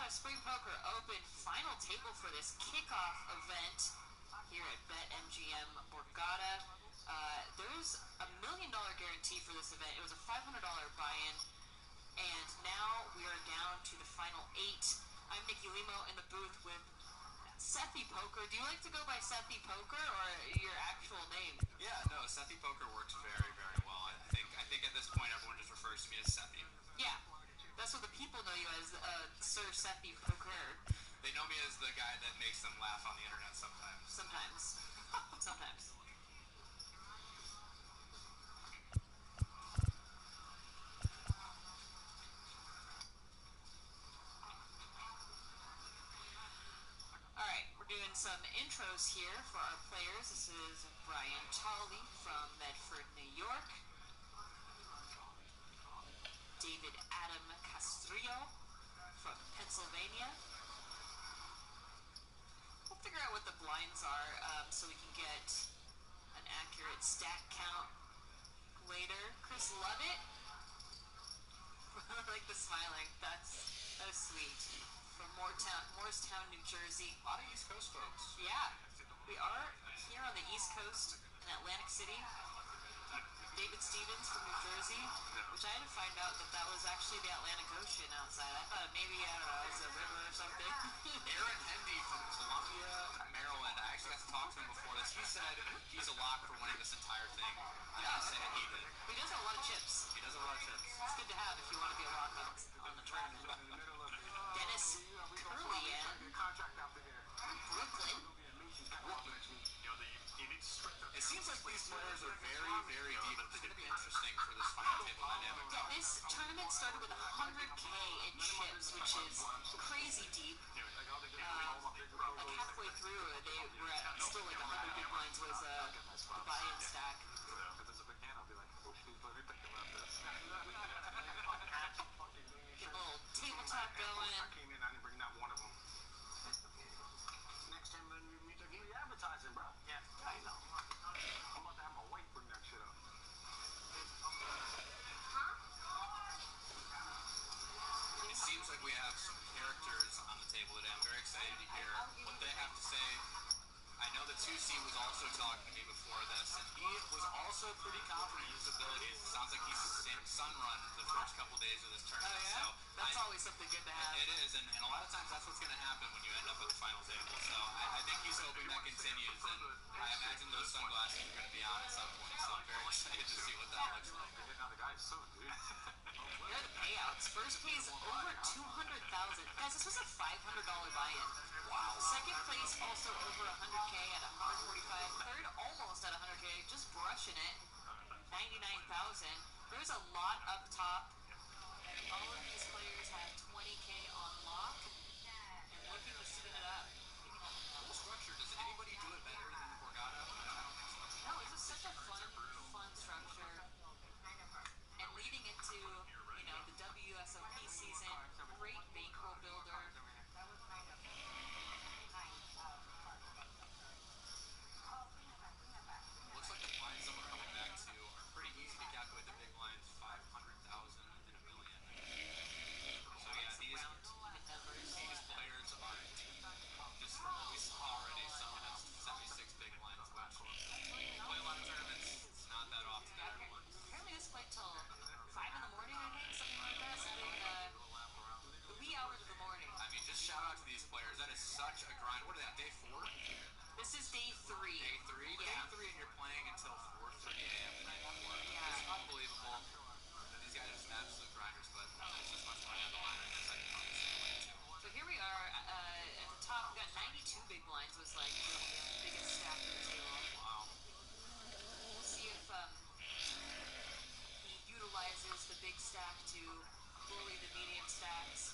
Spring Poker Open final table for this kickoff event here at BetMGM Borgata. There's a $1 million guarantee for this event. It was a $500 buy-in, and now we are down to the final 8. I'm Nikki Limo in the booth with Sethy Poker. Do you like to go by Sethy Poker or your actual name? Yeah, no, Sethy Poker works very, very well. I think at this point everyone just refers to me as Sethy. Yeah. That's what the people know you as, Sir Sethy Poker. They know me as the guy that makes them laugh on the internet sometimes. Sometimes. Sometimes. Alright, we're doing some intros here for our players. This is Brian Tolley from Medford, New York. David Adam Castrillo from Pennsylvania. We'll figure out what the blinds are so we can get an accurate stat count later. Chris Lovett, like Sweet. From Morristown, New Jersey. A lot of East Coast folks. Yeah. We are here on the East Coast in Atlantic City. David Stevens from New Jersey, which I had to find out that was actually the Atlantic Ocean outside. I thought maybe, I don't know, it was a river or something. Aaron Hendy from Columbia, Maryland. I actually got to talk to him before this. He said he's a lock for winning this entire thing. I'm not saying he did. But he does have a lot of chips. He does have a lot of chips. It's good to have if you want to be a lock on the tournament. Dennis Kurlian, Brooklyn. It seems like these players are very, very deep. It's going to be interesting for this final table dynamic. This tournament started with 100K in chips, which is crazy deep. Like halfway through, they were at still like 100 big lines was a buy-in stack. Get a little tabletop going. I came in, I didn't bring not one of them. Next time when we meet, give me advertising, bro. Yeah, I know. I'm about to have my wife bring that shit up. It seems like we have some characters on the table today. I'm very excited to hear what they have to say. I know that Tusi was also talking to me before this, and he was also pretty confident in his abilities. It sounds like he's sun run the first couple days of this tournament. Oh, yeah? So that's always something good to have. It is, and a lot of times that's what's going to happen when you end up at the final table. So I think he's hoping that continues, and I imagine those sunglasses are going to be on at some point. So I'm very excited to see what that looks like. Now the guy's so dude. Here are the payouts. First pays over $200,000. Guys, this was a $500 buy-in. Wow. Second place also over 100K at 145. Third almost at 100K, just brushing it. 99,000. There's a lot up top. All of these players have 20K on lock and looking to spin it up. Cool structure. Does anybody do it better than Borgata? No, this is such a fun structure. And leading into, the WSOP season, great bankroll builder. Looks like the blinds that we're coming back to are pretty easy to calculate. The big blinds, 500,000 and a million. So yeah, these players are deep. Just from what we saw already, someone has 76 big blinds, which play a lot of tournaments. It's not that often that everyone. Apparently this played till 5 in the morning, I think, something like that. The wee hours of the morning. I mean, just shout out to these players. That is such a grind. What are they on, day 4? This is day 3. Day 3? Yeah. Day 3 and you're playing until 4:30 a.m. the night before. Yeah. It's unbelievable. These guys are just absolute grinders, but there's just much money on the line. I guess I can probably say that too. So here we are at the top. We got 92 big blinds, was like the biggest stack of the table. Wow. We'll see if he utilizes the big stack to bully the medium stacks.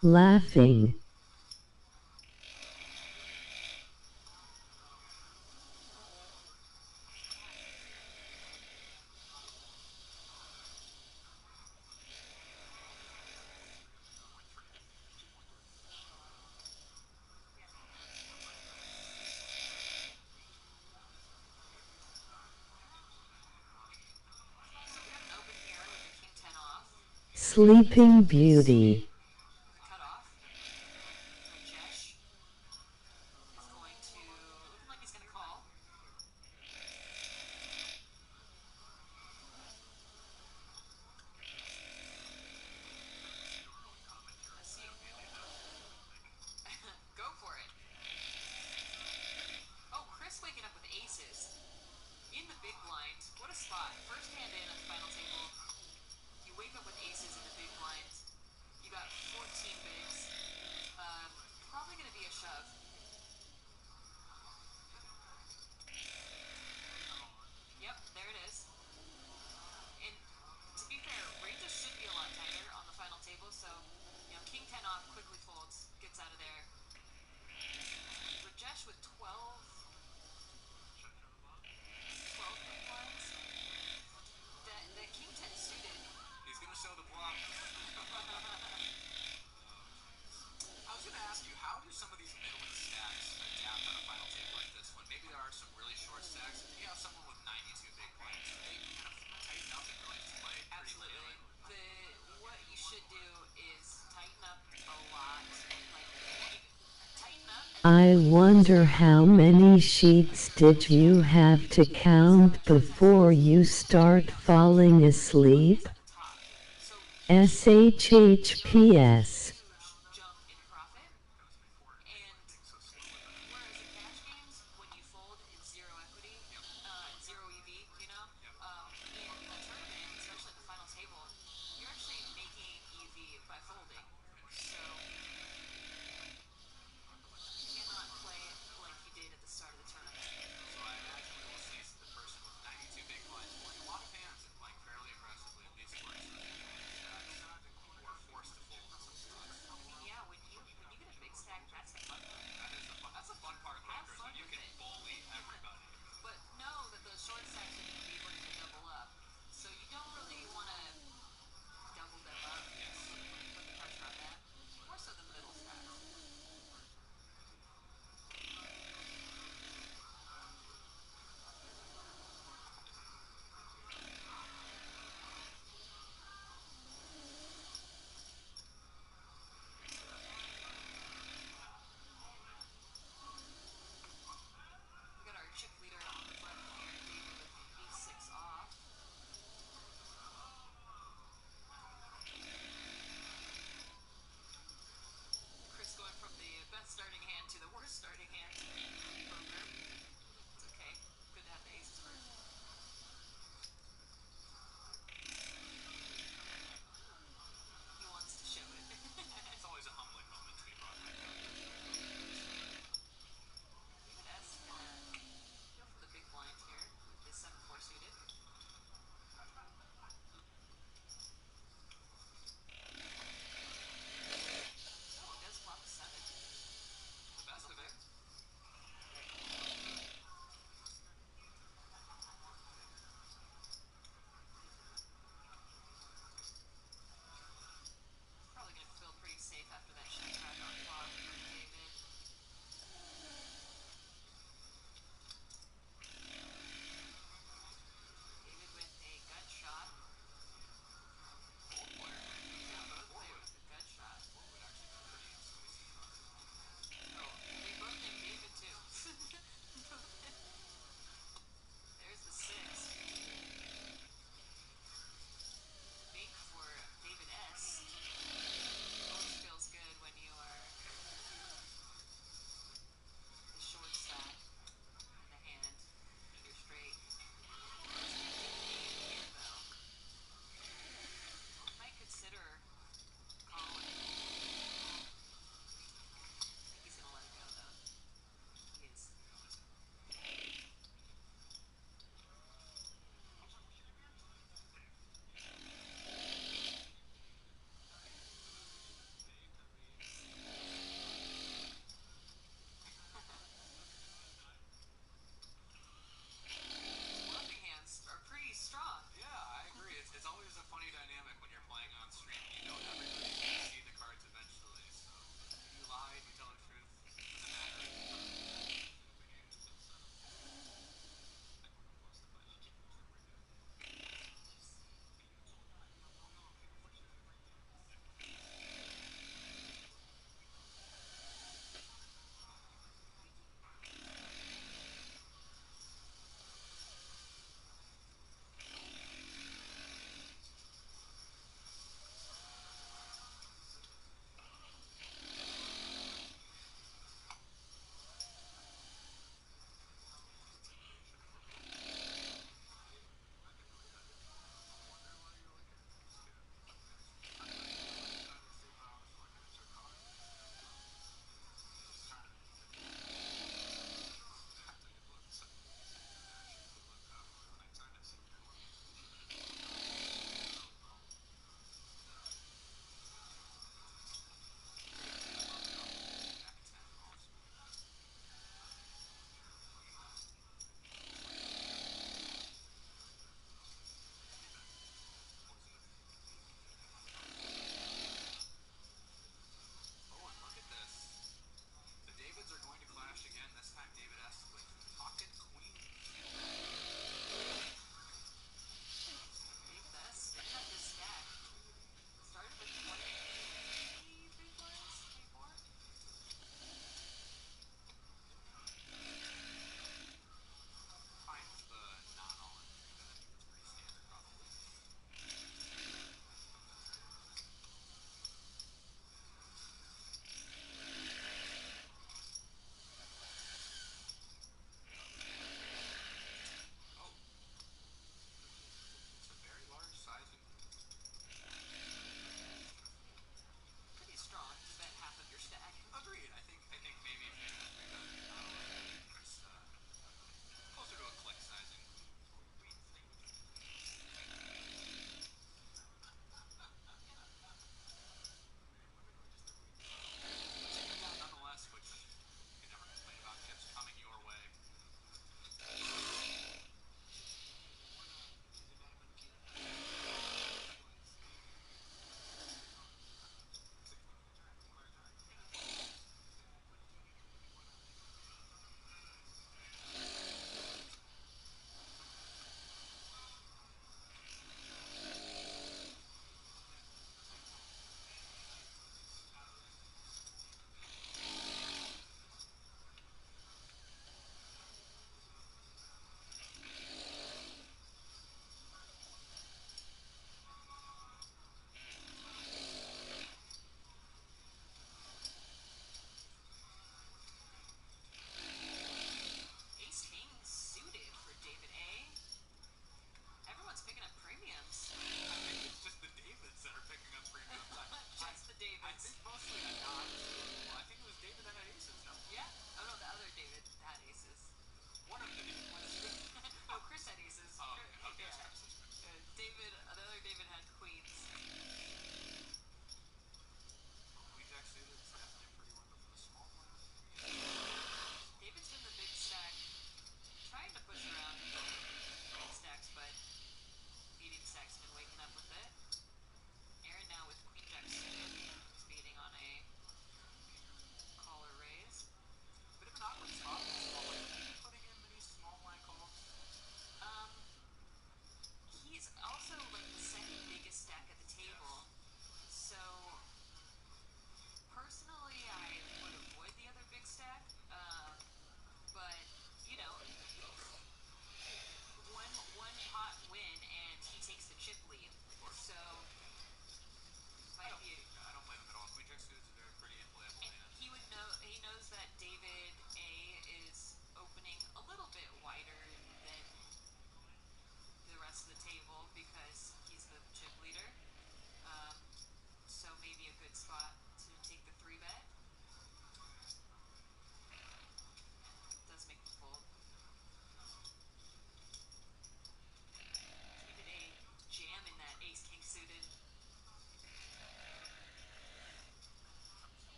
Laughing. Sleeping Beauty. Cut off. Rajesh is going to, looking like he's going to call. Let's see. Go for it. Oh, Chris waking up with aces. In the big blind. What a spot. First hand in at the final table. You wake up with aces in the big blind. You got 14 bigs. Probably going to be a shove. Yep, there it is. And to be fair, ranges should be a lot tighter on the final table, so, king 10 off quickly folds, gets out of there. Rajesh with 12 big blinds. The king 10 suited. He's going to show the bluff. I was going to ask you, how do some of these I wonder how many sheets did you have to count before you start falling asleep? SHHPS.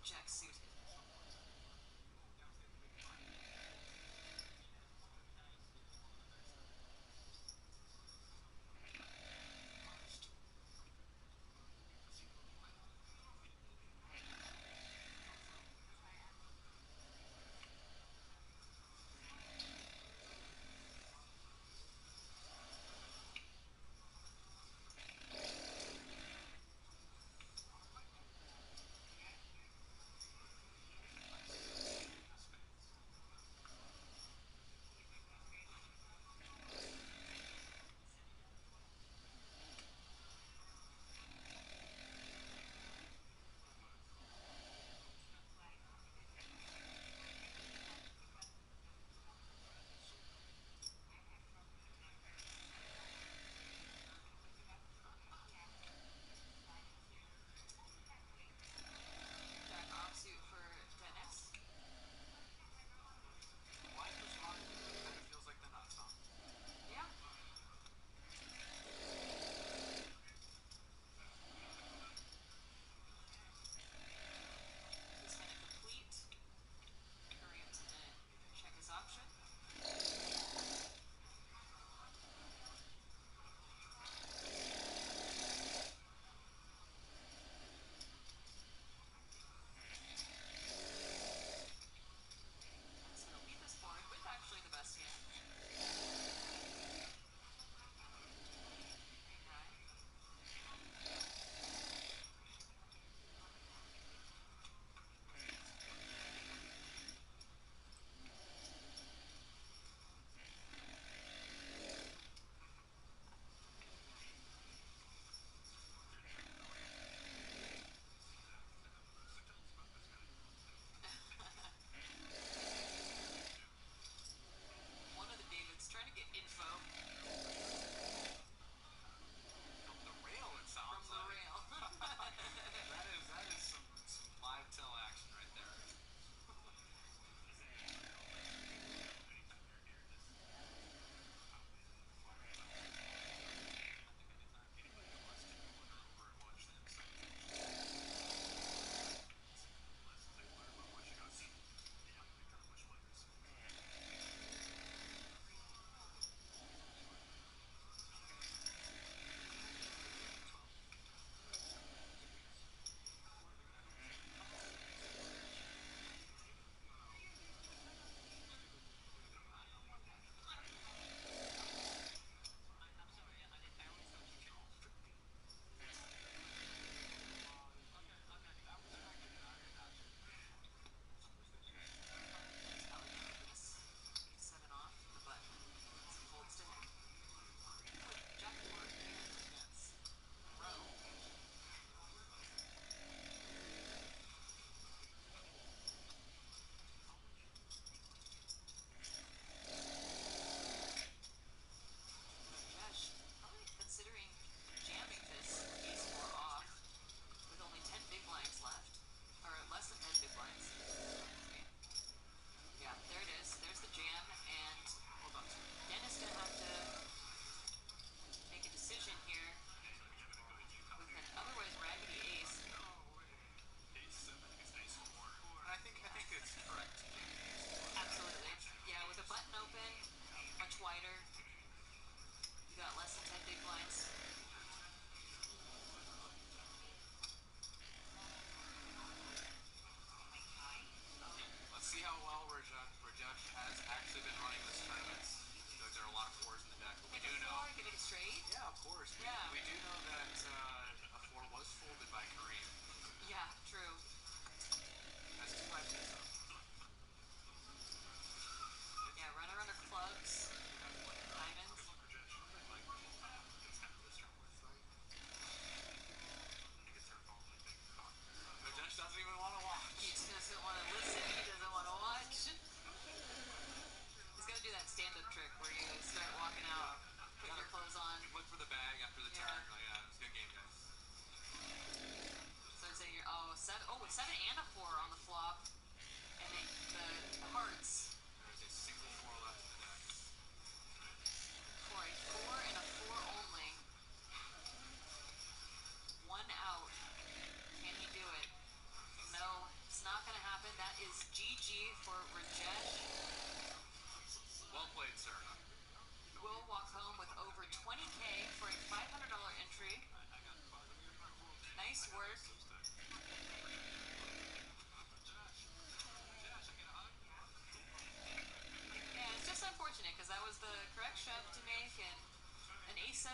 check suit.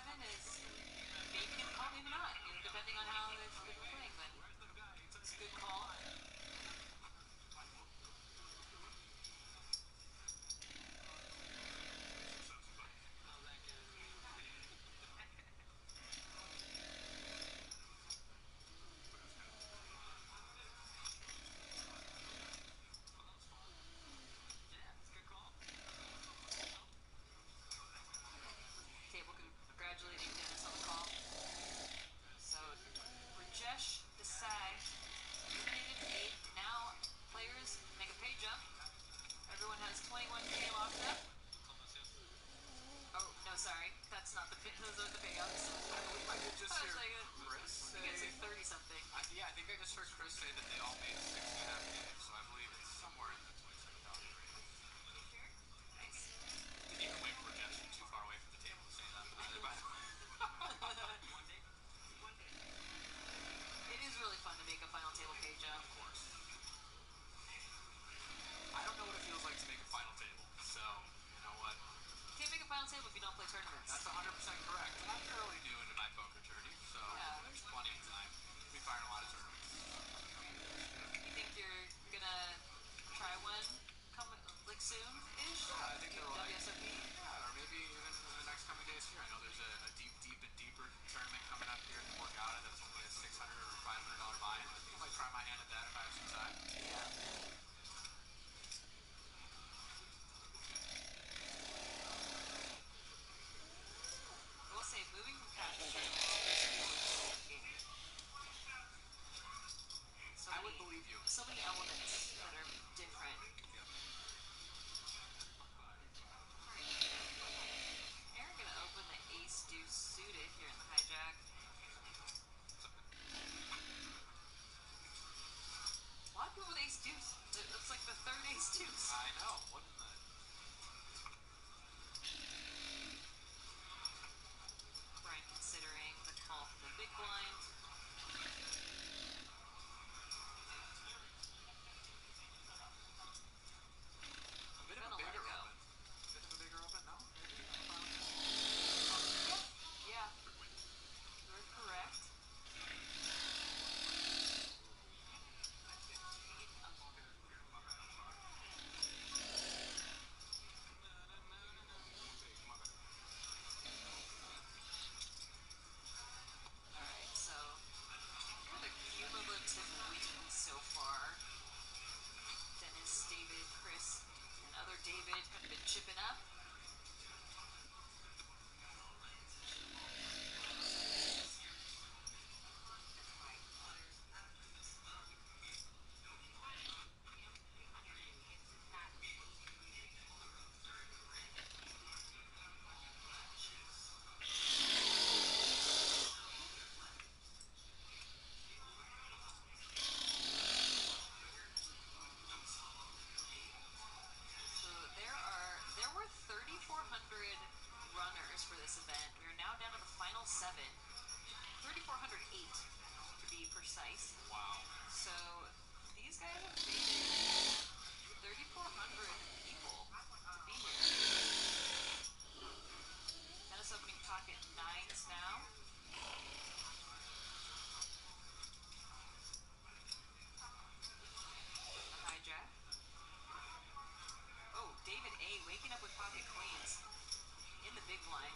7 is maybe a call, maybe not, depending on how they've been playing, but it's a good call. Table congratulating Dennis on the call. So, Rajesh Desai eliminated 8. Now, players make a pay jump. Everyone has 21K locked up. Oh, no, sorry. That's not the pay. Those are the payouts. I believe I did just hear like Chris say... I think it's like 30 something. Yeah, I think I just heard Chris say that they all made 16.5K, so I believe it's somewhere in the 27,000 range. Nice. Didn't even wait for Rajesh too far away from the table to say that either, by the way. It is really fun to make a final table pay jump. Of course. I don't know what it feels like to make a final table, so you know what? You can't make a final table if you don't play tournaments. That's 100% correct. And I'm fairly new into my poker journey, so there's plenty of time. We'll be firing a lot of tournaments. You think you're gonna try one come like soon-ish? Yeah, I think they're like WSOP? Yeah, or maybe even in the next coming days here. I know there's a deep and deeper tournament coming up here in the Borgata that's only a $600 or $500 buy-in. I think I might try my hand at that if I have some time. Yeah. I will say, moving from cash to so I would believe you. So many elements that are different. Aaron gonna open the ace deuce suited here in the hijack. A lot of people with ace deuce. It looks like the third ace deuce. I know. What in the... Brian considering the call from the big blind. A bit of a bigger open. Bit of a bigger open, no? Yeah. You're correct. Alright, so here are the cumulative wins so far. Dennis, David, Chris, and other David have been chipping up. So there were 3,400 runners for this event. We are now down to the final 7. 3,408 to be precise. Wow. So these guys have traded 3,400 people to be here. Dennis opening pocket 9s now. A hijack. Oh, David A. waking up with pocket queens in the big blind.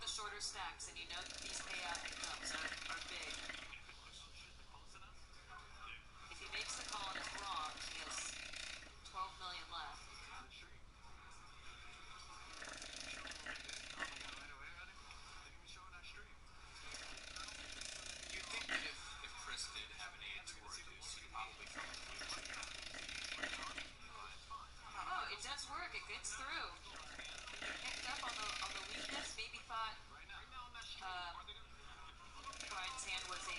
the shorter stacks, and you know that these payout incomes are big. If he makes the call and is wrong, he has 12 million left. You'd think that if Chris did have an A tour reduce, he'd probably come to the Oh, it does work. It gets through. Picked up on the weakness. Maybe thought Brian Sand was a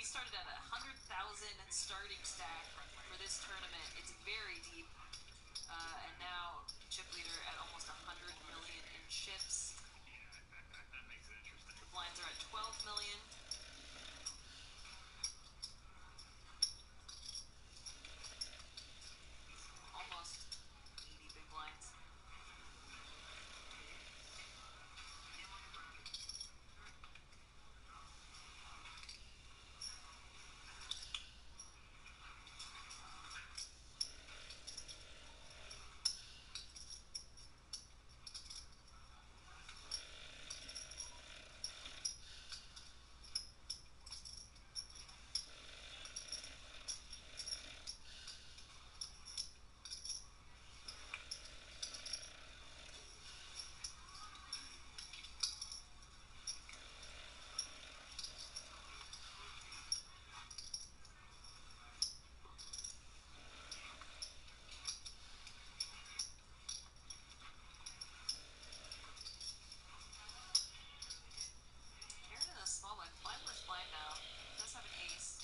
started at 100,000 starting stack for this tournament. It's very deep. And now chip leader at almost 100 million in chips. That makes it interesting. The blinds are at 12 million. Almost 80 big blinds. Small blind, blind versus blind now. Does have an ace.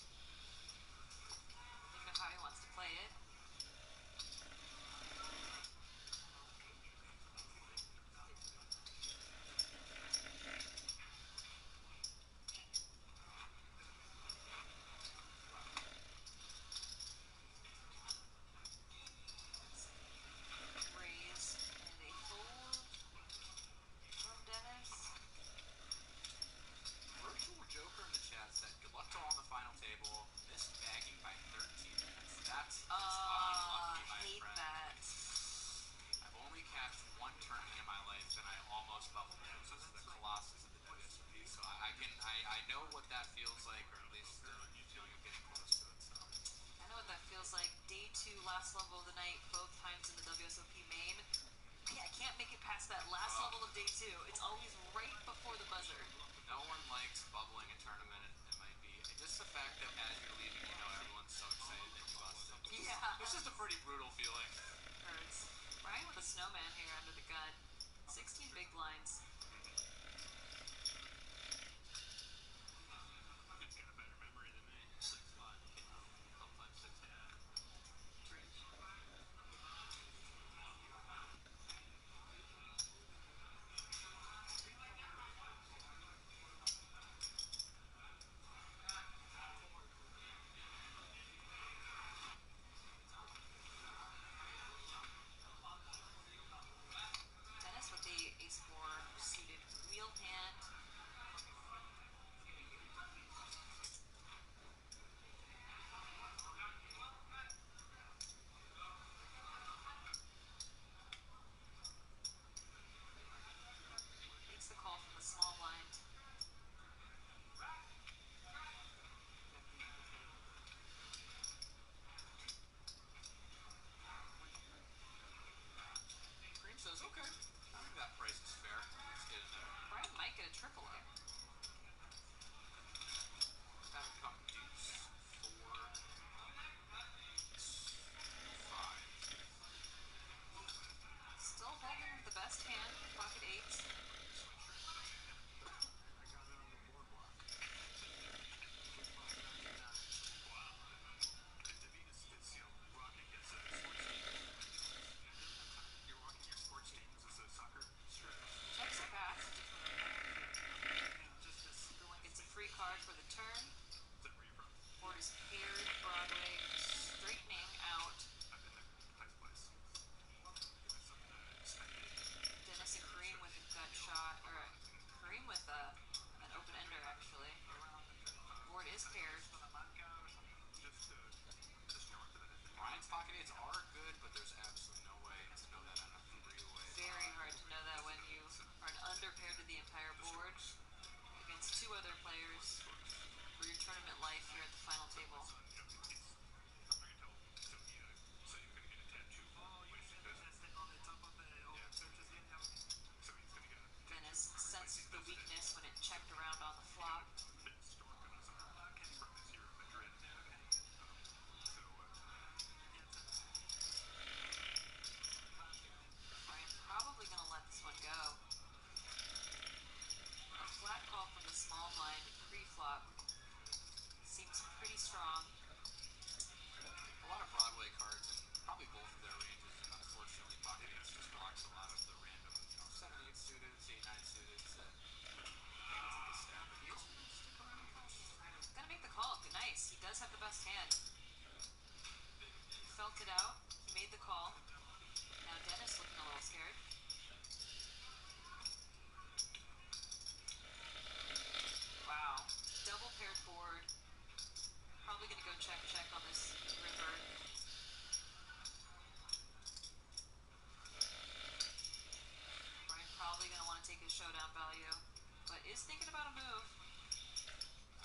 Don't know how he wants to play it. Raise and a fold from Dennis. Virtual Joker in the chat said, good luck to all on the final table. Missed bagging by 13 minutes. That's unlucky, my hate friend. that. I've only cashed one tournament in my life, and I almost bubbled it. So it's the Colossus of the WSOP. So I know what that feels like, or at least you're getting close to it. So I know what that feels like. Day 2, last level of the night, both times in the WSOP main. I can't make it past that last level of day 2. It's always right before the buzzer. No one likes bubbling a tournament. It might be just the fact that as you're leaving, you know everyone's so excited that you busted. Yeah. It's just a pretty brutal feeling. Hurts. Ryan with a snowman here under the gun. 16 big blinds. It's got a better memory than me. 6 flat. 6, yeah. Dennis with the ace-4 suited wheel hand. Takes the call from the small blind. Green says, okay, I think that price is fair. Let's get in there. Brian might get a triple up. Have it come deuce, 4, 5. Still holding the best hand, pocket 8s. Checks are fast. It's a free card for the turn. Board is paired, Broadway, straightening out. Dennis and Kareem with a gut shot, or Kareem with an open ender actually. Board is paired. Ryan's pocket 8s are good, but there's absolutely no way to know that on a three-way. Very hard to know that when you are an underpair to the entire board against 2 other players for your tournament life here at the final table. Dennis sensed the weakness when it checked around on the flop. Ryan probably going to let this one go. A flat call from the small blind pre-flop. felt it out. He made the call. Now Dennis looking a little scared. Wow. Double paired board. Probably going to go check on this river. Brian probably going to want to take his showdown value, but is thinking about a move.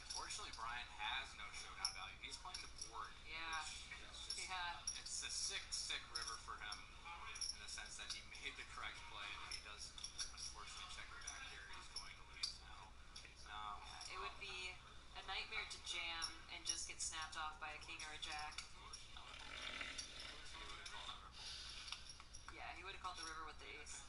Unfortunately, Brian has no showdown value. He's playing the board. Yeah. It's a sick river for him in the sense that he made the correct play, and he does unfortunately check it back here. He's going to lose now. It would be a nightmare to jam and just get snapped off by a king or a jack. Yeah, he would have called the river with the ace.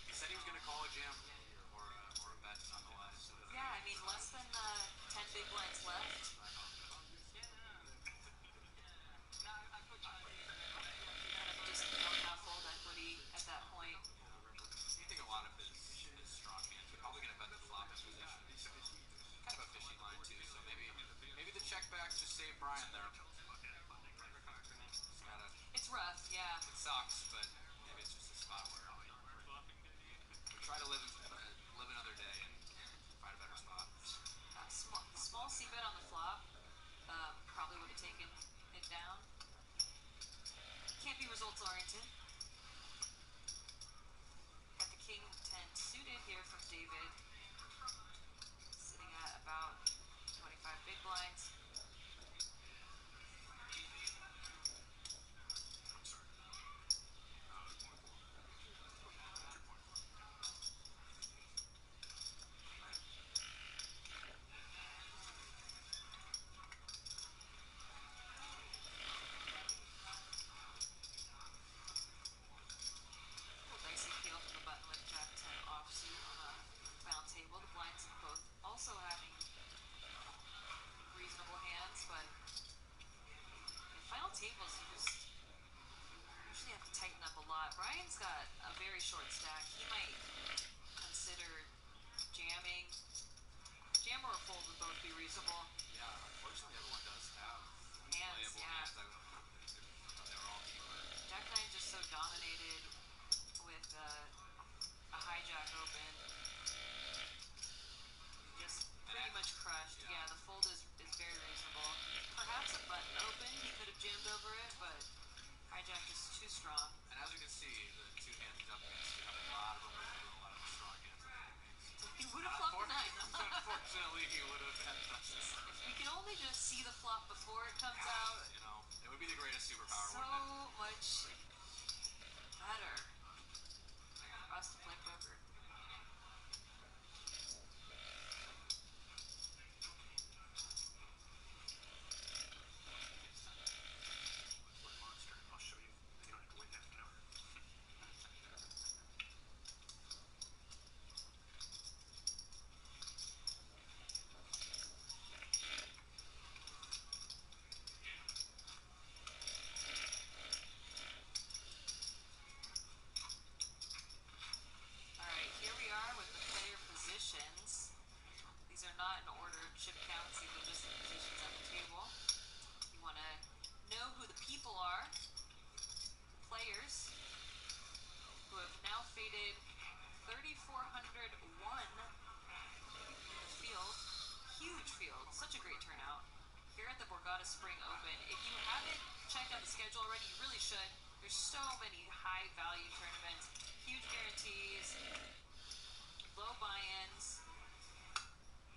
He said he was going to call a jam or a bet nonetheless. Yeah, I mean, less than 10 big blinds left. Just don't have fold equity at that point. I think a lot of his strong hands. We're probably going to bet the flop in position. Kind of a fishy line too, so maybe the check back just saved Brian there. It's rough, yeah. It sucks, but maybe it's just a spot where we try to live another day and find a better spot. Small c-bet on the flop. Probably would have taken it down. Can't be results oriented. Got the king 10 suited here from David. Sitting at about 25 big blinds. Dicey peel from the button with Jack 10 offsuit on a round table. The blinds both also having reasonable hands, but in final tables you just usually have to tighten up a lot. Brian's got a very short stack. He might consider jamming. Jam or fold would both be reasonable. Yeah, unfortunately everyone does have Hands, playable yeah. hands. They were all deeper. Jack 9 just so dominated with a hijack open. Just pretty much crushed. Yeah, the fold is very reasonable. Perhaps a button open, he could have jammed over it, but hijack is too strong. And as you can see, the two hands he's up against, you have a lot of them, a lot of strong hands. So he would have flopped the 9. Unfortunately, he would have had this. If we can only just see the flop before it comes out. You know, it would be the greatest superpower, So wouldn't it? much better for us to play poker. I'll show you. You don't have to wait half an hour. Alright, here we are with the player positions. These are not in order of chip counts, these are just the positions at the table. You want to know who the people are. The players who have now faded 3,401 in the field. Huge field, such a great turnout. Here at the Borgata Spring Open. If you haven't checked out the schedule already, you really should. There's so many high value tournaments, huge guarantees, low buy-ins,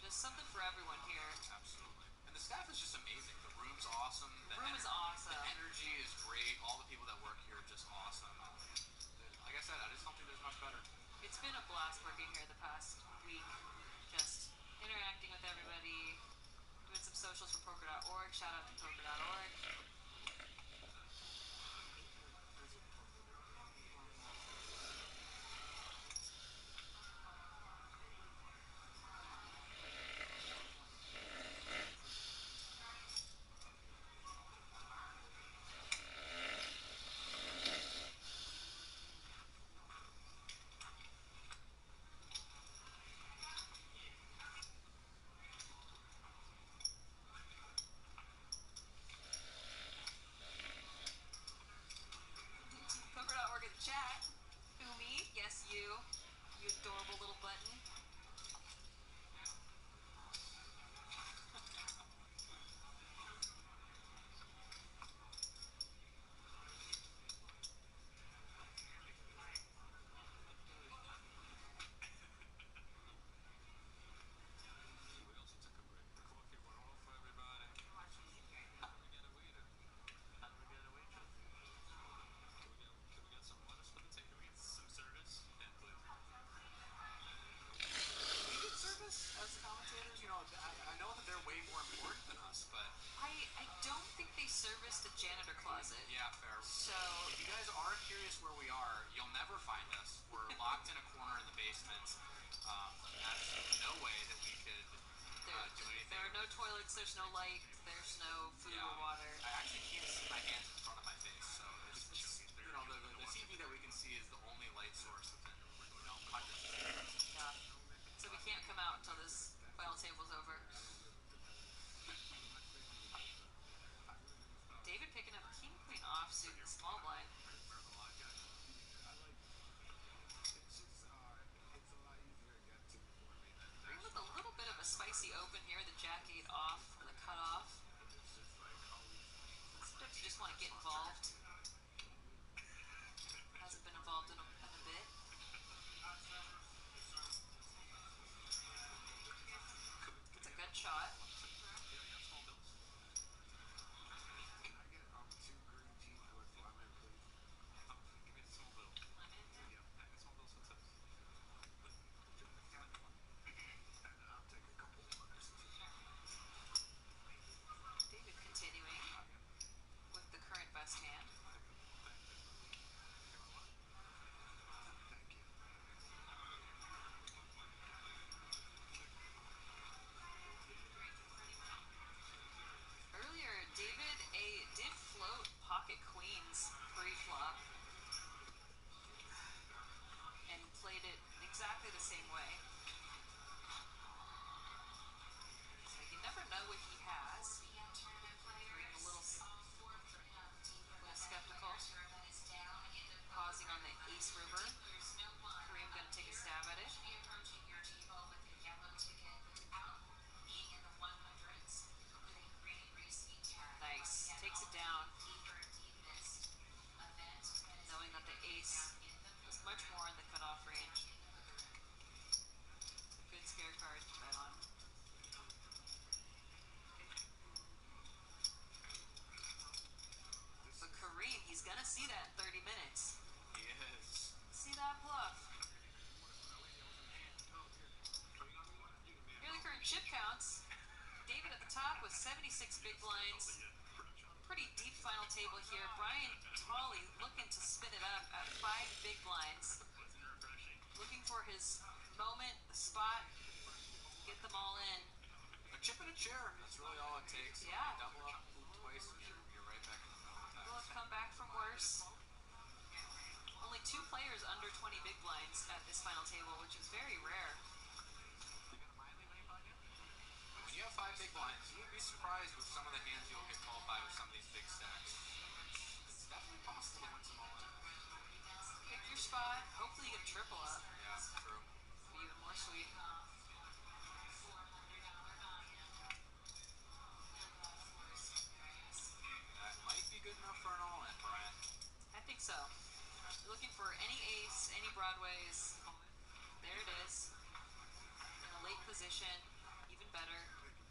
just something for everyone here. Absolutely. And the staff is just amazing. The room's awesome. The room is awesome. The energy is great. All the people that work here are just awesome. Like I said, I just don't think there's much better. It's been a blast working here the past week. Just interacting with everybody, doing some socials for poker.org. Shout out to poker.org. more important than us, but I don't think they service the janitor closet. yeah, fair. So If you guys are curious where we are, you'll never find us. We're locked in a corner in the basement. There's no way that we could do anything. there are no toilets, there's no light, there's no food Yeah. or water. I actually can't see my hands in front of my face, so it's you know, the TV that we can see is the only light source within, you know, hundreds of meters. Yeah. So we can't come out until this final table's over. David picking up king queen offsuit in the small blind. Green with a little bit of a spicy open here, the jack-8 off for the cutoff. Sometimes you just want to get involved. Hasn't been involved in a bit. It's a good shot. David continuing with the current best hand. Earlier, David did float pocket queens pre-flop and played it exactly the same way. So you never know what he has. Green a little skeptical. Pausing on the ace river. Kareem gonna take a stab at it. Nice. Takes it down. Knowing that the ace is much more in the cutoff range. Good scare card to bet on. But Kareem, he's gonna see that in 30 minutes. He is. See that bluff. Here are the current chip counts. David at the top with 76 big blinds. Pretty deep final table here. Brian Tolley looking to spin it up at 5 big blinds. Looking for his moment, the spot, get them all in. A chip and a chair. That's really all it takes. Yeah. Double up twice and you're right back in the middle of the People have come back from worse. Only 2 players under 20 big blinds at this final table, which is very rare. When you have 5 big blinds, you would be surprised with some of the hands you'll get called by with some of these big stacks. It's definitely possible to win some all in. Pick your spot. Hopefully you get a triple up. Yeah, true. Be even more sweet. That might be good enough for an all-in, Brian. I think so. Looking for any ace, any broadways. There it is. In a late position. Even better.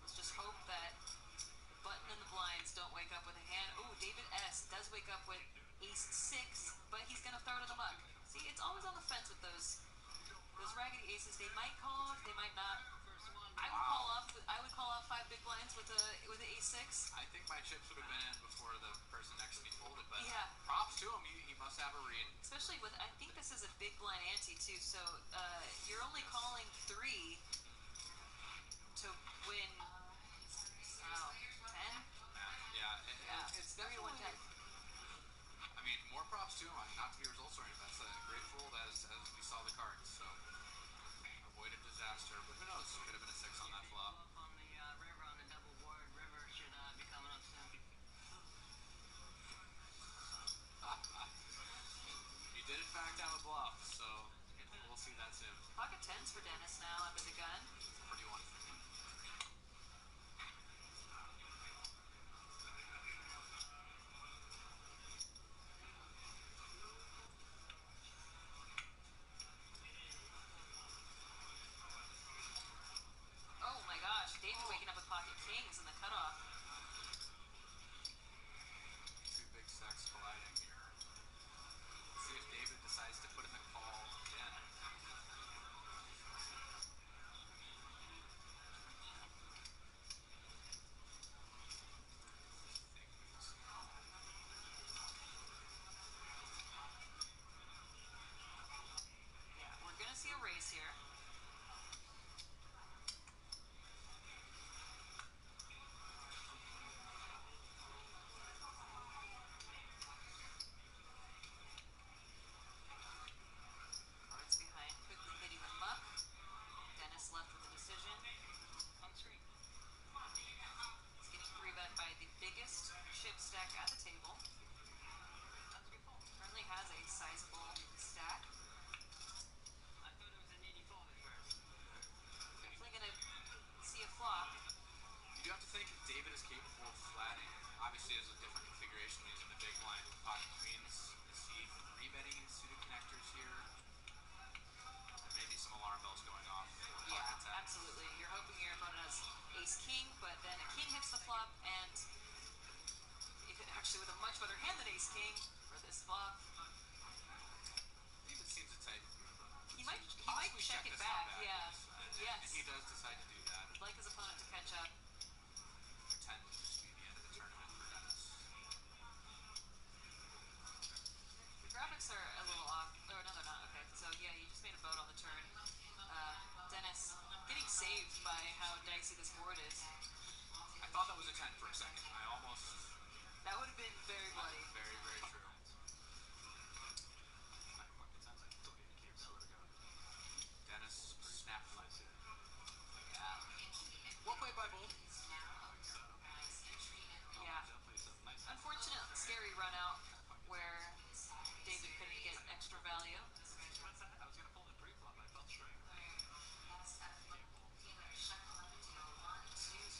Let's just hope that the button and the blinds don't wake up with a hand. Oh, David S. does wake up with ace 6, but he's going to throw it in the muck. See, it's always on the fence with those raggedy aces. They might call off, they might not. I would call off 5 big blinds with an ace 6. I think my chips would have been in before the person next to me folded, but Yeah. props to him. He must have a read. Especially with, I think this is a big blind ante too, so you're only calling 3 to win, 10? Yeah, it's definitely. 110. I mean, more props to him. Not to be results oriented. That's a great fold as we saw the cards. So avoided disaster, but who knows? Could have been a 6 on that flop. On the river on the double board. River should be coming up soon. He did in fact have a bluff, so we'll see that soon. Pocket 10s for Dennis now under the gun. ace-king, but then a king hits the flop, and actually with a much better hand than ace-king for this flop. David seems to say He might check it back, yeah. Yes. And he does decide to do that. He'd like his opponent to catch up. 10 would just be the end of the tournament for Dennis. The graphics are a little off. Oh, no, they're not. Okay, so yeah, he just made a boat on the turn. Dennis getting saved by how dicey this board is. I thought that was a 10 for a second. I almost... That would have been very bloody. Very, very true. Dennis snapped my suit. Yeah. Well played by both. Yeah. Unfortunate, scary run out where David couldn't get extra value. I was going to pull the pre-flop. I felt straight.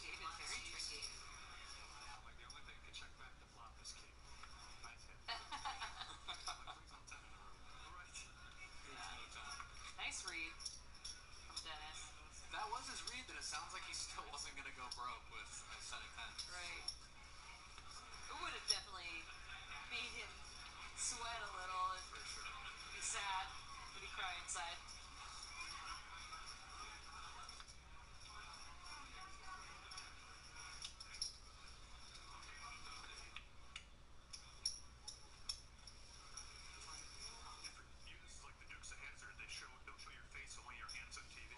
David, very tricky. Like the only thing that could check back the flop is king. Nice hit. Nice read from Dennis. That was his read, that it sounds like he still wasn't going to go broke with a set of 10s. Right. It would have definitely made him sweat a little and for sure. Be sad. Would he cry inside? Use like the Dukes of Hazzard. They don't show your face, only your hands on TV.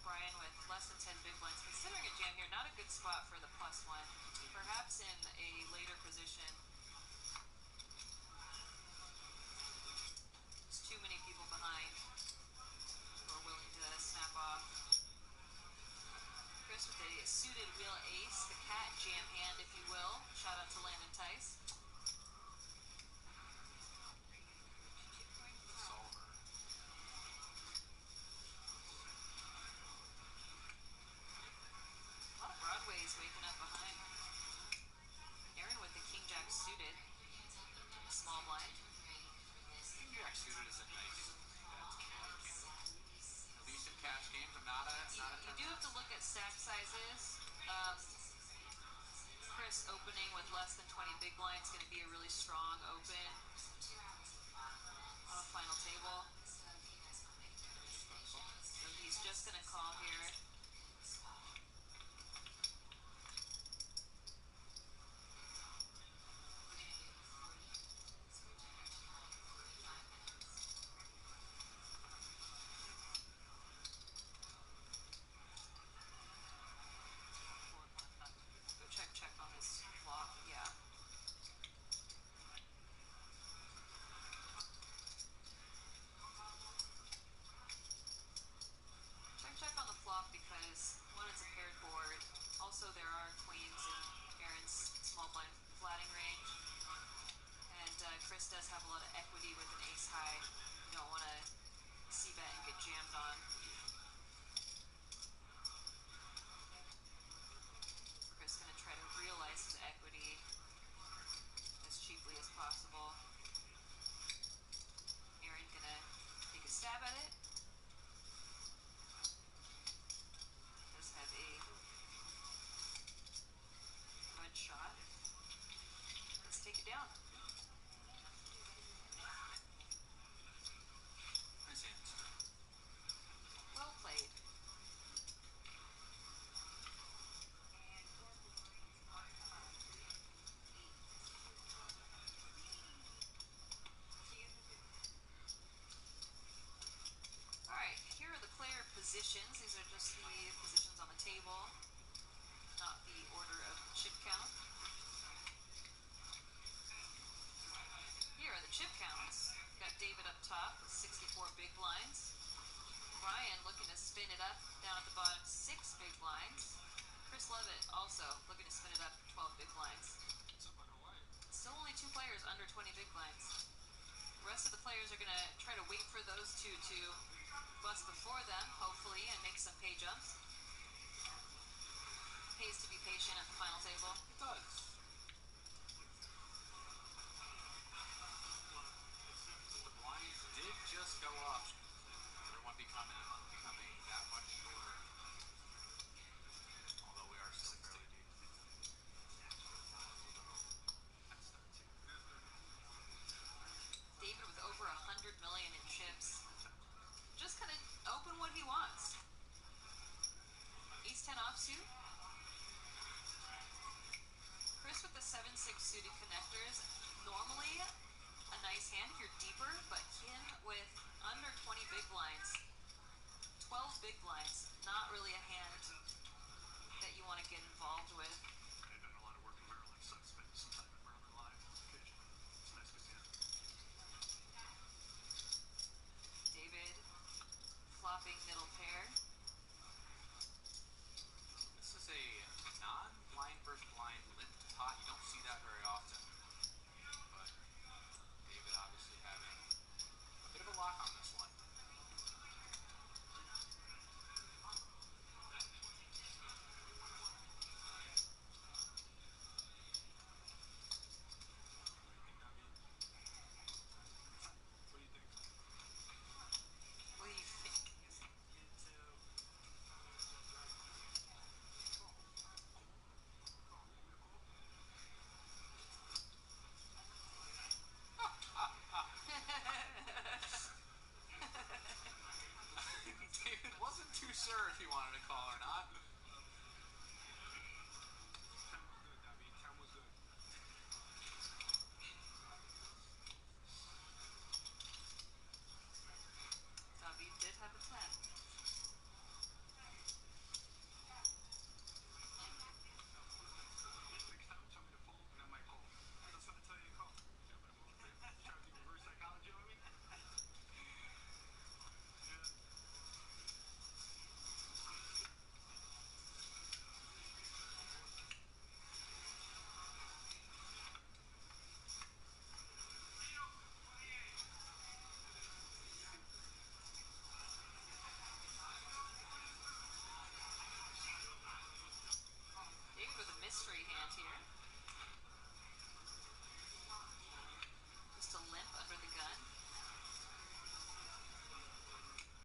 Brian with less than 10 big blinds. Considering a jam here, not a good spot for the +1. Perhaps in a later position. There's too many people behind who are willing to snap off. Chris with a suited wheel ace, the cat jam hand, if you will. Shout out to Landon Tice. Solver. A lot of Broadways waking up behind. Aaron with the king-jack suited. Small blind. King-jack suited is a nice decent cash game, but not a You do have to look at stack sizes. Chris opening with less than 20 big blinds is going to be a really strong open on a final table. So he's just going to call here. Check on his flop, yeah. Check on the flop because, one, it's a paired board. Also, there are queens in Aaron's small blind flatting range. And Chris does have a lot of equity with an ace high. You don't want to c-bet and get jammed on. Chris going to try to realize his equity as cheaply as possible. Aaron going to take a stab at it. Does have a mud shot. Let's take it down. nice hands. Well played. Alright, here are the player positions. These are just the positions on the table, not the order of chip count. Here are the chip counts. Got David up top with 64 big blinds. Brian looking to spin it up down at the bottom, 6 big blinds. Chris Levitt also looking to spin it up, 12 big blinds. Still only 2 players under 20 big blinds. The rest of the players are going to try to wait for those 2 to bust before them, hopefully, and make some pay jumps. Pays to be patient at the final table. It does. hand if you're deeper, but him with under 20 big blinds, 12 big blinds, not really a hand that you want to get involved with. I've done a lot of work in Maryland, so I've spent some time in Maryland live on occasion. It's nice to see him. David flopping middle pair. This is a non-blind versus blind limped pot. You don't see that very often. But David obviously having a bit of a lock on this one. What do you think? David wasn't too sure if he wanted to call or not. David did have a 10. Next time, tell me to fold, and I might call. That's what I tell you to call. Yeah, but I'm over there. Trying to do reverse psychology on me. David with a mystery hand here.